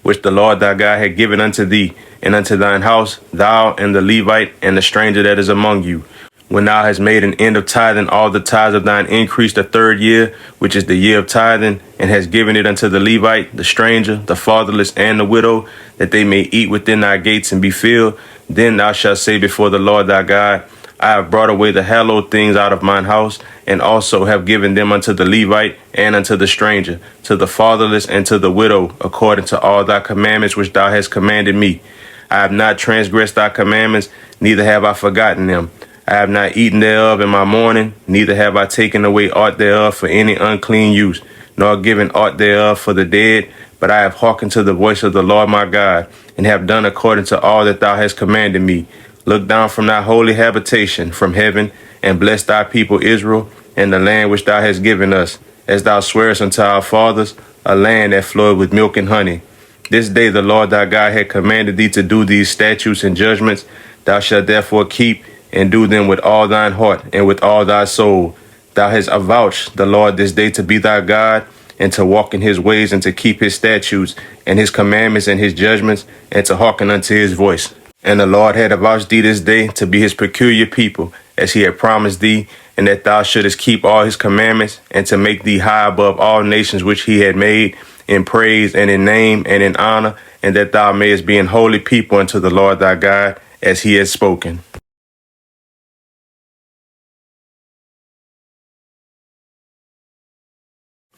which the Lord thy God had given unto thee, and unto thine house, thou and the Levite, and the stranger that is among you. When thou hast made an end of tithing all the tithes of thine increase the third year, which is the year of tithing, and hast given it unto the Levite, the stranger, the fatherless, and the widow, that they may eat within thy gates and be filled, then thou shalt say before the Lord thy God, I have brought away the hallowed things out of mine house, and also have given them unto the Levite, and unto the stranger, to the fatherless, and to the widow, according to all thy commandments which thou hast commanded me. I have not transgressed thy commandments, neither have I forgotten them. I have not eaten thereof in my mourning, neither have I taken away aught thereof for any unclean use, nor given aught thereof for the dead, but I have hearkened to the voice of the Lord my God, and have done according to all that thou hast commanded me. Look down from thy holy habitation from heaven, and bless thy people Israel, and the land which thou hast given us, as thou swearest unto our fathers, a land that floweth with milk and honey. This day the Lord thy God had commanded thee to do these statutes and judgments. Thou shalt therefore keep and do them with all thine heart and with all thy soul. Thou hast avouched the Lord this day to be thy God, and to walk in his ways, and to keep his statutes, and his commandments, and his judgments, and to hearken unto his voice. And the Lord had avouched thee this day to be his peculiar people, as he had promised thee, and that thou shouldest keep all his commandments, and to make thee high above all nations which he had made, in praise, and in name, and in honor, and that thou mayest be an holy people unto the Lord thy God, as he has spoken.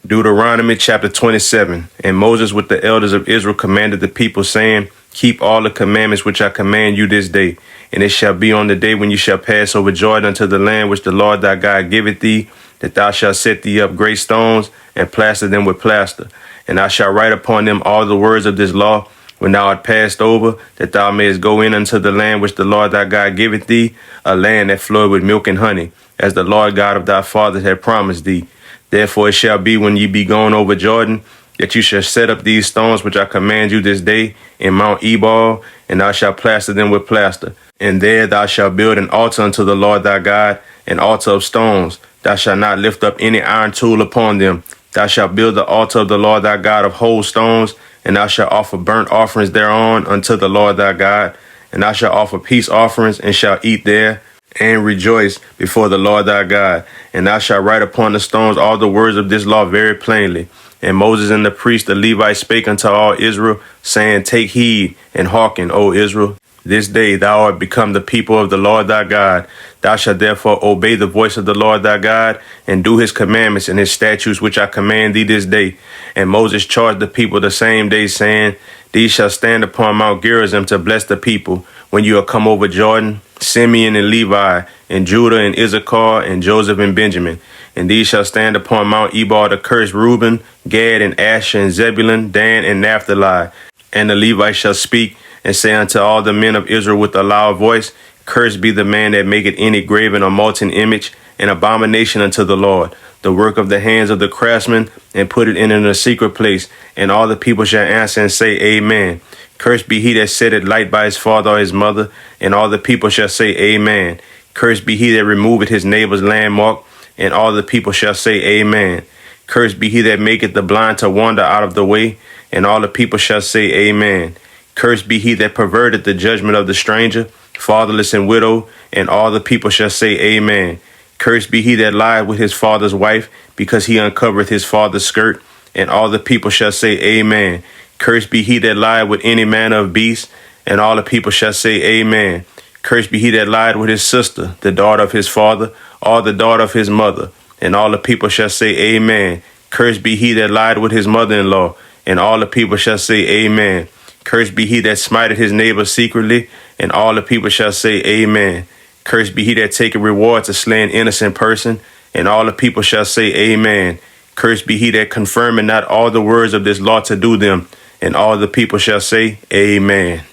Deuteronomy chapter 27. And Moses with the elders of Israel commanded the people, saying, Keep all the commandments which I command you this day. And it shall be on the day when you shall pass over Jordan unto the land which the Lord thy God giveth thee, that thou shalt set thee up great stones, and plaster them with plaster. And thou shalt write upon them all the words of this law, when thou art passed over, that thou mayest go in unto the land which the Lord thy God giveth thee, a land that floweth with milk and honey, as the Lord God of thy fathers had promised thee. Therefore it shall be, when ye be gone over Jordan, that you shall set up these stones which I command you this day in Mount Ebal, and thou shalt plaster them with plaster. And there thou shalt build an altar unto the Lord thy God, an altar of stones. Thou shalt not lift up any iron tool upon them. Thou shalt build the altar of the Lord thy God of whole stones, and thou shalt offer burnt offerings thereon unto the Lord thy God. And thou shalt offer peace offerings, and shalt eat there. and rejoice before the Lord thy God. And thou shalt write upon the stones all the words of this law very plainly. And Moses and the priest, the Levites, spake unto all Israel, saying, Take heed and hearken, O Israel. This day thou art become the people of the Lord thy God. Thou shalt therefore obey the voice of the Lord thy God, and do his commandments and his statutes which I command thee this day. And Moses charged the people the same day, saying, These shall stand upon Mount Gerizim to bless the people, when you are come over Jordan, Simeon and Levi, and Judah and Issachar, and Joseph and Benjamin. And these shall stand upon Mount Ebal to curse Reuben, Gad, and Asher, and Zebulun, Dan, and Naphtali. And the Levites shall speak, and say unto all the men of Israel with a loud voice, Cursed be the man that maketh any graven or molten image, an abomination unto the Lord, the work of the hands of the craftsman, and put it in a secret place. And all the people shall answer and say, Amen. Cursed be he that setteth light by his father or his mother, and all the people shall say, Amen. Cursed be he that removeth his neighbor's landmark, and all the people shall say, Amen. Cursed be he that maketh the blind to wander out of the way, and all the people shall say, Amen. Cursed be he that perverted the judgment of the stranger, fatherless and widow, and all the people shall say, Amen. Cursed be he that lieth with his father's wife, because he uncovereth his father's skirt, and all the people shall say, Amen. Cursed be he that lieth with any manner of beast, and all the people shall say, Amen. Cursed be he that lieth with his sister, the daughter of his father, or the daughter of his mother, and all the people shall say, Amen. Cursed be he that lieth with his mother-in-law, and all the people shall say, Amen. Cursed be he that smiteth his neighbor secretly, and all the people shall say, Amen. Cursed be he that taketh reward to slay an innocent person, and all the people shall say, Amen. Cursed be he that confirmeth not all the words of this law to do them, and all the people shall say, Amen.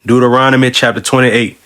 Deuteronomy chapter 28.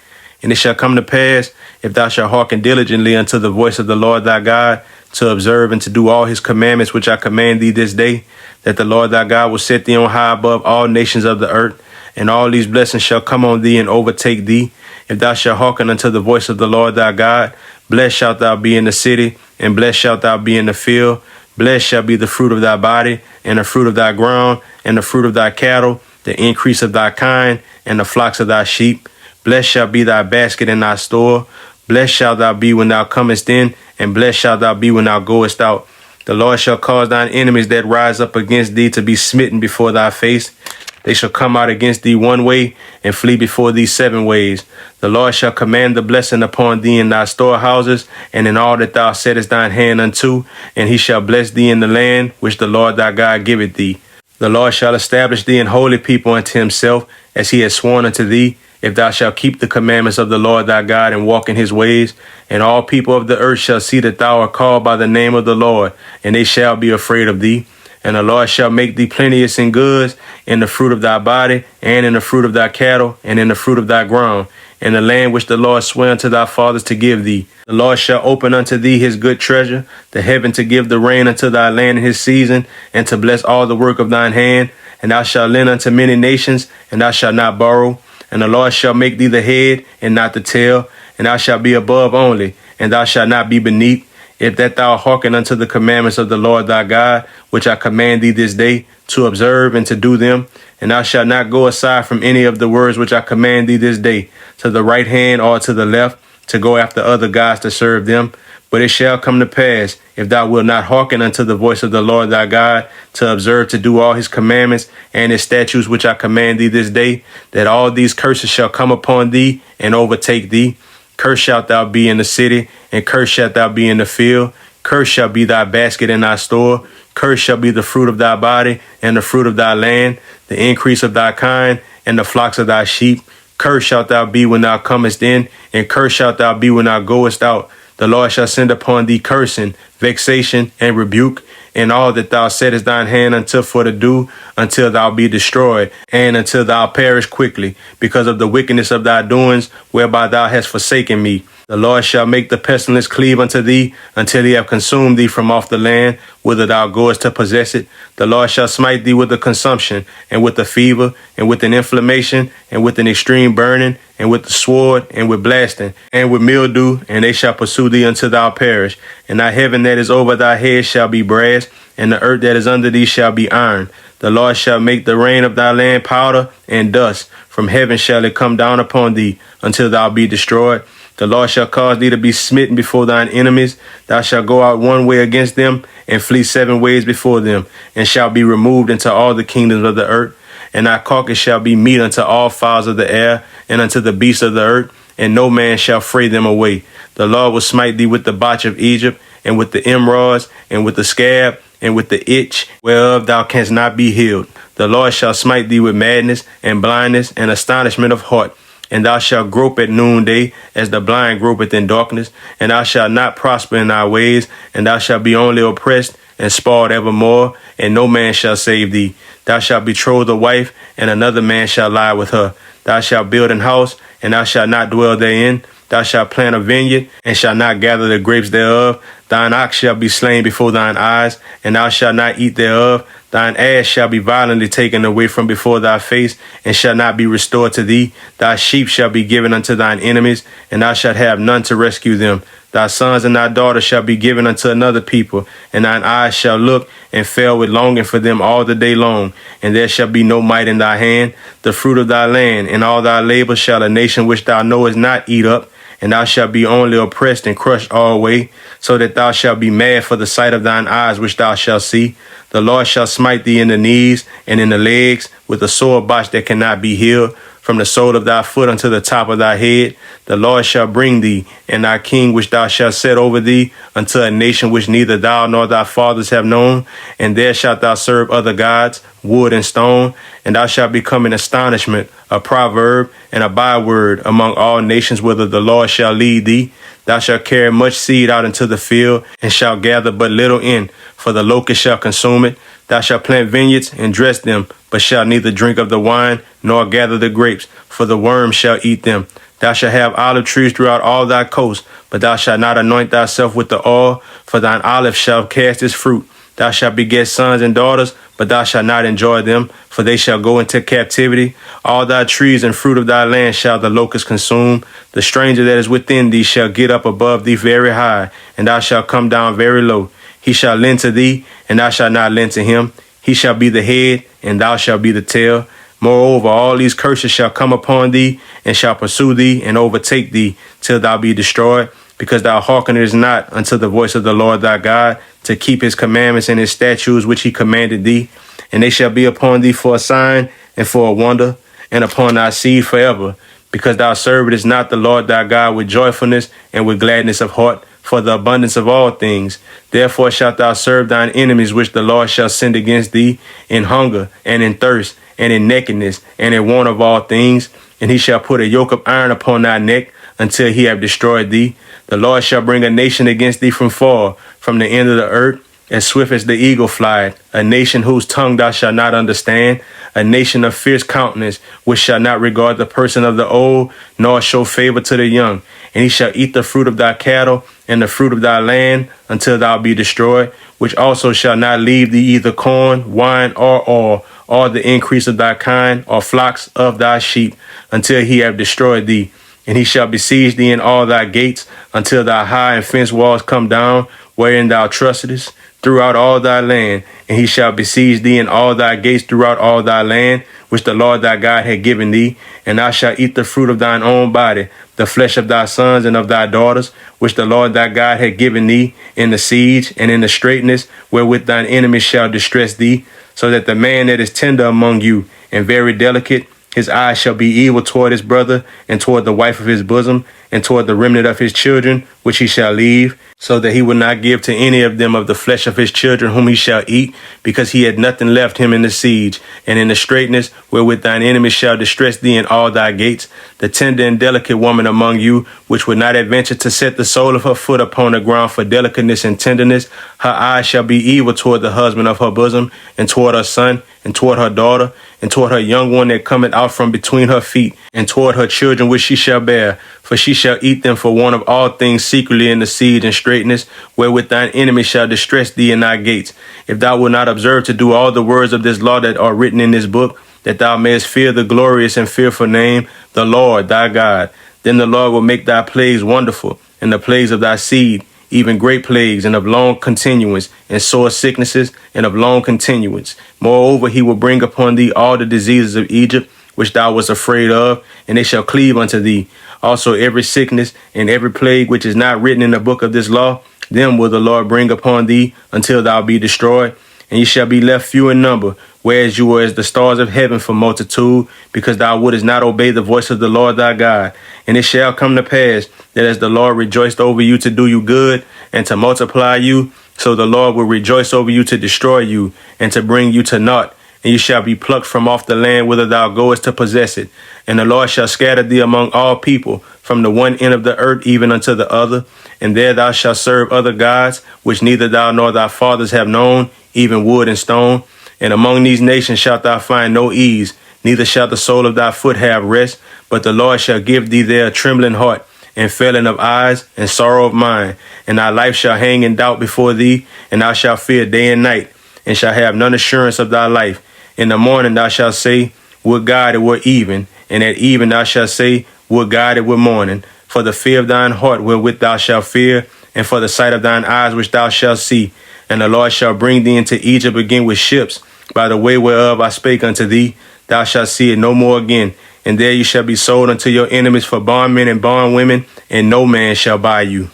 And it shall come to pass, if thou shalt hearken diligently unto the voice of the Lord thy God, to observe and to do all his commandments which I command thee this day, that the Lord thy God will set thee on high above all nations of the earth, and all these blessings shall come on thee and overtake thee. If thou shalt hearken unto the voice of the Lord thy God, blessed shalt thou be in the city, and blessed shalt thou be in the field. Blessed shall be the fruit of thy body, and the fruit of thy ground, and the fruit of thy cattle, the increase of thy kind, and the flocks of thy sheep. Blessed shall be thy basket and thy store. Blessed shalt thou be when thou comest in, and blessed shalt thou be when thou goest out. The Lord shall cause thine enemies that rise up against thee to be smitten before thy face. They shall come out against thee one way, and flee before thee 7 ways. The Lord shall command the blessing upon thee in thy storehouses, and in all that thou settest thine hand unto, and he shall bless thee in the land which the Lord thy God giveth thee. The Lord shall establish thee an holy people unto himself, as he has sworn unto thee, if thou shalt keep the commandments of the Lord thy God and walk in his ways. And all people of the earth shall see that thou art called by the name of the Lord, and they shall be afraid of thee. And the Lord shall make thee plenteous in goods, in the fruit of thy body, and in the fruit of thy cattle, and in the fruit of thy ground, in the land which the Lord sware unto thy fathers to give thee. The Lord shall open unto thee his good treasure, the heaven to give the rain unto thy land in his season, and to bless all the work of thine hand. And thou shalt lend unto many nations, and thou shalt not borrow. And the Lord shall make thee the head, and not the tail, and thou shalt be above only, and thou shalt not be beneath. If that thou hearken unto the commandments of the Lord thy God, which I command thee this day, to observe and to do them, and thou shalt not go aside from any of the words which I command thee this day, to the right hand or to the left, to go after other gods to serve them. But it shall come to pass, if thou wilt not hearken unto the voice of the Lord thy God, to observe to do all his commandments and his statutes which I command thee this day, that all these curses shall come upon thee and overtake thee. Cursed shalt thou be in the city, and cursed shalt thou be in the field. Cursed shall be thy basket and thy store. Cursed shall be the fruit of thy body, and the fruit of thy land, the increase of thy kind, and the flocks of thy sheep. Cursed shalt thou be when thou comest in, and cursed shalt thou be when thou goest out. The Lord shall send upon thee cursing, vexation, and rebuke, and all that thou settest thine hand unto for to do, until thou be destroyed, and until thou perish quickly, because of the wickedness of thy doings, whereby thou hast forsaken me. The Lord shall make the pestilence cleave unto thee, until he have consumed thee from off the land, whither thou goest to possess it. The Lord shall smite thee with a consumption, and with a fever, and with an inflammation, and with an extreme burning, and with the sword, and with blasting, and with mildew, and they shall pursue thee until thou perish. And thy heaven that is over thy head shall be brass, and the earth that is under thee shall be iron. The Lord shall make the rain of thy land powder and dust. From heaven shall it come down upon thee until thou be destroyed. The Lord shall cause thee to be smitten before thine enemies. Thou shalt go out one way against them and flee 7 ways before them, and shall be removed into all the kingdoms of the earth. And thy carcass shall be meat unto all fowls of the air, and unto the beasts of the earth, and no man shall fray them away. The Lord will smite thee with the botch of Egypt, and with the emerods, and with the scab, and with the itch, whereof thou canst not be healed. The Lord shall smite thee with madness, and blindness, and astonishment of heart. And thou shalt grope at noonday, as the blind gropeth in darkness. And thou shalt not prosper in thy ways, and thou shalt be only oppressed and spoiled evermore, and no man shall save thee. Thou shalt betroth a wife, and another man shall lie with her. Thou shalt build an house, and thou shalt not dwell therein. Thou shalt plant a vineyard, and shalt not gather the grapes thereof. Thine ox shall be slain before thine eyes, and thou shalt not eat thereof. Thine ass shall be violently taken away from before thy face, and shall not be restored to thee. Thy sheep shall be given unto thine enemies, and thou shalt have none to rescue them. Thy sons and thy daughters shall be given unto another people, and thine eyes shall look and fail with longing for them all the day long. And there shall be no might in thy hand. The fruit of thy land and all thy labor shall a nation which thou knowest not eat up. And thou shalt be only oppressed and crushed alway, so that thou shalt be mad for the sight of thine eyes which thou shalt see. The Lord shall smite thee in the knees and in the legs with a sore botch that cannot be healed, from the sole of thy foot unto the top of thy head. The Lord shall bring thee and thy king which thou shalt set over thee unto a nation which neither thou nor thy fathers have known. And there shalt thou serve other gods, wood and stone, and thou shalt become an astonishment, a proverb, and a byword among all nations whither the Lord shall lead thee. Thou shalt carry much seed out into the field, and shalt gather but little in, for the locust shall consume it. Thou shalt plant vineyards and dress them, but shalt neither drink of the wine, nor gather the grapes, for the worm shall eat them. Thou shalt have olive trees throughout all thy coast, but thou shalt not anoint thyself with the oil, for thine olive shall cast its fruit. Thou shalt beget sons and daughters, but thou shalt not enjoy them, for they shall go into captivity. All thy trees and fruit of thy land shall the locust consume. The stranger that is within thee shall get up above thee very high, and thou shalt come down very low. He shall lend to thee, and thou shalt not lend to him. He shall be the head, and thou shalt be the tail. Moreover, all these curses shall come upon thee, and shall pursue thee, and overtake thee, till thou be destroyed, because thou hearkenest not unto the voice of the Lord thy God, to keep his commandments and his statutes which he commanded thee. And they shall be upon thee for a sign and for a wonder, and upon thy seed forever, because thou servest not the Lord thy God with joyfulness and with gladness of heart, for the abundance of all things. Therefore shalt thou serve thine enemies which the Lord shall send against thee, in hunger and in thirst and in nakedness and in want of all things. And he shall put a yoke of iron upon thy neck until he have destroyed thee. The Lord shall bring a nation against thee from far, from the end of the earth, as swift as the eagle flieth, a nation whose tongue thou shalt not understand, a nation of fierce countenance, which shall not regard the person of the old, nor show favor to the young. And he shall eat the fruit of thy cattle and the fruit of thy land until thou be destroyed, which also shall not leave thee either corn, wine, or oil, or the increase of thy kind, or flocks of thy sheep, until he have destroyed thee. And he shall besiege thee in all thy gates, until thy high and fenced walls come down, wherein thou trustest, throughout all thy land. And he shall besiege thee in all thy gates throughout all thy land, which the Lord thy God had given thee. And thou shalt eat the fruit of thine own body, the flesh of thy sons and of thy daughters, which the Lord thy God had given thee, in the siege and in the straitness, wherewith thine enemies shall distress thee, so that the man that is tender among you and very delicate, his eyes shall be evil toward his brother, and toward the wife of his bosom, and toward the remnant of his children, which he shall leave, so that he will not give to any of them of the flesh of his children whom he shall eat, because he had nothing left him in the siege, and in the straitness, wherewith thine enemies shall distress thee in all thy gates, the tender and delicate woman among you, which would not adventure to set the sole of her foot upon the ground for delicateness and tenderness, her eyes shall be evil toward the husband of her bosom, and toward her son, and toward her daughter, and toward her young one that cometh out from between her feet, and toward her children which she shall bear. For she shall eat them for want of all things secretly in the siege and straitness, wherewith thine enemy shall distress thee in thy gates. If thou wilt not observe to do all the words of this law that are written in this book, that thou mayest fear the glorious and fearful name, the Lord thy God, then the Lord will make thy plagues wonderful, and the plagues of thy seed, even great plagues, and of long continuance, and sore sicknesses, and of long continuance. Moreover, he will bring upon thee all the diseases of Egypt, which thou wast afraid of, and they shall cleave unto thee. Also every sickness and every plague which is not written in the book of this law, them will the Lord bring upon thee until thou be destroyed. And ye shall be left few in number, whereas you were as the stars of heaven for multitude, because thou wouldest not obey the voice of the Lord thy God. And it shall come to pass that as the Lord rejoiced over you to do you good and to multiply you, so the Lord will rejoice over you to destroy you and to bring you to naught. And you shall be plucked from off the land whither thou goest to possess it. And the Lord shall scatter thee among all people, from the one end of the earth even unto the other. And there thou shalt serve other gods, which neither thou nor thy fathers have known, even wood and stone. And among these nations shalt thou find no ease, neither shall the sole of thy foot have rest. But the Lord shall give thee there a trembling heart, and failing of eyes, and sorrow of mind. And thy life shall hang in doubt before thee, and thou shalt fear day and night, and shalt have none assurance of thy life. In the morning thou shalt say, would God it were even, and at even thou shalt say, would God it were morning. For the fear of thine heart wherewith thou shalt fear, and for the sight of thine eyes which thou shalt see. And the Lord shall bring thee into Egypt again with ships, by the way whereof I spake unto thee. Thou shalt see it no more again. And there you shall be sold unto your enemies for bondmen and bondwomen, and no man shall buy you.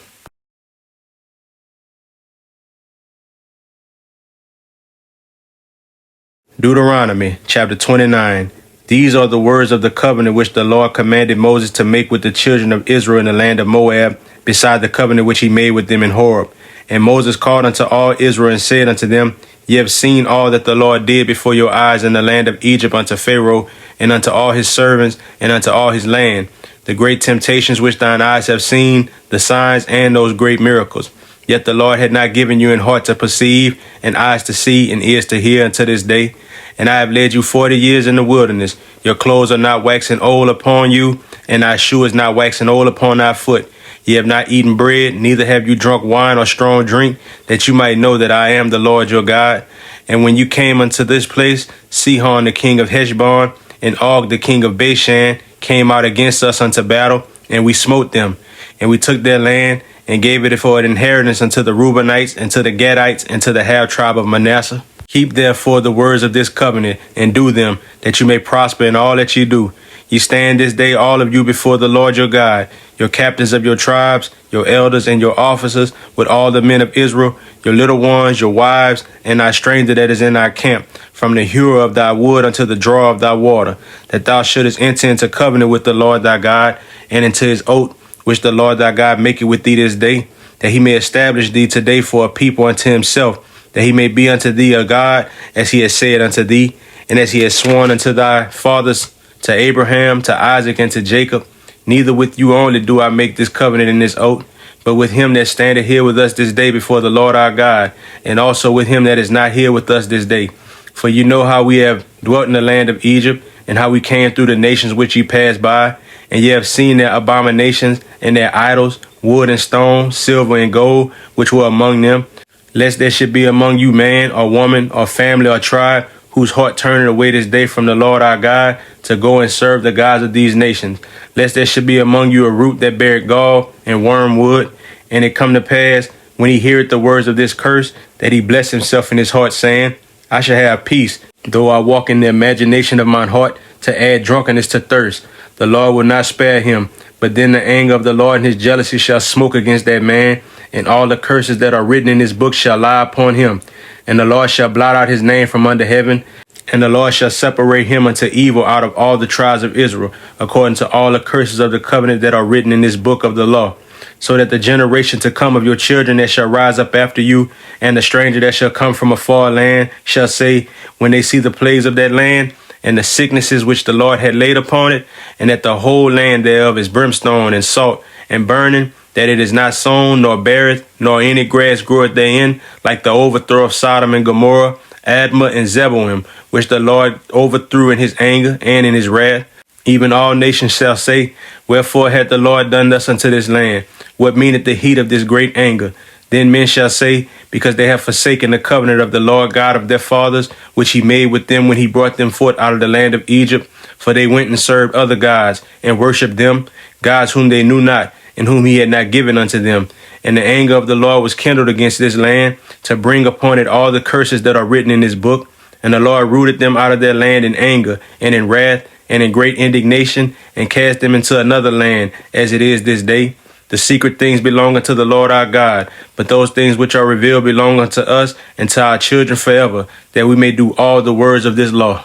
Deuteronomy chapter 29. These are the words of the covenant which the Lord commanded Moses to make with the children of Israel in the land of Moab, beside the covenant which he made with them in Horeb. And Moses called unto all Israel and said unto them, Ye have seen all that the Lord did before your eyes in the land of Egypt unto Pharaoh, and unto all his servants, and unto all his land, the great temptations which thine eyes have seen, the signs and those great miracles. Yet the Lord had not given you an heart to perceive, and eyes to see, and ears to hear unto this day. And I have led you 40 years in the wilderness. Your clothes are not waxing old upon you, and thy shoe is not waxing old upon thy foot. Ye have not eaten bread, neither have you drunk wine or strong drink, that you might know that I am the Lord your God. And when you came unto this place, Sihon the king of Heshbon, and Og the king of Bashan, came out against us unto battle, and we smote them. And we took their land, and gave it for an inheritance unto the Reubenites, and to the Gadites, and to the half tribe of Manasseh. Keep therefore the words of this covenant, and do them, that you may prosper in all that you do. Ye stand this day all of you before the Lord your God, your captains of your tribes, your elders and your officers, with all the men of Israel, your little ones, your wives, and thy stranger that is in thy camp, from the hewer of thy wood unto the drawer of thy water, that thou shouldest enter into covenant with the Lord thy God, and into his oath, which the Lord thy God maketh with thee this day, that he may establish thee today for a people unto himself, that he may be unto thee a God, as he has said unto thee, and as he has sworn unto thy fathers, to Abraham, to Isaac, and to Jacob. Neither with you only do I make this covenant and this oath, but with him that standeth here with us this day before the Lord our God, and also with him that is not here with us this day. For you know how we have dwelt in the land of Egypt, and how we came through the nations which ye passed by, and ye have seen their abominations and their idols, wood and stone, silver and gold, which were among them. Lest there should be among you man or woman or family or tribe whose heart turneth away this day from the Lord our God to go and serve the gods of these nations. Lest there should be among you a root that beareth gall and wormwood, and it come to pass, when he heareth the words of this curse, that he bless himself in his heart, saying, I shall have peace, though I walk in the imagination of mine heart, to add drunkenness to thirst. The Lord will not spare him, but then the anger of the Lord and his jealousy shall smoke against that man, and all the curses that are written in this book shall lie upon him. And the Lord shall blot out his name from under heaven, and the Lord shall separate him unto evil out of all the tribes of Israel, according to all the curses of the covenant that are written in this book of the law. So that the generation to come of your children that shall rise up after you, and the stranger that shall come from a far land, shall say, when they see the plagues of that land, and the sicknesses which the Lord had laid upon it, and that the whole land thereof is brimstone and salt and burning, that it is not sown, nor beareth, nor any grass groweth therein, like the overthrow of Sodom and Gomorrah, Admah and Zeboim, which the Lord overthrew in his anger and in his wrath. Even all nations shall say, wherefore hath the Lord done thus unto this land? What meaneth the heat of this great anger? Then men shall say, because they have forsaken the covenant of the Lord God of their fathers, which he made with them when he brought them forth out of the land of Egypt. For they went and served other gods, and worshipped them, gods whom they knew not, and whom he had not given unto them. And the anger of the Lord was kindled against this land to bring upon it all the curses that are written in this book. And the Lord rooted them out of their land in anger and in wrath and in great indignation, and cast them into another land, as it is this day. The secret things belong unto the Lord our God, but those things which are revealed belong unto us and to our children forever, that we may do all the words of this law.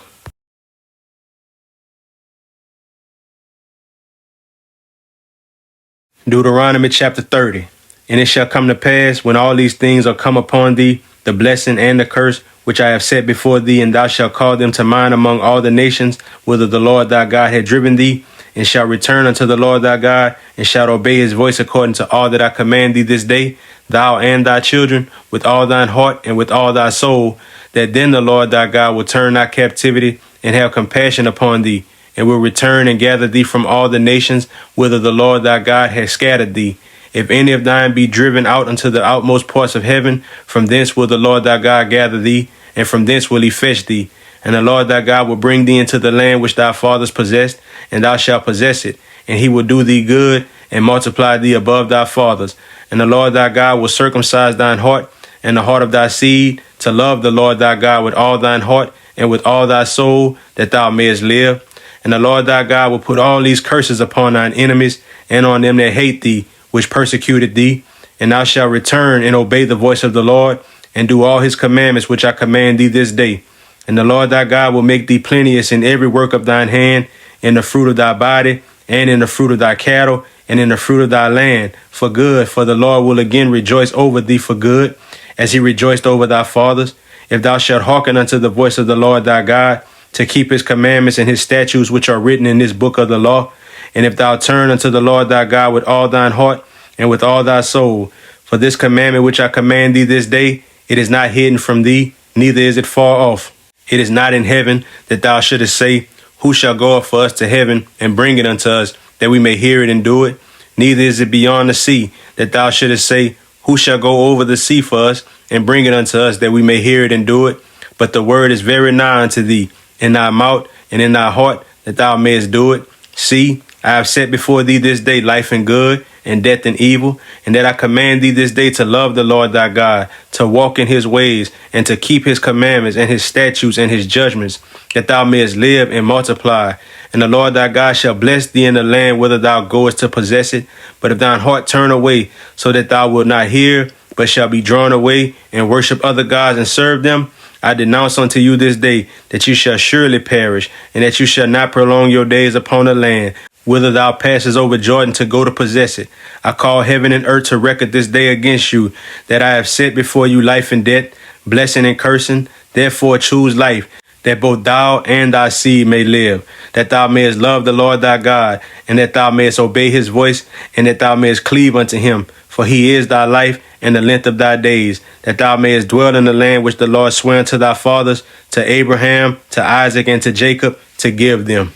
Deuteronomy chapter 30. And it shall come to pass, when all these things are come upon thee, the blessing and the curse, which I have set before thee, and thou shalt call them to mind among all the nations, whither the Lord thy God hath driven thee, and shalt return unto the Lord thy God, and shalt obey his voice according to all that I command thee this day, thou and thy children, with all thine heart and with all thy soul, that then the Lord thy God will turn thy captivity and have compassion upon thee, and will return and gather thee from all the nations whither the Lord thy God hath scattered thee. If any of thine be driven out unto the outmost parts of heaven, from thence will the Lord thy God gather thee, and from thence will he fetch thee. And the Lord thy God will bring thee into the land which thy fathers possessed, and thou shalt possess it. And he will do thee good, and multiply thee above thy fathers. And the Lord thy God will circumcise thine heart, and the heart of thy seed, to love the Lord thy God with all thine heart, and with all thy soul, that thou mayest live. And the Lord thy God will put all these curses upon thine enemies, and on them that hate thee, which persecuted thee. And thou shalt return and obey the voice of the Lord, and do all his commandments which I command thee this day. And the Lord thy God will make thee plenteous in every work of thine hand, in the fruit of thy body, and in the fruit of thy cattle, and in the fruit of thy land, for good. For the Lord will again rejoice over thee for good, as he rejoiced over thy fathers. If thou shalt hearken unto the voice of the Lord thy God, to keep his commandments and his statutes which are written in this book of the law, and if thou turn unto the Lord thy God with all thine heart and with all thy soul, for this commandment which I command thee this day, it is not hidden from thee, neither is it far off. It is not in heaven, that thou shouldest say, who shall go up for us to heaven and bring it unto us, that we may hear it and do it? Neither is it beyond the sea, that thou shouldest say, who shall go over the sea for us and bring it unto us, that we may hear it and do it? But the word is very nigh unto thee, in thy mouth and in thy heart, that thou mayest do it. See, I have set before thee this day life and good, and death and evil, and that I command thee this day to love the Lord thy God, to walk in his ways, and to keep his commandments and his statutes and his judgments, that thou mayest live and multiply. And the Lord thy God shall bless thee in the land whither thou goest to possess it. But if thine heart turn away, so that thou wilt not hear, but shall be drawn away and worship other gods and serve them, I denounce unto you this day that you shall surely perish, and that you shall not prolong your days upon the land whither thou passest over Jordan to go to possess it. I call heaven and earth to record this day against you, that I have set before you life and death, blessing and cursing. Therefore choose life, that both thou and thy seed may live, that thou mayest love the Lord thy God, and that thou mayest obey his voice, and that thou mayest cleave unto him. For he is thy life and the length of thy days, that thou mayest dwell in the land which the Lord sware unto thy fathers, to Abraham, to Isaac, and to Jacob, to give them.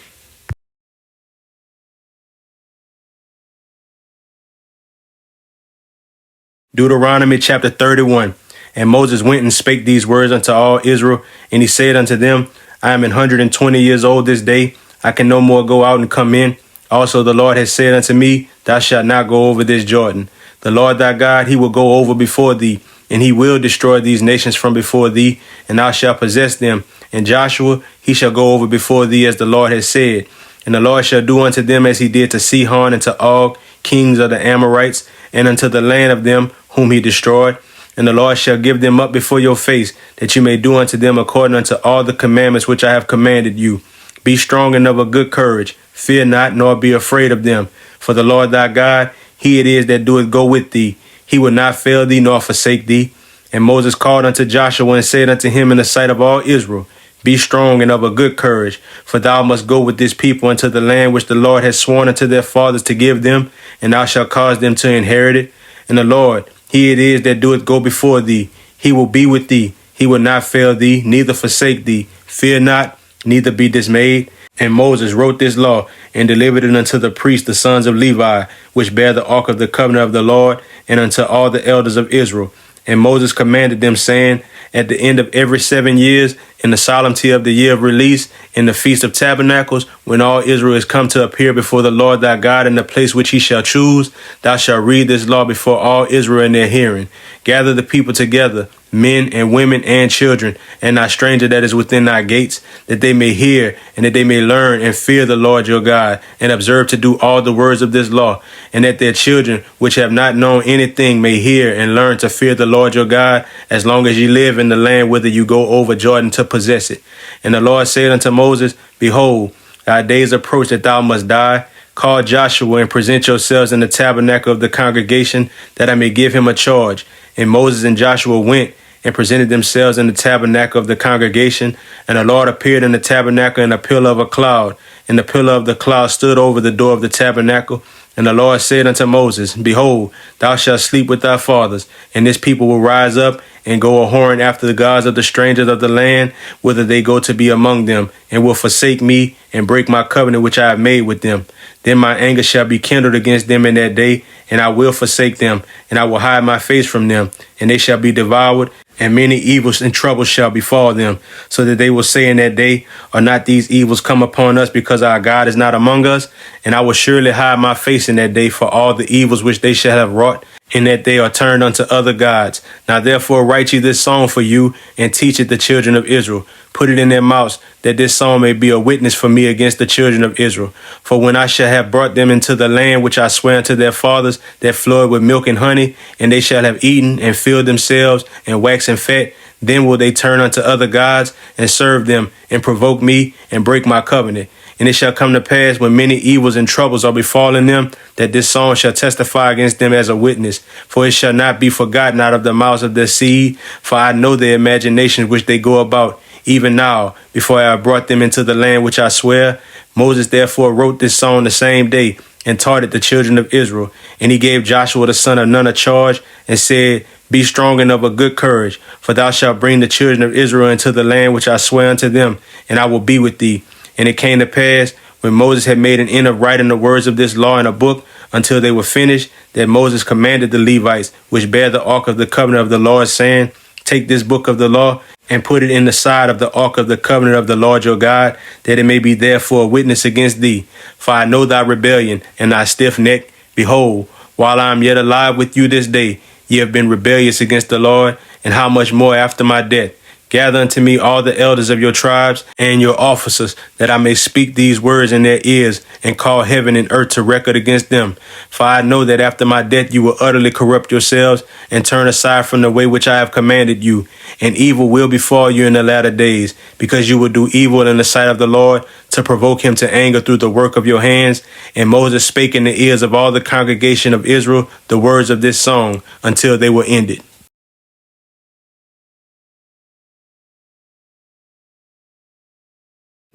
Deuteronomy chapter 31. And Moses went and spake these words unto all Israel, and he said unto them, I am 120 years old this day. I can no more go out and come in. Also the Lord has said unto me, thou shalt not go over this Jordan. The Lord thy God, he will go over before thee, and he will destroy these nations from before thee, and thou shalt possess them. And Joshua, he shall go over before thee as the Lord has said. And the Lord shall do unto them as he did to Sihon and to Og, kings of the Amorites, and unto the land of them whom he destroyed. And the Lord shall give them up before your face, that you may do unto them according unto all the commandments which I have commanded you. Be strong and of a good courage. Fear not, nor be afraid of them. For the Lord thy God, he it is that doeth go with thee. He will not fail thee nor forsake thee. And Moses called unto Joshua and said unto him in the sight of all Israel, Be strong and of a good courage, for thou must go with this people into the land which the Lord has sworn unto their fathers to give them, and thou shalt cause them to inherit it. And the Lord, he it is that doeth go before thee. He will be with thee. He will not fail thee, neither forsake thee. Fear not, neither be dismayed. And Moses wrote this law and delivered it unto the priests, the sons of Levi, which bear the ark of the covenant of the Lord, and unto all the elders of Israel. And Moses commanded them, saying, At the end of every 7 years, in the solemnity of the year of release, in the Feast of Tabernacles, when all Israel is come to appear before the Lord thy God in the place which he shall choose, thou shalt read this law before all Israel in their hearing. Gather the people together, men and women and children, and thy stranger that is within thy gates, that they may hear and that they may learn and fear the Lord your God, and observe to do all the words of this law, and that their children which have not known anything may hear and learn to fear the Lord your God, as long as ye live in the land whither you go over Jordan to possess it. And the Lord said unto Moses, Behold, thy days approach that thou must die. Call Joshua and present yourselves in the tabernacle of the congregation, that I may give him a charge. And Moses and Joshua went and presented themselves in the tabernacle of the congregation. And the Lord appeared in the tabernacle in a pillar of a cloud. And the pillar of the cloud stood over the door of the tabernacle. And the Lord said unto Moses, Behold, thou shalt sleep with thy fathers, and this people will rise up and go a-whoring after the gods of the strangers of the land, whither they go to be among them, and will forsake me and break my covenant which I have made with them. Then my anger shall be kindled against them in that day, and I will forsake them, and I will hide my face from them, and they shall be devoured, and many evils and troubles shall befall them, so that they will say in that day, Are not these evils come upon us because our God is not among us? And I will surely hide my face in that day for all the evils which they shall have wrought, in that they are turned unto other gods. Now therefore write ye this song for you, and teach it the children of Israel. Put it in their mouths, that this song may be a witness for me against the children of Israel. For when I shall have brought them into the land which I swear unto their fathers, that flowed with milk and honey, and they shall have eaten and filled themselves and waxen fat, then will they turn unto other gods and serve them and provoke me and break my covenant. And it shall come to pass, when many evils and troubles are befalling them, that this song shall testify against them as a witness. For it shall not be forgotten out of the mouths of their seed. For I know their imaginations which they go about, even now, before I have brought them into the land which I swear. Moses therefore wrote this song the same day, and taught it the children of Israel. And he gave Joshua the son of Nun a charge, and said, Be strong and of a good courage, for thou shalt bring the children of Israel into the land which I swear unto them, and I will be with thee. And it came to pass, when Moses had made an end of writing the words of this law in a book, until they were finished, that Moses commanded the Levites, which bear the ark of the covenant of the Lord, saying, Take this book of the law, and put it in the side of the ark of the covenant of the Lord your God, that it may be there for a witness against thee. For I know thy rebellion and thy stiff neck. Behold, while I am yet alive with you this day, ye have been rebellious against the Lord, and how much more after my death? Gather unto me all the elders of your tribes and your officers, that I may speak these words in their ears, and call heaven and earth to record against them. For I know that after my death you will utterly corrupt yourselves, and turn aside from the way which I have commanded you. And evil will befall you in the latter days, because you will do evil in the sight of the Lord, to provoke him to anger through the work of your hands. And Moses spake in the ears of all the congregation of Israel the words of this song, until they were ended.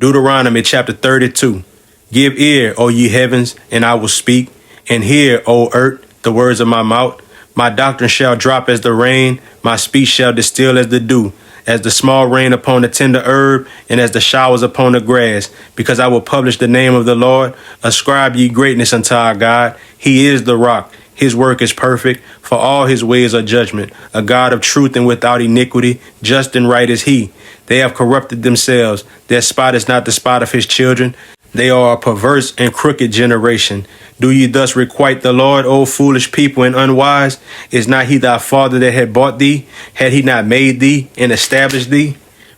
Deuteronomy chapter 32. Give ear, O ye heavens, and I will speak, and hear, O earth, the words of my mouth. My doctrine shall drop as the rain, my speech shall distill as the dew, as the small rain upon the tender herb, and as the showers upon the grass. Because I will publish the name of the Lord. Ascribe ye greatness unto our God. He is the rock. His work is perfect, for all his ways are judgment. A God of truth and without iniquity, just and right is he. They have corrupted themselves. Their spot is not the spot of his children. They are a perverse and crooked generation. Do ye thus requite the Lord, O foolish people and unwise? Is not he thy father that had bought thee? Had he not made thee and established thee?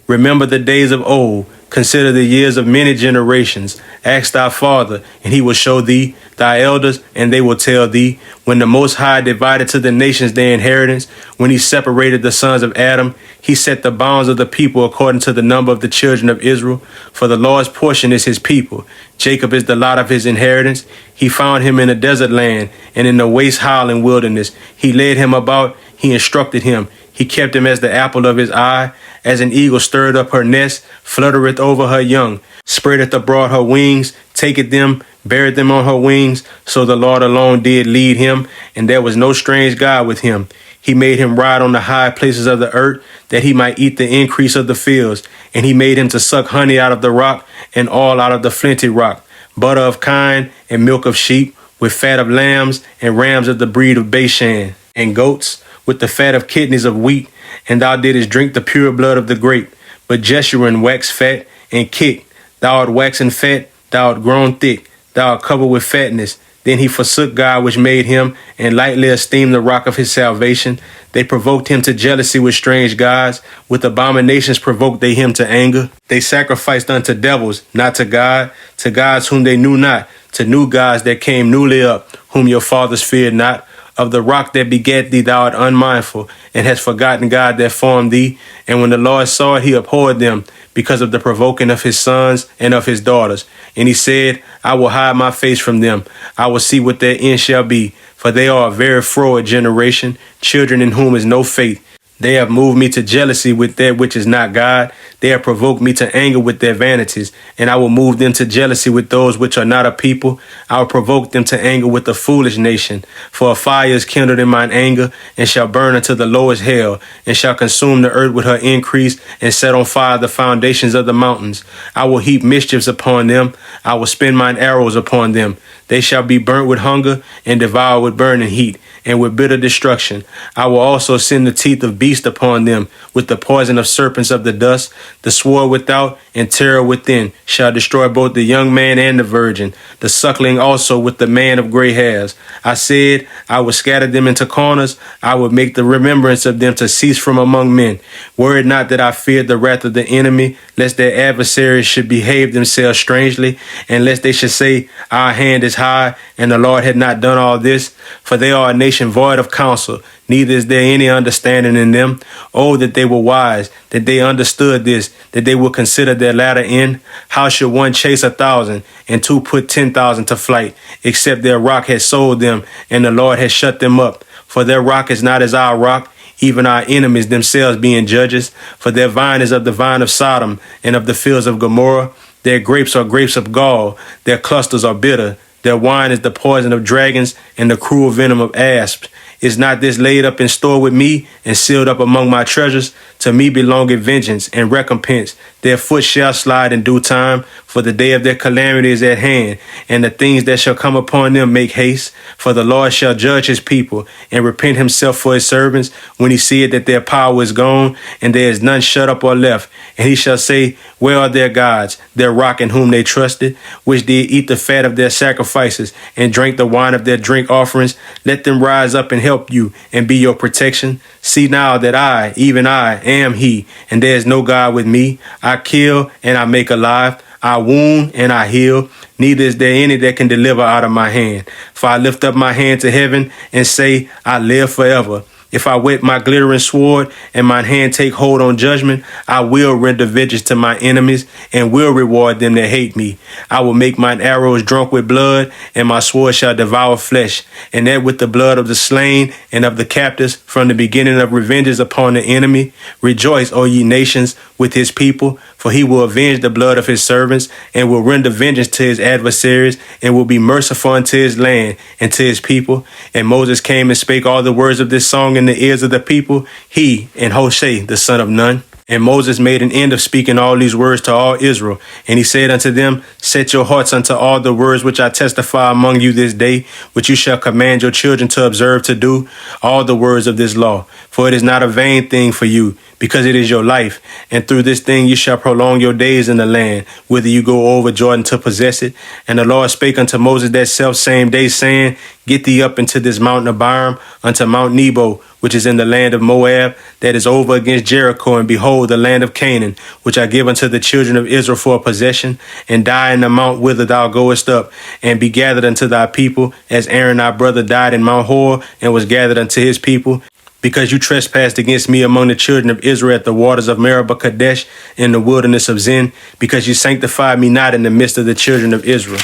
Remember the days of old. Consider the years of many generations. Ask thy father, and he will show thee, thy elders, and they will tell thee. When the Most High divided to the nations their inheritance, when he separated the sons of Adam, he set the bounds of the people according to the number of the children of Israel. For the Lord's portion is his people. Jacob is the lot of his inheritance. He found him in a desert land, and in the waste howling wilderness. He led him about, he instructed him. He kept him as the apple of his eye. As an eagle stirred up her nest, fluttereth over her young, spreadeth abroad her wings, taketh them, beareth them on her wings. So the Lord alone did lead him, and there was no strange God with him. He made him ride on the high places of the earth, that he might eat the increase of the fields. And he made him to suck honey out of the rock, and oil out of the flinty rock, butter of kine, and milk of sheep, with fat of lambs, and rams of the breed of Bashan, and goats, with the fat of kidneys of wheat. And thou didst drink the pure blood of the grape. But Jeshurun waxed fat and kicked. Thou art waxen fat, thou art grown thick, thou art covered with fatness. Then he forsook God which made him, and lightly esteemed the rock of his salvation. They provoked him to jealousy with strange gods. With abominations provoked they him to anger. They sacrificed unto devils, not to God, to gods whom they knew not, to new gods that came newly up, whom your fathers feared not. Of the rock that begat thee thou art unmindful, and hast forgotten God that formed thee. And when the Lord saw it, he abhorred them, because of the provoking of his sons and of his daughters. And he said, I will hide my face from them. I will see what their end shall be. For they are a very froward generation, children in whom is no faith. They have moved me to jealousy with that which is not God. They have provoked me to anger with their vanities, and I will move them to jealousy with those which are not a people. I will provoke them to anger with a foolish nation. For a fire is kindled in mine anger, and shall burn unto the lowest hell, and shall consume the earth with her increase, and set on fire the foundations of the mountains. I will heap mischiefs upon them. I will spin mine arrows upon them. They shall be burnt with hunger, and devoured with burning heat, and with bitter destruction. I will also send the teeth of beasts upon them, with the poison of serpents of the dust. The sword without and terror within shall destroy both the young man and the virgin, the suckling also with the man of gray hairs. I said, I would scatter them into corners. I would make the remembrance of them to cease from among men. Were it not that I feared the wrath of the enemy, lest their adversaries should behave themselves strangely, and lest they should say, our hand is high, and the Lord had not done all this. For they are a nation void of counsel, neither is there any understanding in them. Oh, that they were wise, that they understood this, that they would consider their latter end. How should one chase 1,000, and two put 10,000 to flight, except their rock has sold them, and the Lord has shut them up? For their rock is not as our rock, even our enemies themselves being judges. For their vine is of the vine of Sodom, and of the fields of Gomorrah. Their grapes are grapes of gall, their clusters are bitter. Their wine is the poison of dragons, and the cruel venom of asps. Is not this laid up in store with me, and sealed up among my treasures? To me belongeth vengeance and recompense. Their foot shall slide in due time, for the day of their calamity is at hand, and the things that shall come upon them make haste. For the Lord shall judge his people, and repent himself for his servants, when he seeth that their power is gone, and there is none shut up or left. And he shall say, where are their gods, their rock in whom they trusted, which did eat the fat of their sacrifices, and drank the wine of their drink offerings? Let them rise up and help you, and be your protection. See now that I, even I, am he, and there is no God with me. I kill and I make alive. I wound and I heal. Neither is there any that can deliver out of my hand. For I lift up my hand to heaven and say, I live forever. If I whet my glittering sword and mine hand take hold on judgment, I will render vengeance to my enemies and will reward them that hate me. I will make mine arrows drunk with blood, and my sword shall devour flesh, and that with the blood of the slain and of the captives from the beginning of revenges upon the enemy. Rejoice, O ye nations, with his people, for he will avenge the blood of his servants, and will render vengeance to his adversaries, and will be merciful unto his land and to his people. And Moses came and spake all the words of this song in the ears of the people, he and Hoshea the son of Nun. And Moses made an end of speaking all these words to all Israel. And he said unto them, set your hearts unto all the words which I testify among you this day, which you shall command your children to observe to do, all the words of this law. For it is not a vain thing for you, because it is your life. And through this thing you shall prolong your days in the land, whither you go over Jordan to possess it. And the Lord spake unto Moses that self same day, saying, get thee up into this mountain of Abiram, unto Mount Nebo, which is in the land of Moab, that is over against Jericho, and behold, the land of Canaan, which I give unto the children of Israel for a possession, and die in the mount whither thou goest up, and be gathered unto thy people, as Aaron thy brother died in Mount Hor, and was gathered unto his people. Because you trespassed against me among the children of Israel at the waters of Meribah Kadesh in the wilderness of Zin, because you sanctified me not in the midst of the children of Israel.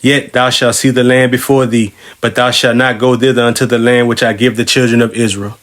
Yet thou shalt see the land before thee, but thou shalt not go thither unto the land which I give the children of Israel.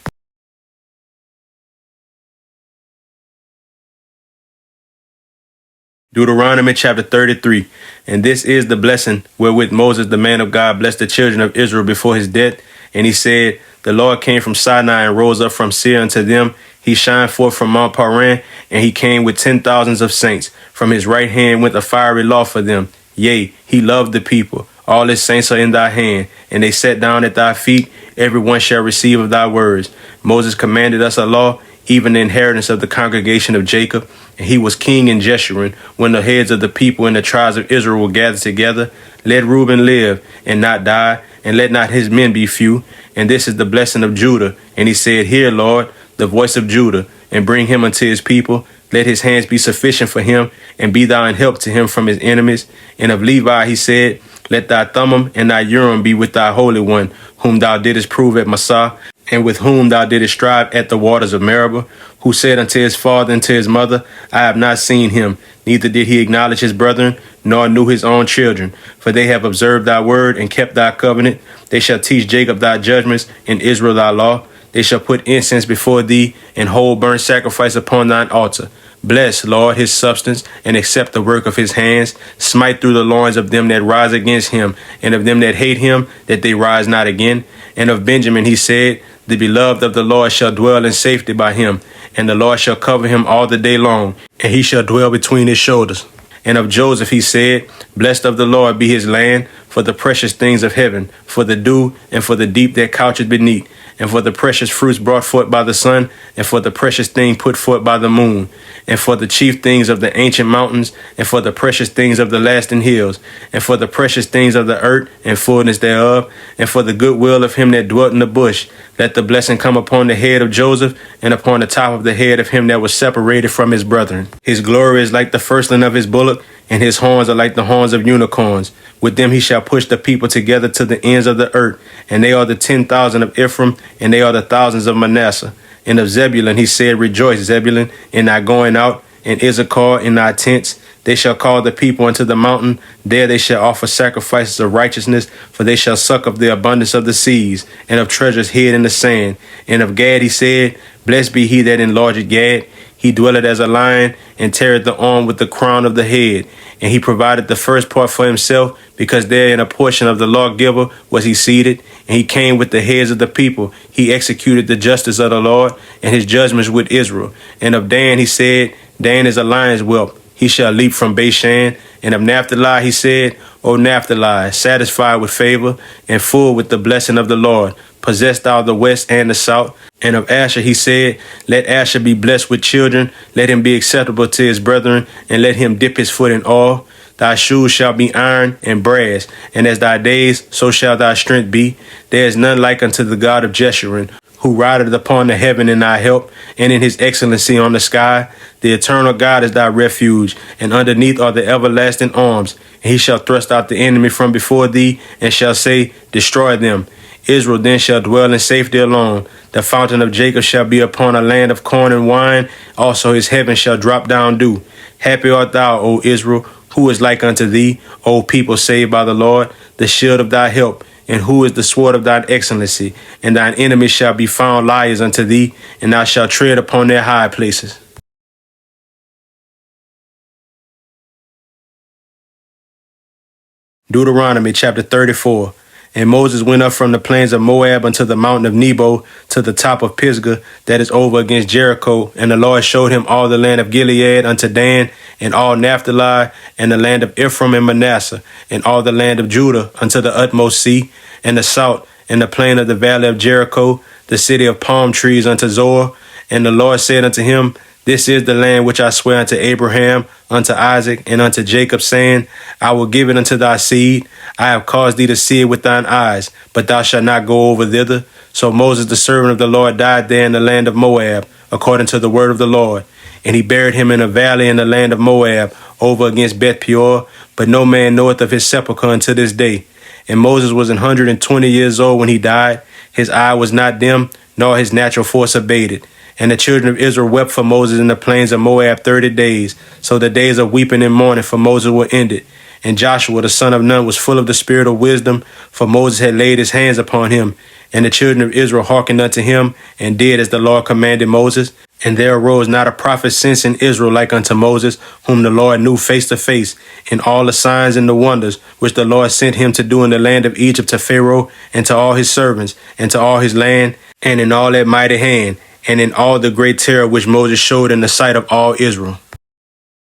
Deuteronomy chapter 33. And this is the blessing wherewith Moses, the man of God, blessed the children of Israel before his death. And he said, the Lord came from Sinai and rose up from Seir unto them. He shined forth from Mount Paran, and he came with 10,000s of saints. From his right hand went a fiery law for them. Yea, he loved the people. All his saints are in thy hand, and they sat down at thy feet. Every one shall receive of thy words. Moses commanded us a law, even the inheritance of the congregation of Jacob. And he was king in Jeshurun when the heads of the people and the tribes of Israel were gathered together. Let Reuben live and not die, and let not his men be few. And this is the blessing of Judah. And he said, Hear, Lord, the voice of Judah, and bring him unto his people. Let his hands be sufficient for him, and be thou an help to him from his enemies. And of Levi he said, Let thy Thummim and thy Urim be with thy Holy One, whom thou didst prove at Massah, and with whom thou didst strive at the waters of Meribah, who said unto his father and to his mother, I have not seen him, neither did he acknowledge his brethren, nor knew his own children. For they have observed thy word and kept thy covenant. They shall teach Jacob thy judgments, and Israel thy law. They shall put incense before thee, and hold burnt sacrifice upon thine altar. Bless, Lord, his substance, and accept the work of his hands. Smite through the loins of them that rise against him, and of them that hate him, that they rise not again. And of Benjamin he said, The beloved of the Lord shall dwell in safety by him, and the Lord shall cover him all the day long, and he shall dwell between his shoulders. And of Joseph he said, Blessed of the Lord be his land, for the precious things of heaven, for the dew, and for the deep that coucheth beneath, and for the precious fruits brought forth by the sun, and for the precious thing put forth by the moon, and for the chief things of the ancient mountains, and for the precious things of the lasting hills, and for the precious things of the earth, and fullness thereof, and for the goodwill of him that dwelt in the bush. Let the blessing come upon the head of Joseph, and upon the top of the head of him that was separated from his brethren. His glory is like the firstling of his bullock, and his horns are like the horns of unicorns. With them he shall push the people together to the ends of the earth, and they are the 10,000 of Ephraim, and they are the thousands of Manasseh. And of Zebulun he said, Rejoice, Zebulun, in thy going out, and Issachar in thy tents. They shall call the people unto the mountain. There they shall offer sacrifices of righteousness, for they shall suck of the abundance of the seas, and of treasures hid in the sand. And of Gad he said, Blessed be he that enlargeth Gad. He dwelleth as a lion, and teareth the arm with the crown of the head. And he provided the first part for himself, because there in a portion of the lawgiver was he seated. And he came with the heads of the people. He executed the justice of the Lord, and his judgments with Israel. And of Dan he said, Dan is a lion's whelp. He shall leap from Bashan. And of Naphtali he said, O Naphtali, satisfied with favor, and full with the blessing of the Lord, possess thou the west and the south. And of Asher he said, Let Asher be blessed with children, let him be acceptable to his brethren, and let him dip his foot in oil. Thy shoes shall be iron and brass, and as thy days, so shall thy strength be. There is none like unto the God of Jeshurun, who rideth upon the heaven in thy help, and in his excellency on the sky. The eternal God is thy refuge, and underneath are the everlasting arms. And he shall thrust out the enemy from before thee, and shall say, Destroy them. Israel then shall dwell in safety alone. The fountain of Jacob shall be upon a land of corn and wine. Also his heaven shall drop down dew. Happy art thou, O Israel, who is like unto thee, O people saved by the Lord, the shield of thy help, and who is the sword of thine excellency. And thine enemies shall be found liars unto thee, and thou shalt tread upon their high places. Deuteronomy chapter 34. And Moses went up from the plains of Moab unto the mountain of Nebo, to the top of Pisgah, that is over against Jericho. And the Lord showed him all the land of Gilead unto Dan, and all Naphtali, and the land of Ephraim and Manasseh, and all the land of Judah unto the utmost sea, and the south, and the plain of the valley of Jericho, the city of palm trees unto Zoar. And the Lord said unto him, This is the land which I swear unto Abraham, unto Isaac, and unto Jacob, saying, I will give it unto thy seed. I have caused thee to see it with thine eyes, but thou shalt not go over thither. So Moses the servant of the Lord died there in the land of Moab, according to the word of the Lord. And he buried him in a valley in the land of Moab, over against Beth Peor, but no man knoweth of his sepulchre unto this day. And Moses was 120 years old when he died. His eye was not dim, nor his natural force abated. And the children of Israel wept for Moses in the plains of Moab 30 days. So the days of weeping and mourning for Moses were ended. And Joshua the son of Nun was full of the spirit of wisdom, for Moses had laid his hands upon him. And the children of Israel hearkened unto him, and did as the Lord commanded Moses. And there arose not a prophet since in Israel like unto Moses, whom the Lord knew face to face, in all the signs and the wonders which the Lord sent him to do in the land of Egypt to Pharaoh, and to all his servants, and to all his land, and in all that mighty hand, and in all the great terror which Moses showed in the sight of all Israel.